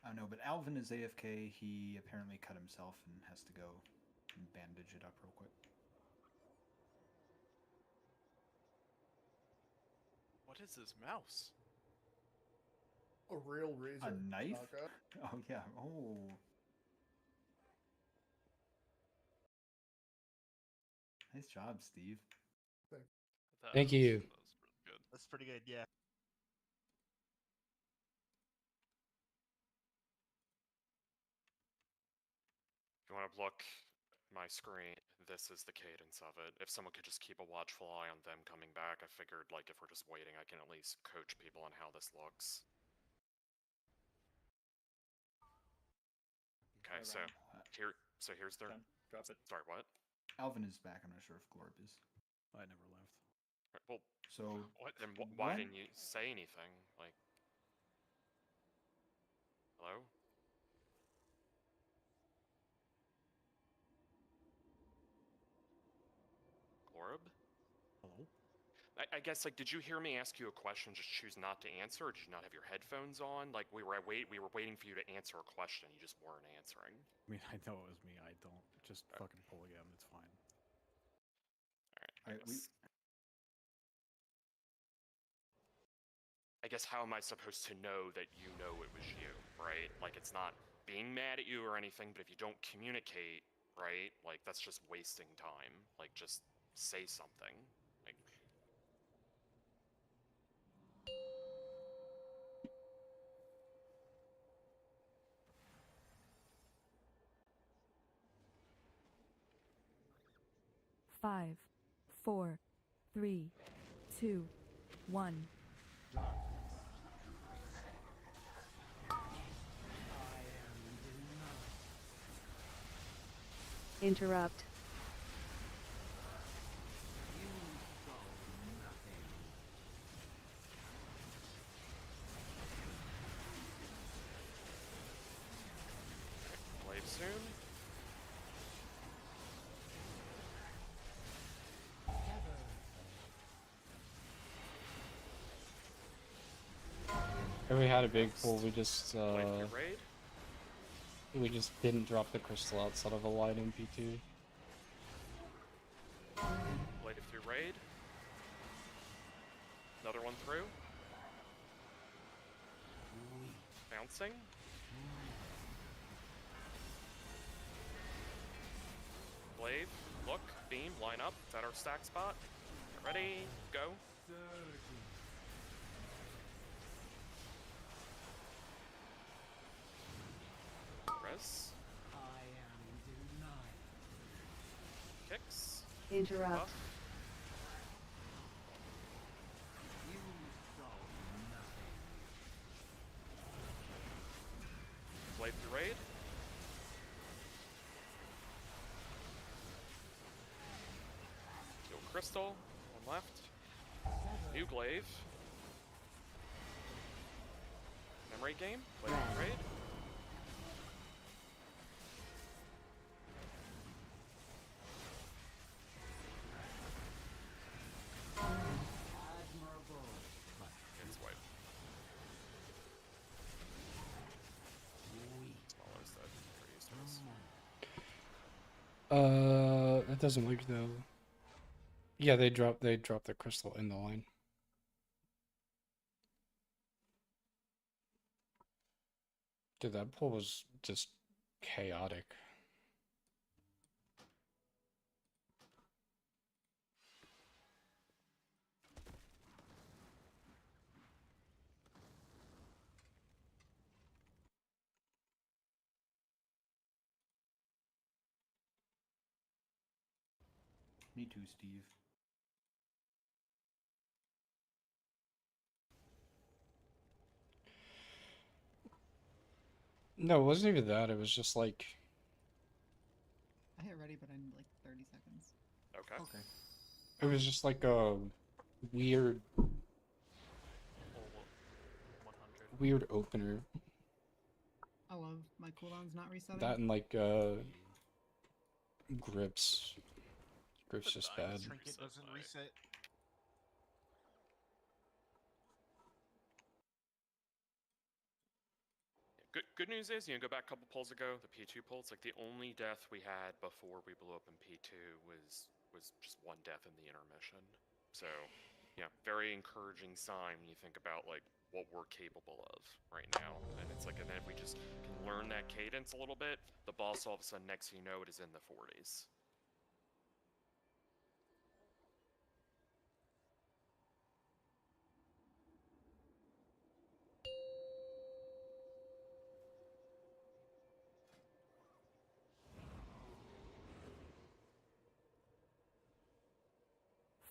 S8: I don't know, but Alvin is AFK. He apparently cut himself and has to go and bandage it up real quick.
S5: What What is this mouse?
S13: A real razor.
S8: A knife?
S13: knockout.
S8: Oh yeah. Oh. Nice job, Steve.
S3: Thank you.
S5: That was really good.
S16: That's pretty good, yeah.
S1: If you want to look at my screen, this is the cadence of it. If someone could just keep a watchful eye on them coming back, I figured, like, if we're just waiting, I can at least coach people on how this looks. Okay, so here's their.
S8: Drop it.
S1: Sorry, what?
S8: Alvin is back. I'm not sure if Glorp is.
S6: I never left.
S1: Well,
S8: so
S1: what? Then why didn't you say anything? Like, hello? Glorb?
S6: Hello?
S1: I guess, like, did you hear me ask you a question, just choose not to answer, or did you not have your headphones on? Like, we were waiting for you to answer a question, you just weren't answering.
S6: I mean, I know it was me. I don't. Just fucking pull again. It's fine.
S1: Alright, I guess how am I supposed to know that you know it was you, right? Like, it's not being mad at you or anything, but if you don't communicate, right, like, that's just wasting time. Like, just say something. Like,
S14: 5, 4, 3, 2, 1.
S11: Interrupt.
S1: Blade soon.
S3: If we had a big pool, we just
S1: Raid.
S3: we just didn't drop the crystal outside of a line in P2.
S1: Blade through raid. Another one through. Bouncing. Blade, look, beam, line up. Is that our stack spot? Get ready, go. Res. Kicks.
S11: Interrupt.
S1: Buff. Blade through raid. Go crystal. One left. New glaive. Memory game. Blade through raid. It's white. Swallows that. Pretty used to this.
S3: That doesn't work though. Yeah, they dropped the crystal in the line. Dude, that pull was just chaotic.
S8: Me too, Steve.
S3: No, it wasn't even that. It was just like
S9: I hit ready, but I need like 30 seconds.
S1: Okay.
S8: Okay.
S3: it was just like a weird opener.
S9: I love my cooldowns not resetting.
S3: That and like grips. Grips just bad.
S16: Trinket doesn't reset.
S1: Good news is, go back a couple polls ago, the P2 poll, it's like the only death we had before we blew up in P2 was just one death in the intermission. So, very encouraging sign when you think about like what we're capable of right now. And it's like, and then if we just can learn that cadence a little bit, the boss all of a sudden, next thing you know, it is in the 40s.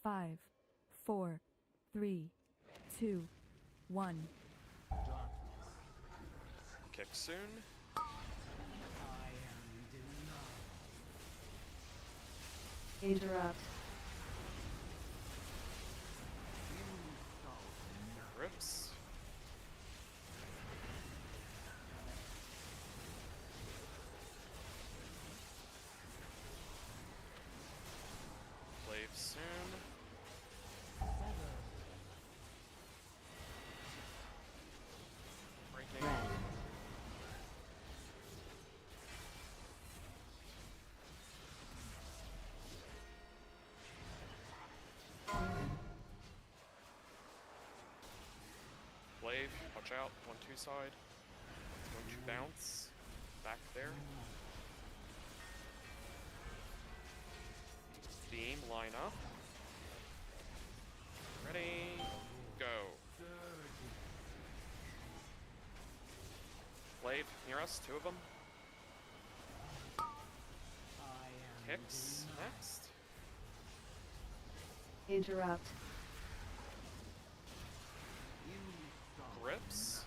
S14: Five, 4, 3, 2, 1.
S1: Kick soon.
S11: Interrupt.
S1: Rips. Glaive soon. Breaking. Glaive, watch out, 1-2 side. It's going to bounce. Back there. Beam, line up. Ready, go. Glaive, near us, 2 of them. Kicks, next.
S11: Interrupt.
S1: Grips.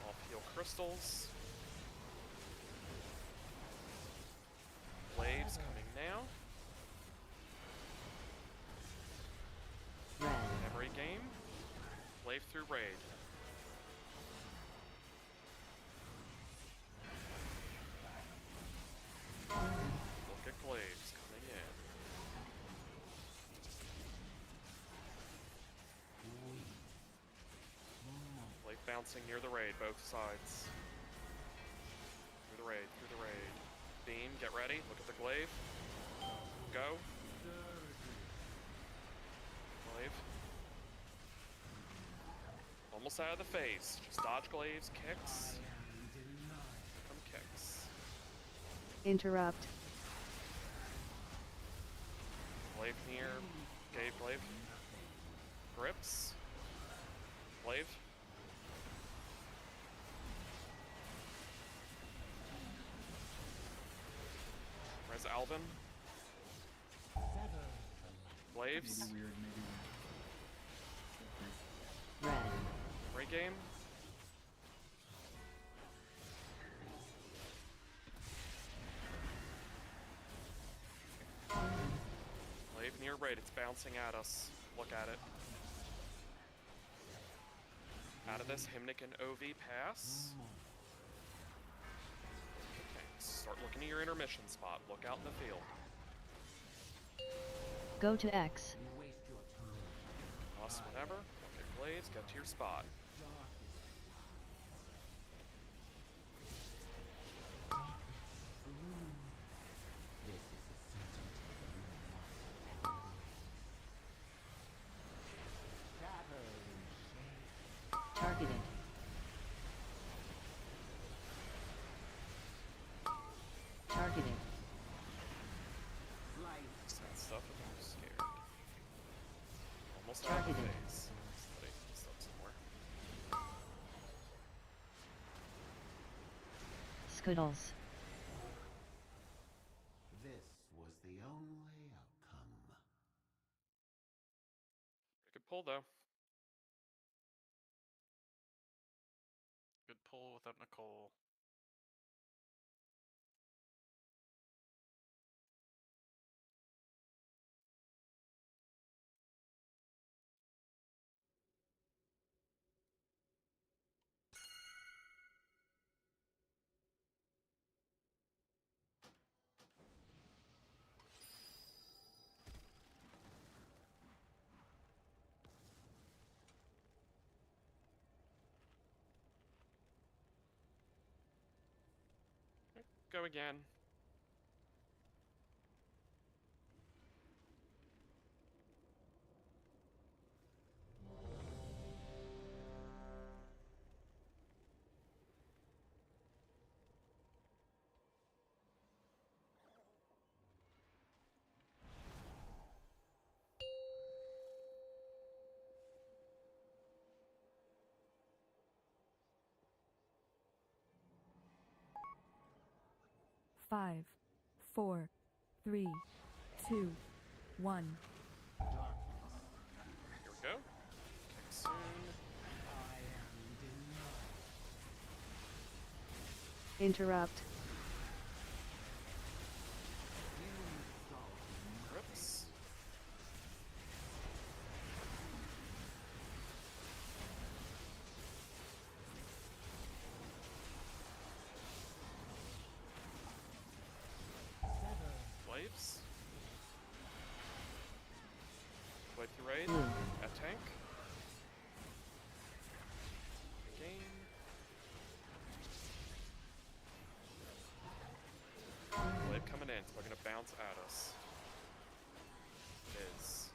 S1: Off-heal crystals. Glaives coming now. Memory game. Glaive through raid. Look at Glaives coming in. Glaive bouncing near the raid, both sides. Through the raid, through the raid. Beam, get ready, look at the glaive. Go. Glaive. Almost out of the face. Just dodge glaives, kicks. From kicks.
S11: Interrupt.
S1: Glaive near. Glaive. Grips. Glaive. Res Alvin. Glaives.
S8: Maybe weird, maybe
S11: Red.
S1: Great game. Glaive near raid, it's bouncing at us. Look at it. Out of this, Hymnic and OV pass. Okay, start looking at your intermission spot. Look out in the field.
S11: Go to X.
S1: Toss whatever. Look at Glaives, get to your spot.
S11: Targeted. Targeted.
S1: That stuff if I'm scared. Almost out of the
S11: Targeted.
S1: face. Somebody stuck somewhere.
S11: Skittles.
S12: This was the only outcome.
S1: Good pull though.
S5: Good pull without Nicole.
S1: Go again.
S14: Five, 4, 3, 2, 1.
S1: Here we go. Kick soon.
S11: Interrupt.
S1: Grips. Waves. Wave through raid. At tank. Game. Wave coming in. They're gonna bounce at us. Is.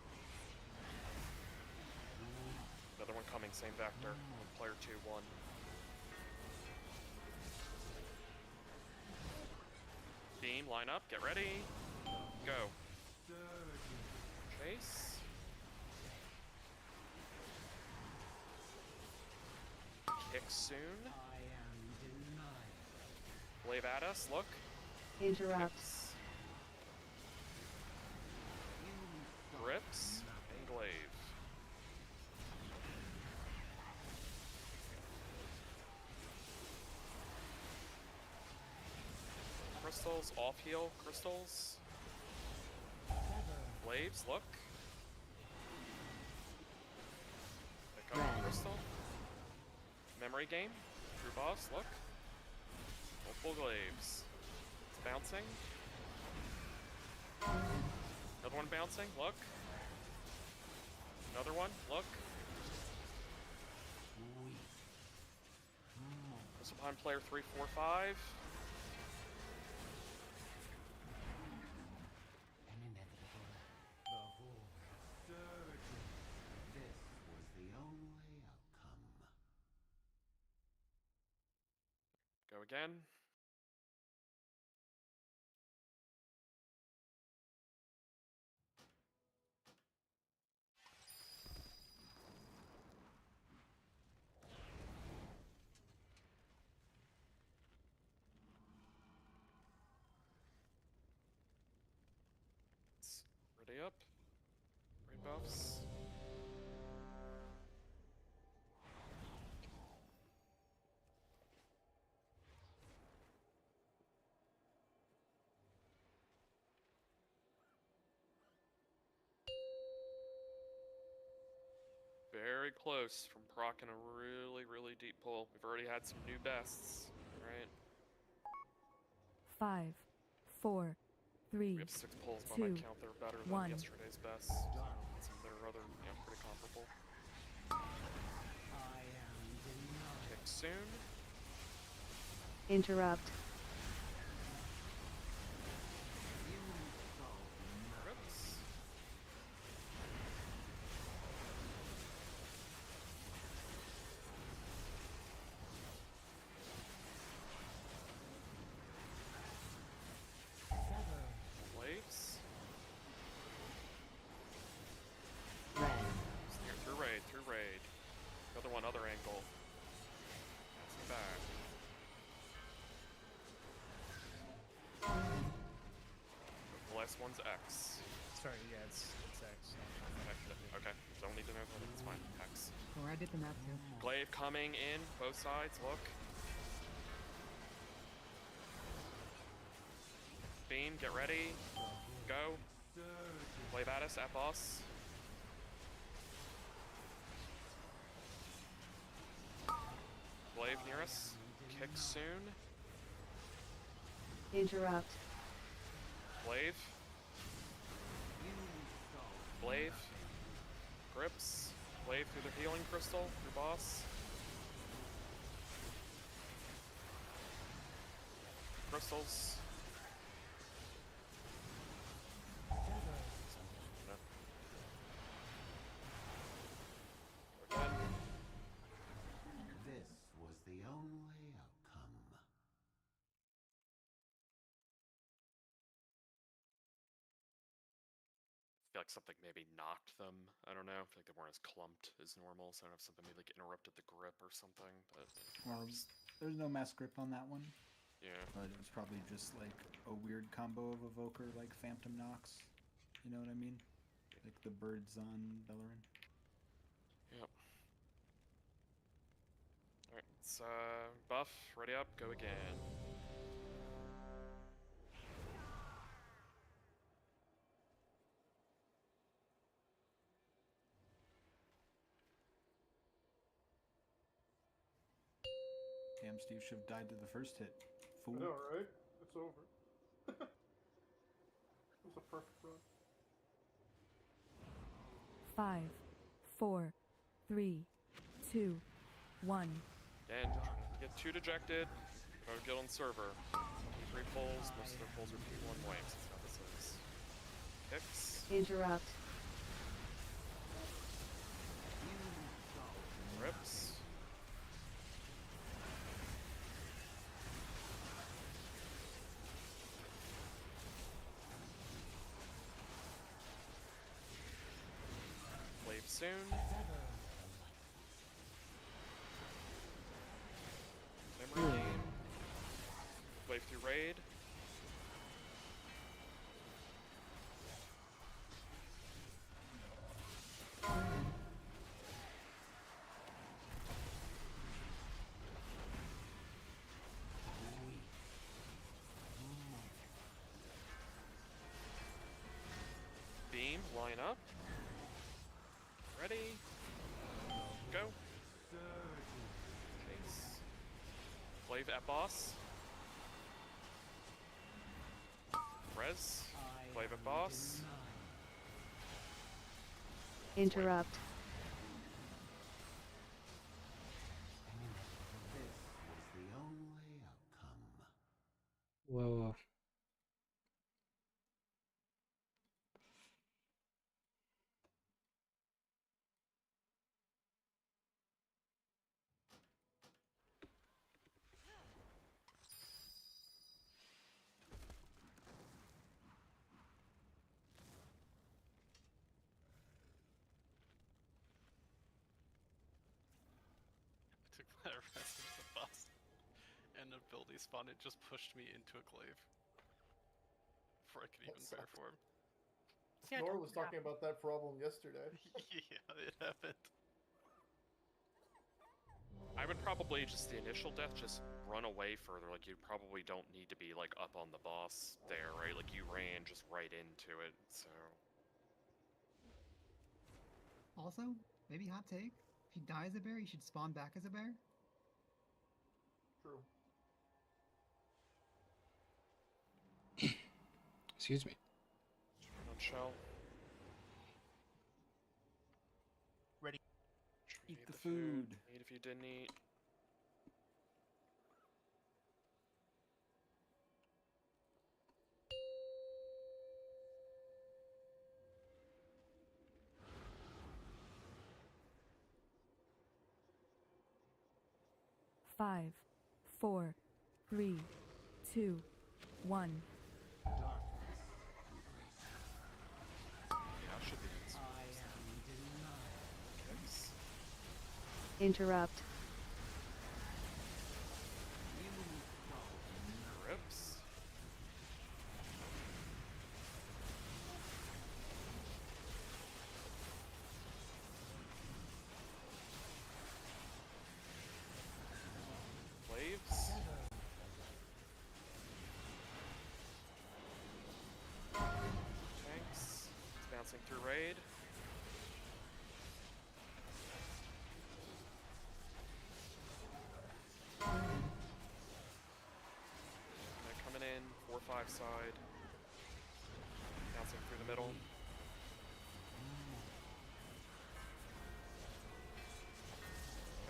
S1: Another one coming, same vector. Player 2-1. Beam, line up, get ready. Go. Chase. Kick soon. Glaive at us, look.
S11: Interrupt.
S1: Kicks. Grips and glaive. Crystals, off heal, crystals. Glaives, look. Pick up the crystal. Memory game, true boss, look. Multiple glaives. It's bouncing. Another one bouncing, look. Another one, look. This upon player 3, 4, 5. Go again. Ready up. Raid buffs. Very close from proccing a really, really deep pull. We've already had some new bests, right?
S14: 5, 4, 3,
S1: We have 6 pulls by
S14: 2,
S1: my count. They're better than
S14: 1.
S1: yesterday's bests. Some that are other, pretty comparable. Kick soon.
S11: Interrupt.
S1: Grips. Waves. Through raid. Another one, other angle. Bouncing back. The last one's X.
S10: Sorry, yeah, it's X.
S1: Okay, don't need to know that. It's fine. X.
S9: Oh, I did the math too.
S1: Glaive coming in, both sides, look. Beam, get ready. Go. Glaive at us, at boss. Glaive near us. Kick soon.
S11: Interrupt.
S1: Glaive. Glaive. Grips. Glaive through the healing crystal, through boss. crystals.
S12: This was the only outcome.
S1: I feel like something maybe knocked them. I don't know. I feel like they weren't as clumped as normal, so I don't know if something maybe like interrupted the grip or something. But
S8: There's no mass grip on that one.
S1: yeah,
S8: But it was probably just like a weird combo of Evoker like Phantom Nox. You know what I mean? Like the birds on Bellerin.
S1: Yep. Alright, let's buff, ready up, go again.
S8: Damn, Steve should have died to the first hit. Fool.
S13: I know, right? It's over. It was a perfect run.
S14: 5, 4, 3, 2, 1.
S1: And get 2 dejected, try to get on server. 3 pulls, most of their pulls are P1 waves, that's how this is. Kicks.
S11: Interrupt.
S1: Rips. Wave soon. Memory game. Wave through raid. Beam, line up. Ready. Go. Chase. Wave at boss. Res. Wave at boss.
S11: Interrupt.
S12: This was the only outcome.
S3: Whoa.
S5: I took that rest into the boss, and ability spawn, it just pushed me into a glaive. Before I could even bear form.
S13: Snore was talking about that problem yesterday.
S5: Yeah, it happened.
S1: I would probably just the initial death just run away further. Like you probably don't need to be like up on the boss there, right? Like you ran just right into it. So
S9: Also, maybe hot take. If you die as a bear, you should spawn back as a bear.
S13: True.
S3: Excuse me.
S1: nutshell.
S16: Ready.
S8: Eat the food.
S1: Eat if you didn't eat.
S14: Five, 4, 3, 2, 1.
S1: Yeah, should be nice. Kicks.
S11: Interrupt.
S1: Rips. Waves. Tanks. It's bouncing through raid. They're coming in, 4-5 side. Bouncing through the middle.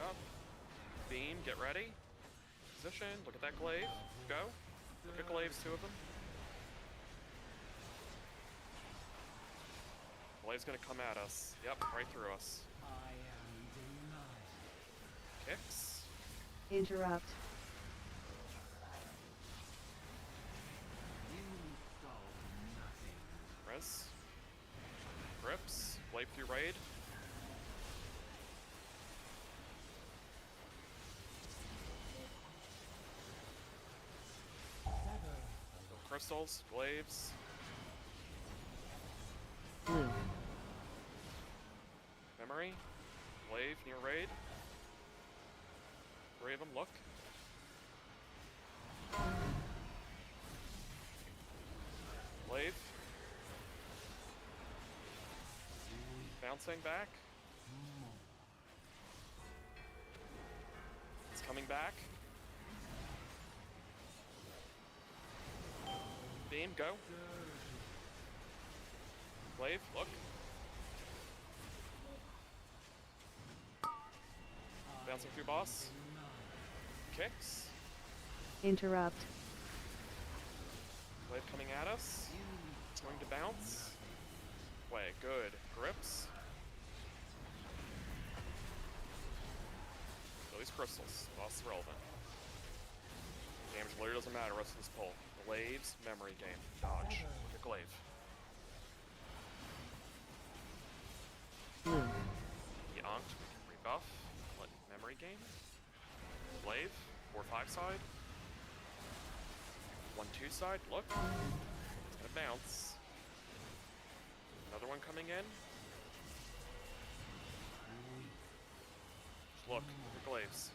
S1: Up. Beam, get ready. Position, look at that glaive. Go. Look at glaives, 2 of them. Glaive's gonna come at us. Yep, right through us.
S12: I am denied.
S1: Kicks.
S11: Interrupt.
S12: You solve nothing.
S1: Res. Grips. Glaive through raid. Crystals. Glaives.
S11: Blue.
S1: Memory. Glaive near raid. 3 of them, look. Glaive. Bouncing back. It's coming back. Beam, go. Glaive, look. Bouncing through boss. Kicks.
S11: Interrupt.
S1: Glaive coming at us. It's going to bounce. Way, good. Grips. Kill these crystals. Boss is relevant. Damage literally doesn't matter, rest of this pull. Glaives, memory game. Dodge. Look at glaive.
S11: Blue.
S1: He onked, we can rebuff. What, memory game? Glaive, 4-5 side. 1-2 side, look. It's gonna bounce. Another one coming in. Just look at glaives.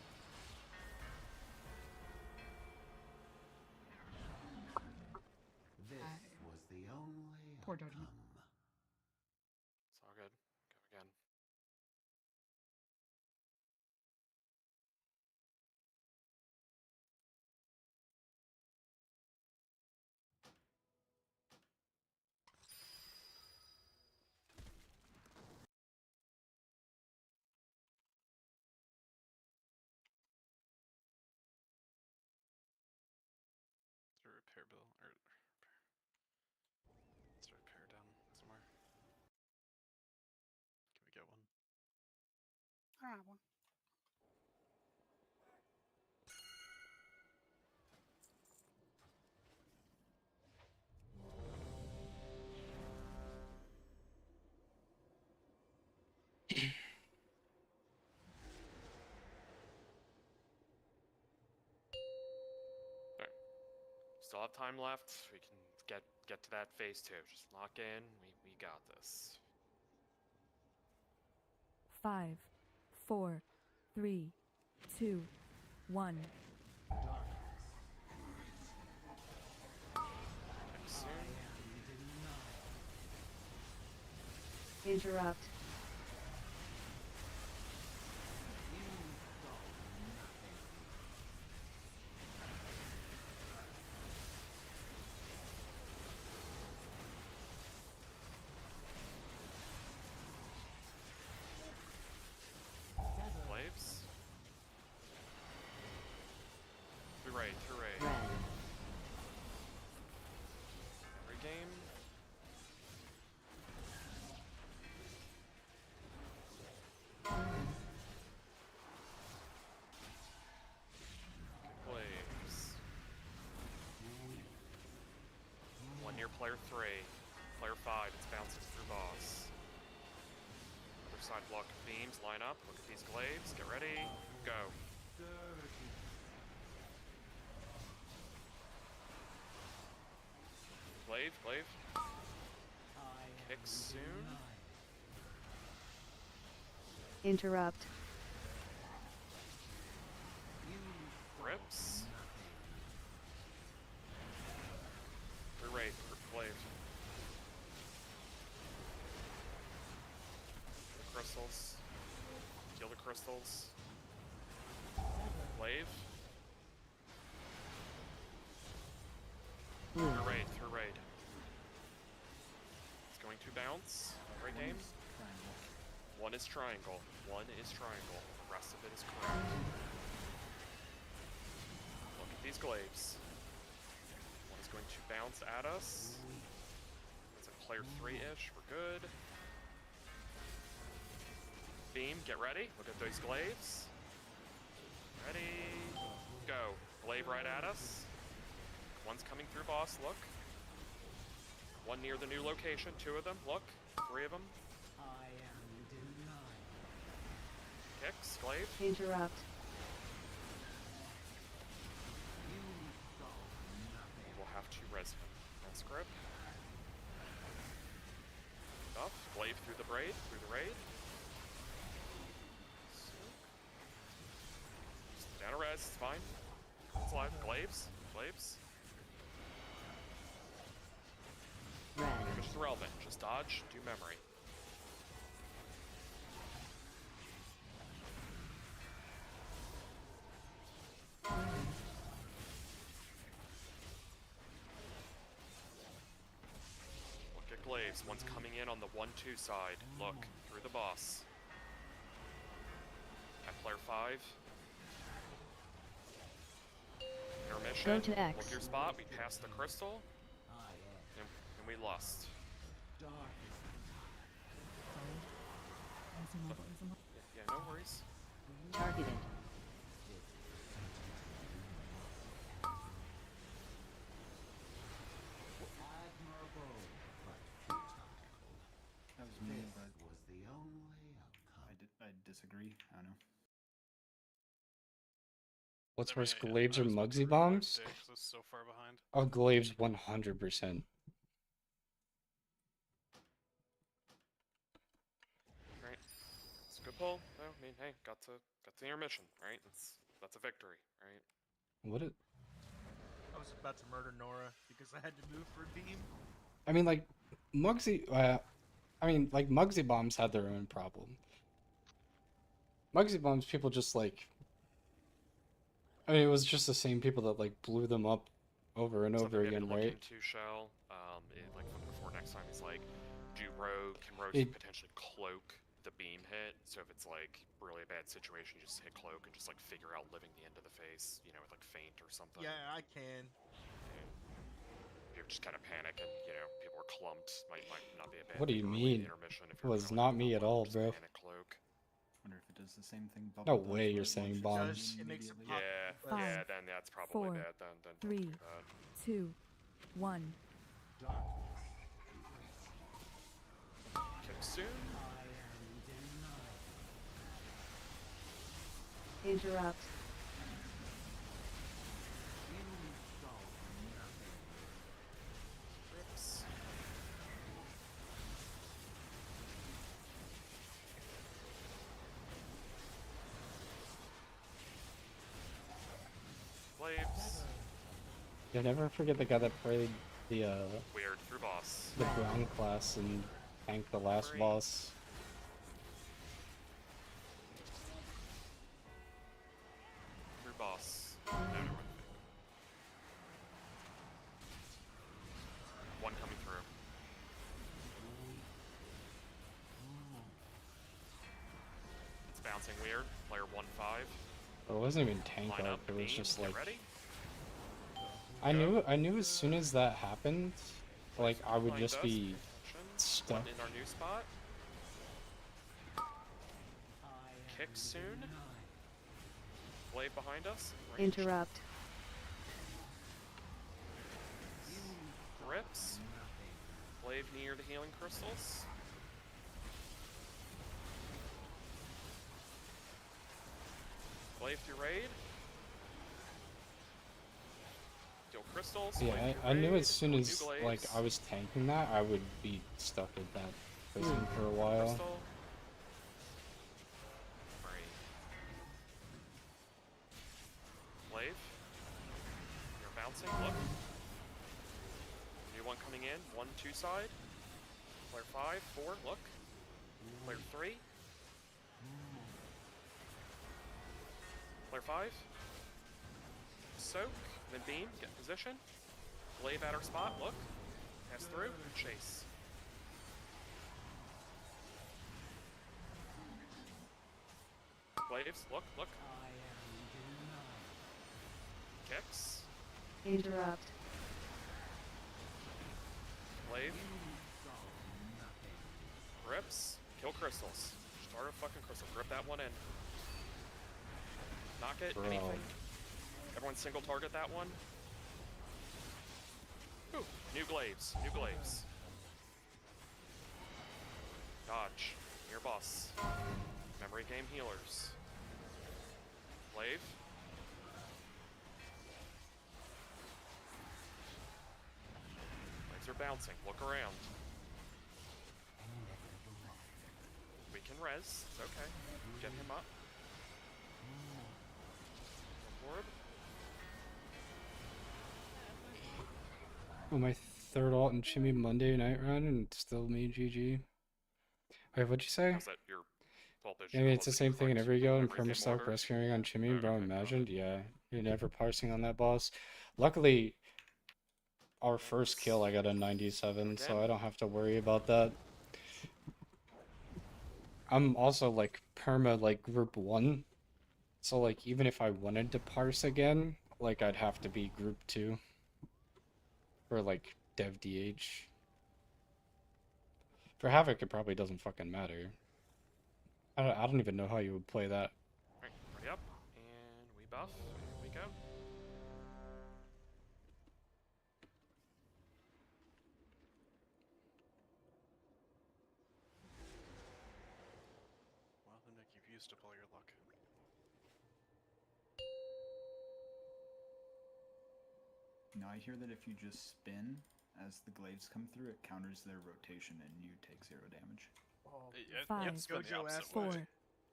S12: This was the only
S9: Poor judgment.
S1: It's all good. Go again.
S5: Is there a repair bill or repair? Is there a repair down somewhere? Can we get one?
S20: I don't have one.
S1: Still have time left. We can get to that phase 2. Just lock in. We got this.
S14: 5, 4, 3, 2, 1.
S11: Interrupt.
S1: Glaives. Through raid.
S11: Red.
S1: Regame. Glaives. 1 near player 3. Player 5, it's bouncing through boss. Other side block of beams, line up, look at these glaives, get ready, go. Glaive. Kick soon.
S11: Interrupt.
S1: Grips. Through raid, glaive. The crystals. Kill the crystals. Glaive.
S11: Blue.
S1: Through raid. It's going to bounce. Right game? One is triangle. The rest of it is correct. Look at these glaives. going to bounce at us. It's a player 3-ish. We're good. Beam, get ready. Look at those glaives. Ready, go. Glaive right at us. One's coming through boss, look. One near the new location, 2 of them, look. 3 of them.
S12: I am denied.
S1: Kicks, glaive.
S11: Interrupt.
S1: We'll have to res him. That's grip. Up, glaive through the braid, through the raid. Down a res, it's fine. It's alive. Glaives. Glaives. Damage is irrelevant. Just dodge, do memory. Look at glaives. One's coming in on the 1-2 side. Look, through the boss. At player 5. Intermission.
S11: Go to X.
S1: Look your spot. We passed the crystal. And we lost. Yeah, no worries.
S11: Targeted.
S8: That was me, but
S12: Was the only outcome.
S8: I disagree. I don't know.
S3: What's worse, glaives or Mugsy bombs?
S5: So far behind.
S3: Oh, glaives 100%.
S1: Right. It's a good pull. No, I mean, hey, got to the intermission, right? That's a victory, right?
S3: What it?
S16: I was about to murder Nora because I had to move for a beam.
S3: I mean, like, Mugsy bombs had their own problem. Mugsy bombs, people just like. I mean, it was just the same people that like blew them up over and over again, right?
S1: Look into Shell, like before next time, it's like, do Rogue, can Rogue potentially cloak the beam hit? So if it's like really a bad situation, you just hit cloak and just like figure out living the end of the face, you know, with like feint or something.
S16: Yeah, I can.
S1: You just kind of panic and, you know, people are clumped. Might not be a bad
S3: What do you
S1: thing early in
S3: mean?
S1: the intermission if
S3: It
S1: you're
S3: was
S1: kinda
S3: not
S1: like,
S3: me at all,
S1: just
S3: bro.
S1: panic cloak.
S8: Wonder if it does the same thing.
S3: No
S8: Bubble
S3: way
S8: does,
S3: you're
S8: where
S3: saying
S8: it
S3: bombs.
S16: It makes it pop.
S1: Yeah,
S14: Five,
S1: yeah, then that's probably
S14: 4,
S1: bad. Then don't
S14: 3,
S1: do that.
S14: 2, 1.
S1: Kick soon.
S11: Interrupt.
S1: Rips. Glaives.
S3: You'll never forget the guy that played the
S1: Weird through boss.
S3: the brown class and tanked the last
S1: Free.
S3: boss.
S1: Through boss. No, no, no. One coming through. It's bouncing weird. Player 1-5.
S3: It wasn't even tank
S1: Line
S3: arc.
S1: up,
S3: It was
S1: beam,
S3: just
S1: get
S3: like
S1: ready.
S3: I knew as soon as that happened, like I would
S1: Behind
S3: just
S1: us,
S3: be
S1: pay attention.
S3: stuck.
S1: One in our new spot. Kick soon. Blade behind us. Ranged.
S11: Interrupt.
S1: Rips. Blade near the healing crystals. Blade through raid. Deal crystals.
S3: Yeah,
S1: Blade through
S3: I knew
S1: raid,
S3: as soon
S1: new
S3: as like
S1: glaives.
S3: I was tanking that, I would be stuck at that prison for a while.
S1: Crystal. Raid. Glaive. You're bouncing, look. New one coming in, 1-2 side. Player 5, 4, look. Player 3. Player 5. Soak, then beam, get position. Glaive at our spot, look. Pass through, chase. Glaives, look. Kicks.
S11: Interrupt.
S1: Glaive. Grips. Kill crystals. Start a fucking crystal. Grip that one in. Knock it.
S3: Bro.
S1: Anything. Everyone single target that one. Ooh. New glaives. New glaives. Dodge. Near boss. Memory game healers. Glaive. Glaives are bouncing. Look around. We can res. It's okay. Get him up. Orb.
S3: Oh, my third alt and Chimmy Monday night run and still me GG. Wait, what'd you say?
S1: How's that your fault?
S3: I mean, it's the same thing in every guild and perma-stock rescuing on Chimmy, bro. Imagine, yeah. You're never parsing on that boss. Luckily, our first kill I got a 97, so I don't have to worry about that. I'm also like perma like group 1. So like even if I wanted to parse again, like I'd have to be group 2. For like dev DH. For Havoc it probably doesn't fucking matter. I don't even know how you would play that.
S1: Alright, ready up. And we buff. Here we go.
S5: Well, then Nick, you've used up all your luck.
S8: Now I hear that if you just spin as the glaives come through, it counters their rotation and you take 0 damage.
S14: Five,
S5: Let's go the opposite way.
S14: 4,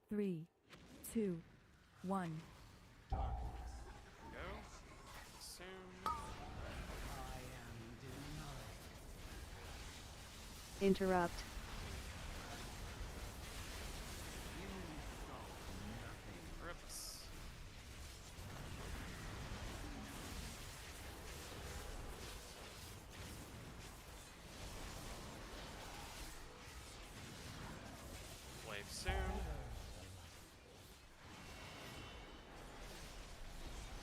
S14: 3, 2, 1.
S1: Go. Soon.
S11: Interrupt.
S1: Grips. Glaive soon.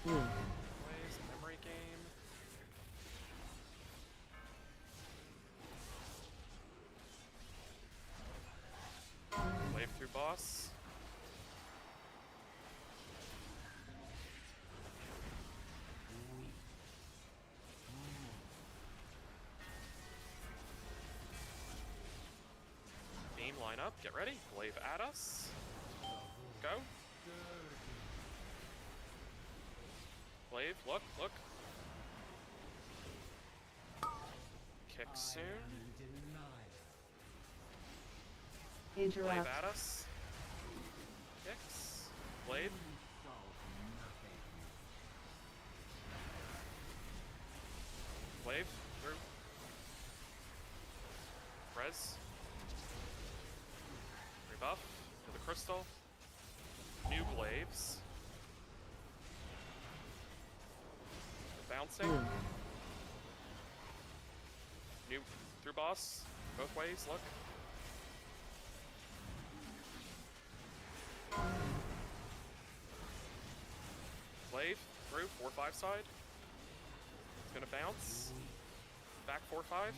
S1: Glaives, memory game. Glaive through boss. Beam, line up, get ready. Glaive at us. Go. Glaive, look, look. Kick soon. Glaive
S11: Interrupt.
S1: at us. Kicks. Glaive. Glaive through. Res. Rebuff to the crystal. New glaives. Bouncing. New through boss. Both ways, look. Glaive through 4-5 side. It's gonna bounce. Back 4-5.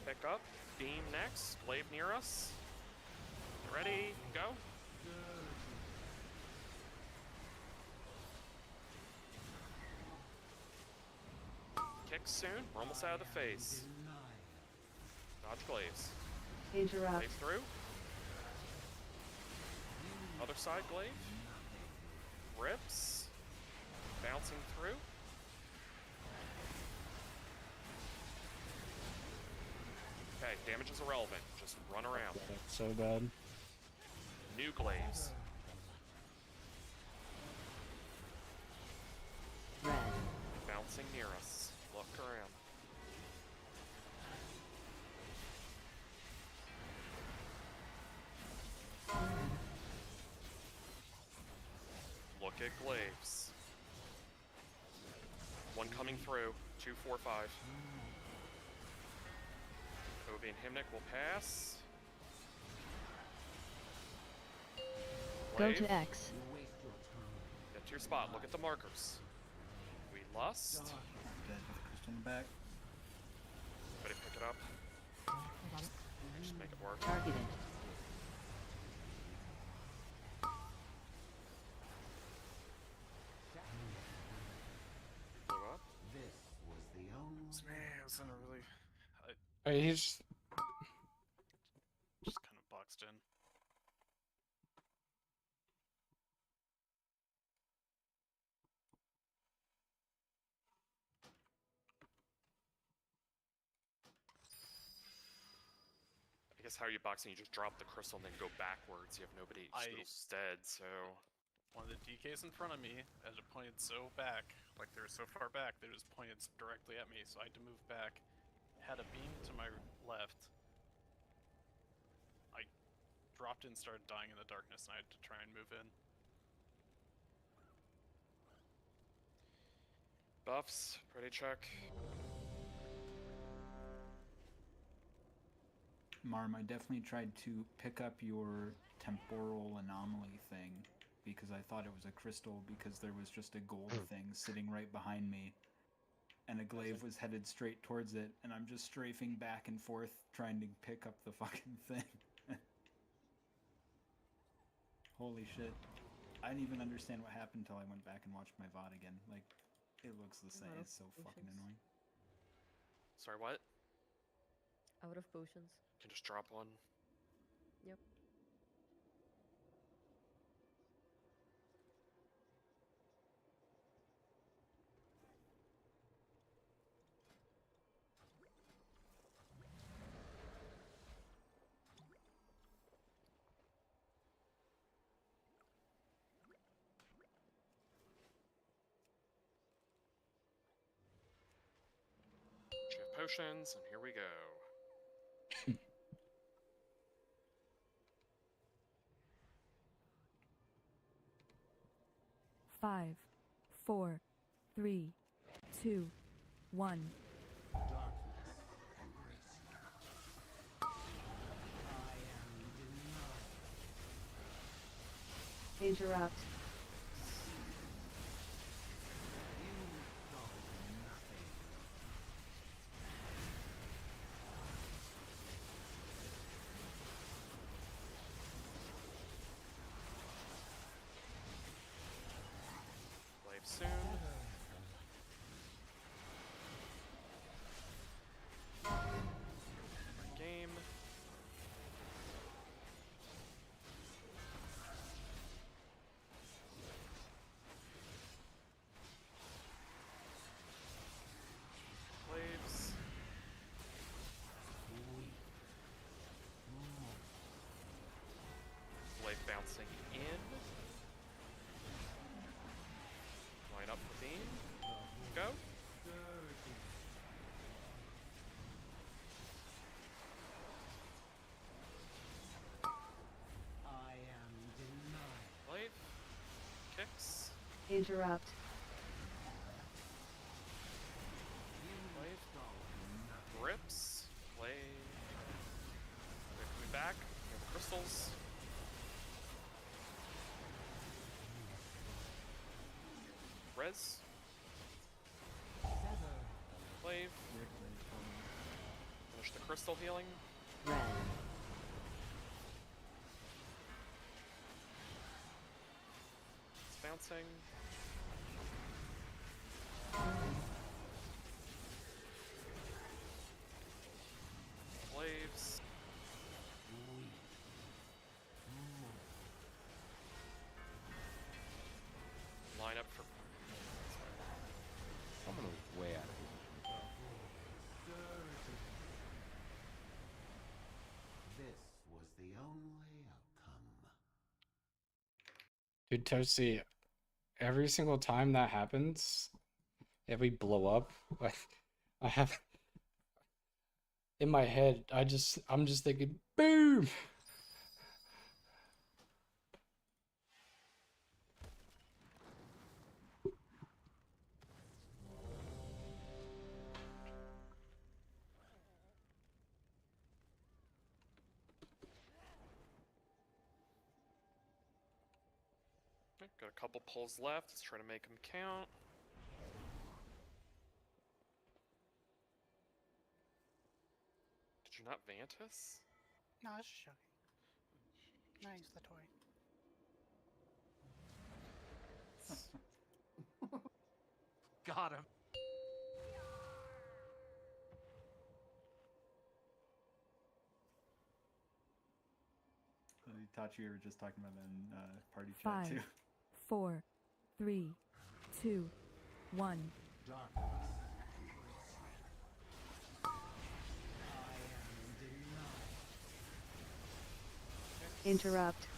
S1: Pick up. Beam next. Glaive near us. Ready, go. Kick soon. We're almost out of the phase. Dodge glaives.
S11: Interrupt.
S1: Glaive through. Other side glaive. Rips. Bouncing through. Okay, damage is irrelevant. Just run around.
S3: That's so bad.
S1: New glaives.
S11: Red.
S1: Bouncing near us. Look around. Look at glaives. One coming through. 2, 4, 5. Obi and Hymnic will pass.
S11: Go
S1: Glaive.
S11: to X.
S1: Get to your spot. Look at the markers. We lust.
S8: in the back.
S1: Somebody pick it up. Just make it work.
S11: Targeted.
S1: Blew up.
S12: This was the only.
S5: Man, I was in a really.
S3: He's
S5: Just kind of boxed in.
S1: I guess how are you boxing? You just drop the crystal and then go backwards. You have nobody instead, so.
S5: One of the DKs in front of me had it pointed so back, like they were so far back, they just pointed directly at me, so I had to move back. Had a beam to my left. I dropped in, started dying in the darkness, and I had to try and move in.
S1: Buffs, ready check.
S8: Marm, I definitely tried to pick up your temporal anomaly thing because I thought it was a crystal because there was just a gold thing sitting right behind me. And a glaive was headed straight towards it, and I'm just strafing back and forth trying to pick up the fucking thing. Holy shit. I didn't even understand what happened until I went back and watched my VOD again. Like, it looks the same. It's so fucking annoying.
S1: Sorry, what?
S18: Out of potions.
S1: Can just drop one.
S18: Yep.
S1: She have potions, and here we go.
S14: Five, 4, 3, 2, 1.
S11: Interrupt.
S1: Glaive soon. Game. Glaives. Glaive bouncing in. Line up for beam. Go.
S12: I am denied.
S1: Glaive. Kicks.
S11: Interrupt.
S1: Glaive. Grips. Glaive. Glaive coming back. We have the crystals. Res. Glaive. Finish the crystal healing.
S11: Red.
S1: It's bouncing. Glaives. Line up for.
S7: I'm gonna move way out of here.
S12: This was the only outcome.
S3: Dude, Toasty, every single time that happens, if we blow up, like, I have in my head, I'm just thinking, boom.
S1: Got a couple pulls left. Let's try to make them count. Did you not Vantis?
S20: No, I was just joking. Nice, the toy.
S16: Got him.
S8: Tachi, you were just talking about that in party chat
S14: 5,
S8: too.
S14: 4, 3, 2, 1.
S11: Interrupt.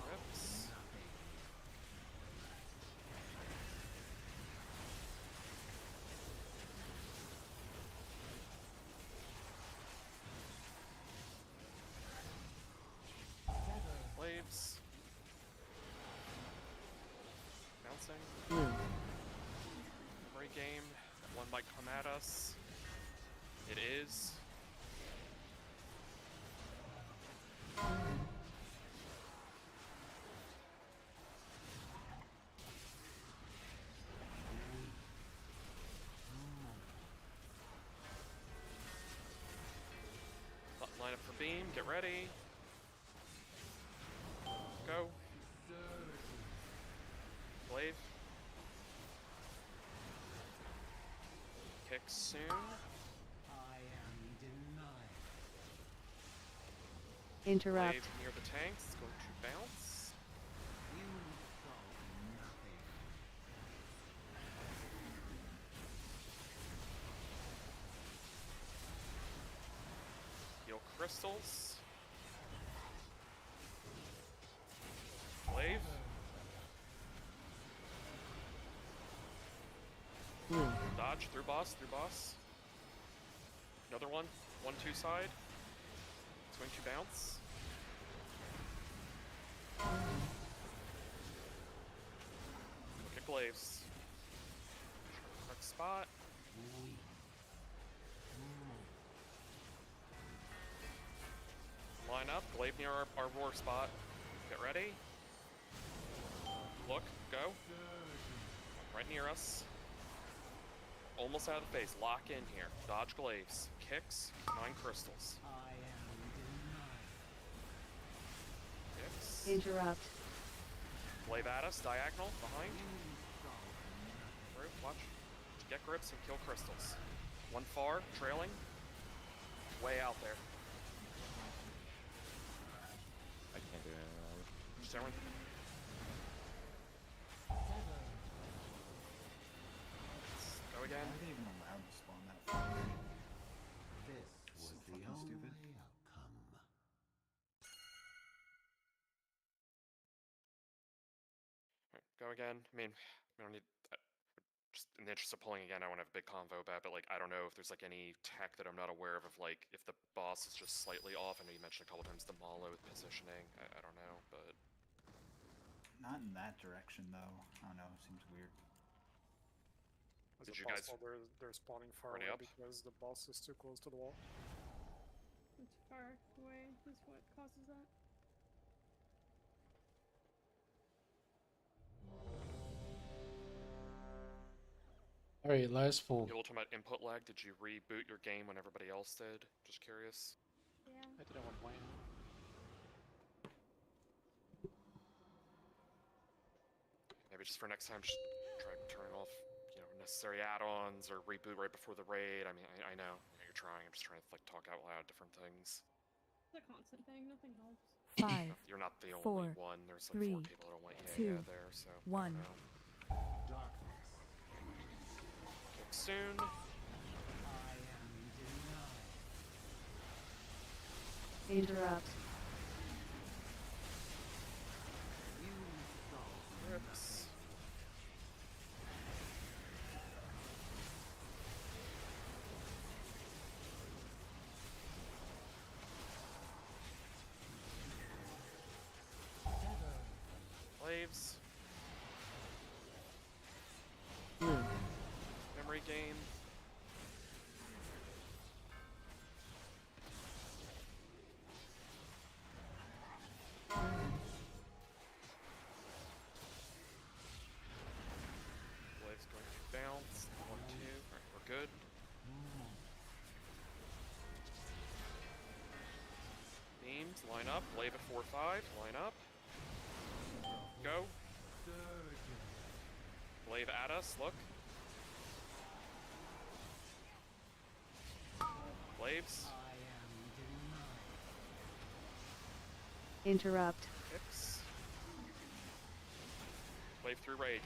S1: Rips. Waves. Bouncing. Memory game. One might come at us. It is. Line up for beam. Get ready. Go. Glaive. Kick soon.
S12: I am denied.
S11: Interrupt.
S1: Glaive near the tanks. It's going to bounce.
S12: You solve nothing.
S1: Heal crystals. Glaive. Dodge through boss, through boss. Another one. 1-2 side. It's going to bounce. Look at glaives. Correct spot. Line up. Glaive near our roar spot. Get ready. Look. Go. Right near us. Almost out of the face. Lock in here. Dodge glaives. Kicks. 9 crystals.
S12: I am denied.
S1: Kicks.
S11: Interrupt.
S1: Glaive at us. Diagonal. Behind. Through. Watch. Get grips and kill crystals. One far. Trailing. Way out there.
S7: I can't do anything about it.
S1: Just everyone. Go again.
S8: Why are they even allowed to spawn that far?
S12: This was
S8: So
S12: the
S8: fucking
S12: only
S8: stupid.
S12: outcome.
S1: Alright, go again. I mean, we don't need. Just in the interest of pulling again, I want to have a big convo about, but like, I don't know if there's like any tech that I'm not aware of like, if the boss is just slightly off. I know you mentioned a couple times the Malo with positioning. I don't know, but.
S8: Not in that direction though. I don't know. Seems weird.
S19: Is
S1: Did
S19: it
S1: you guys
S19: possible they're spawning far
S1: already
S19: away
S1: up?
S19: because the boss is too close to the wall?
S4: It's far away is what causes that.
S3: All right, last full.
S1: You were talking about input lag. Did you reboot your game when everybody else did? Just curious.
S4: Yeah.
S21: I did at one point.
S1: Maybe just for next time, just try turning off, necessary add-ons or reboot right before the raid. I mean, I know you're trying. I'm just trying to like talk out loud different things.
S4: It's a constant thing. Nothing helps.
S14: 5,
S1: You're not the only
S14: 4,
S1: one. There's like 4
S14: 3,
S1: people that don't want
S14: 2,
S1: there, so.
S14: 1.
S1: I don't know.
S12: Darkness.
S1: Kick soon.
S12: I am denied.
S11: Interrupt.
S12: You solve
S1: Rips. Slaves. Memory game. Blade's going to bounce. 1, 2. Alright, we're good. Seconds, line up. Glaive at 4-5, line up. Go. Glaive at us, look. Glaives.
S11: Interrupt.
S1: Kicks. Glaive through raid,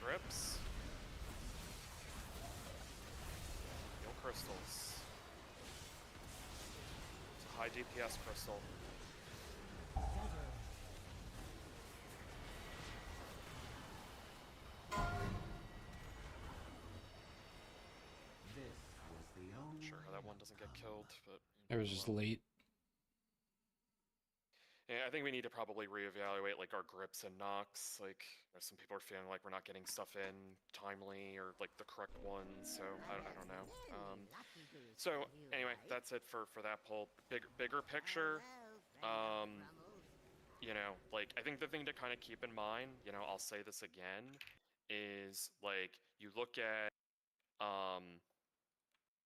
S1: Grips. Heal crystals. It's a high DPS crystal. Sure how that one doesn't get killed, but
S3: It was just late.
S1: yeah, I think we need to probably reevaluate like our grips and knocks. Like, some people are feeling like we're not getting stuff in timely or like the correct ones. So I don't know. So anyway, that's it for that poll. Bigger picture. You know, like I think the thing to kind of keep in mind, you know, I'll say this again, is like you look at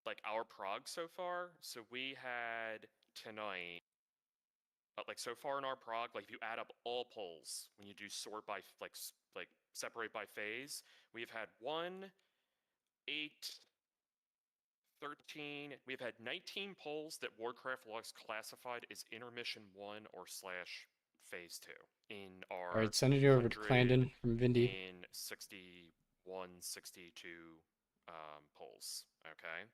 S1: like our prog so far. So we had tonight. But like so far in our prog, like if you add up all polls, when you do sort by like separate by phase, we've had 1, 8, 13. We've had 19 polls that Warcraft logs classified as intermission 1 or / phase 2 in our.
S3: All right, send it over to Clandon from Vindy.
S1: In 61, 62 polls. Okay.